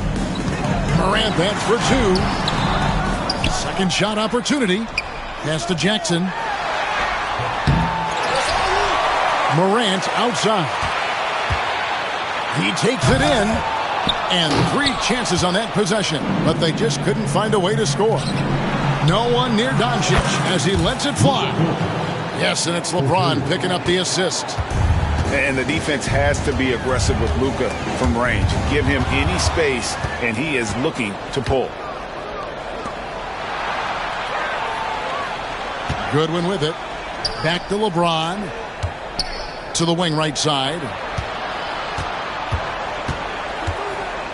Morant that's for 2. Second shot opportunity. Pass to Jackson. Morant outside. He takes it in. And 3 chances on that possession, but they just couldn't find a way to score. No one near Doncic as he lets it fly. Yes, and it's LeBron picking up the assist. And the defense has to be aggressive with Luka from range. Give him any space, and he is looking to pull. Goodwin with it. Back to LeBron. To the wing right side.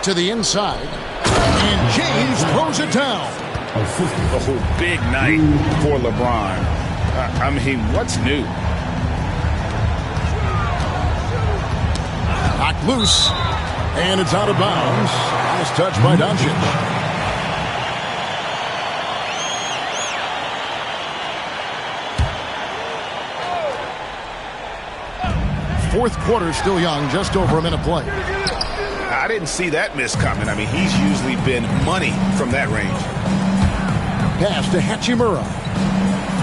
To the inside. And James throws it down. Oh, big night for LeBron. I mean, what's new? Knocked loose. And it's out of bounds. Nice touch by Doncic. Fourth quarter still young, just over a minute play. I didn't see that miss coming. I mean, he's usually been money from that range. Pass to Hachimura.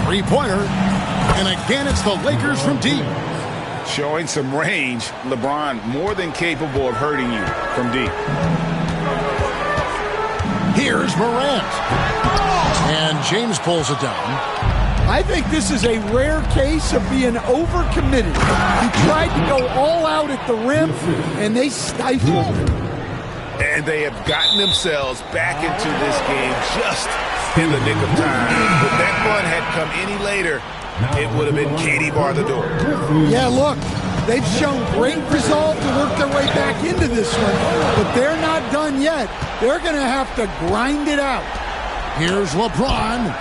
Three-pointer. And again, it's the Lakers from deep. Showing some range. LeBron more than capable of hurting you from deep. Here's Morant. And James pulls it down. I think this is a rare case of being overcommitted. He tried to go all out at the rim, and they stifled him. And they have gotten themselves back into this game just in the nick of time. If that run had come any later, it would have been Katie bar the door. Yeah, look, they've shown great resolve to work their way back into this one, but they're not done yet. They're going to have to grind it out. Here's LeBron.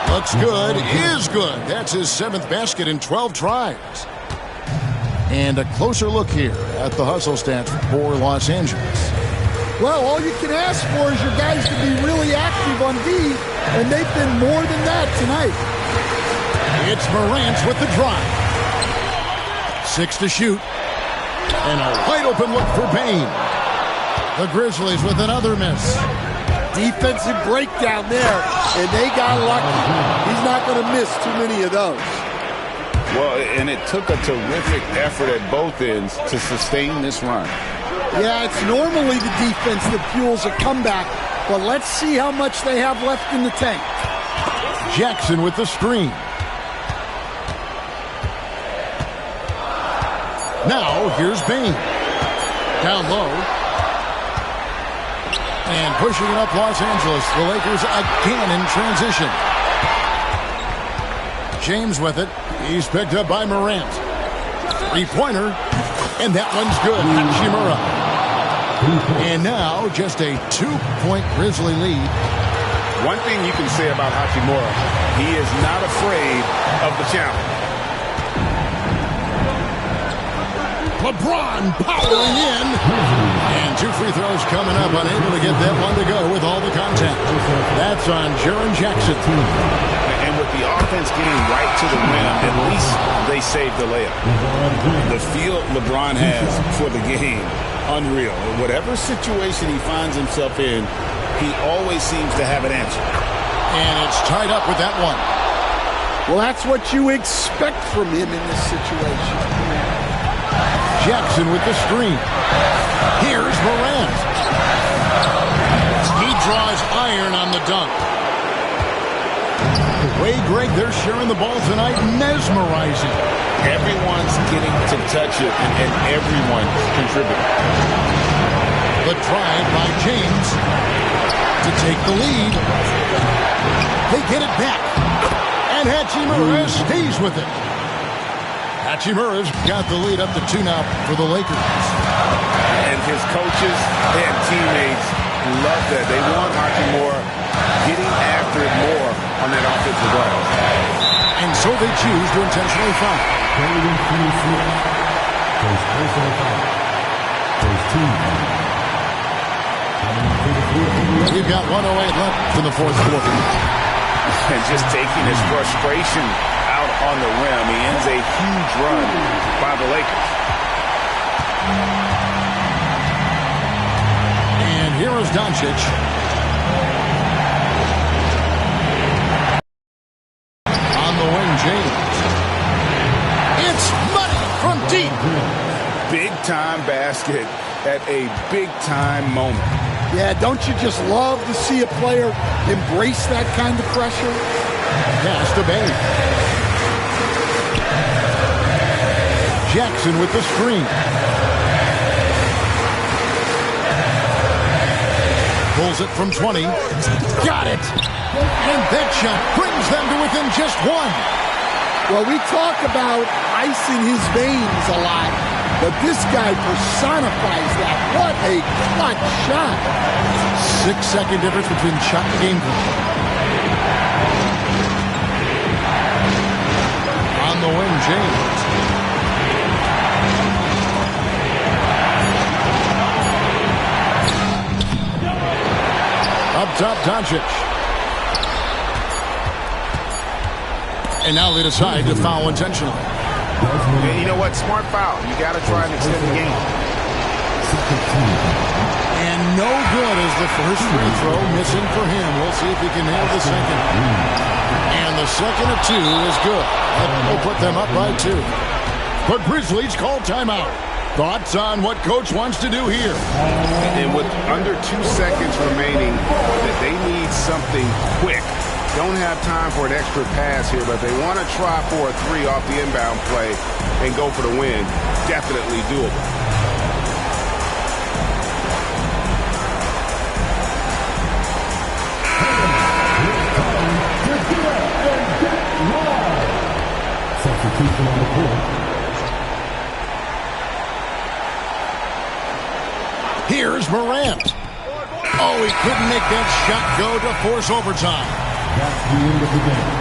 Looks good, is good. That's his 7th basket in 12 tries. And a closer look here at the hustle stats for Los Angeles. Well, all you can ask for is your guys to be really active on D, and they've been more than that tonight. It's Morant with the drive. 6 to shoot. And a wide open look for Bane. The Grizzlies with another miss. Defensive breakdown there, and they got lucky. He's not going to miss too many of those. Well, and it took a terrific effort at both ends to sustain this run. Yeah, it's normally the defense that fuels a comeback, but let's see how much they have left in the tank. Jackson with the screen. Now, here's Bane. Down low. And pushing it up Los Angeles. The Lakers again in transition. James with it. He's picked up by Morant. Three-pointer. And that one's good. Hachimura. And now just a 2-point Grizzly lead. One thing you can say about Hachimura, he is not afraid of the challenge. LeBron powering in. And 2 free throws coming up. Unable to get that one to go with all the contact. That's on Jaren Jackson. And with the offense getting right to the rim, at least they saved the layup. The feel LeBron has for the game, unreal. Whatever situation he finds himself in, he always seems to have an answer. And it's tied up with that one. Well, that's what you expect from him in this situation. Jackson with the screen. Here's Morant. He draws iron on the dunk. The way, Greg, they're sharing the ball tonight, mesmerizing. Everyone's getting to touch it, and everyone's contributing. The drive by James to take the lead. They get it back. And Hachimura stays with it. Hachimura's got the lead up to 2 now for the Lakers. And his coaches and teammates love that. They want Hachimura getting after it more on that offensive glass. And so they choose to intentionally foul. We've got 1:08 left in the fourth quarter. And just taking his frustration out on the rim. He ends a huge run by the Lakers. And here is Doncic. On the wing, James. It's money from deep. Big-time basket at a big-time moment. Yeah, don't you just love to see a player embrace that kind of pressure? Pass to Bay. Jackson with the screen. Pulls it from 20. Got it! And that shot brings them to within just 1. Well, we talk about icing his veins a lot, but this guy personifies that. What a clutch shot. 6-second difference between shot and game clock. On the wing, James. Up top, Doncic. And now they decide to foul intentionally. Yeah, you know what? Smart foul. You got to try and extend the game. And no good is the first free throw missing for him. We'll see if he can nail the second. And the second of 2 is good. That will put them up by 2. But Grizzlies call timeout. Thoughts on what coach wants to do here? And with under 2 seconds remaining, that they need something quick. Don't have time for an extra pass here, but they want to try for a 3 off the inbound play and go for the win. Definitely doable. Substitution on the court. Here's Morant. Oh, he couldn't make that shot go to force overtime. That's the end of the game.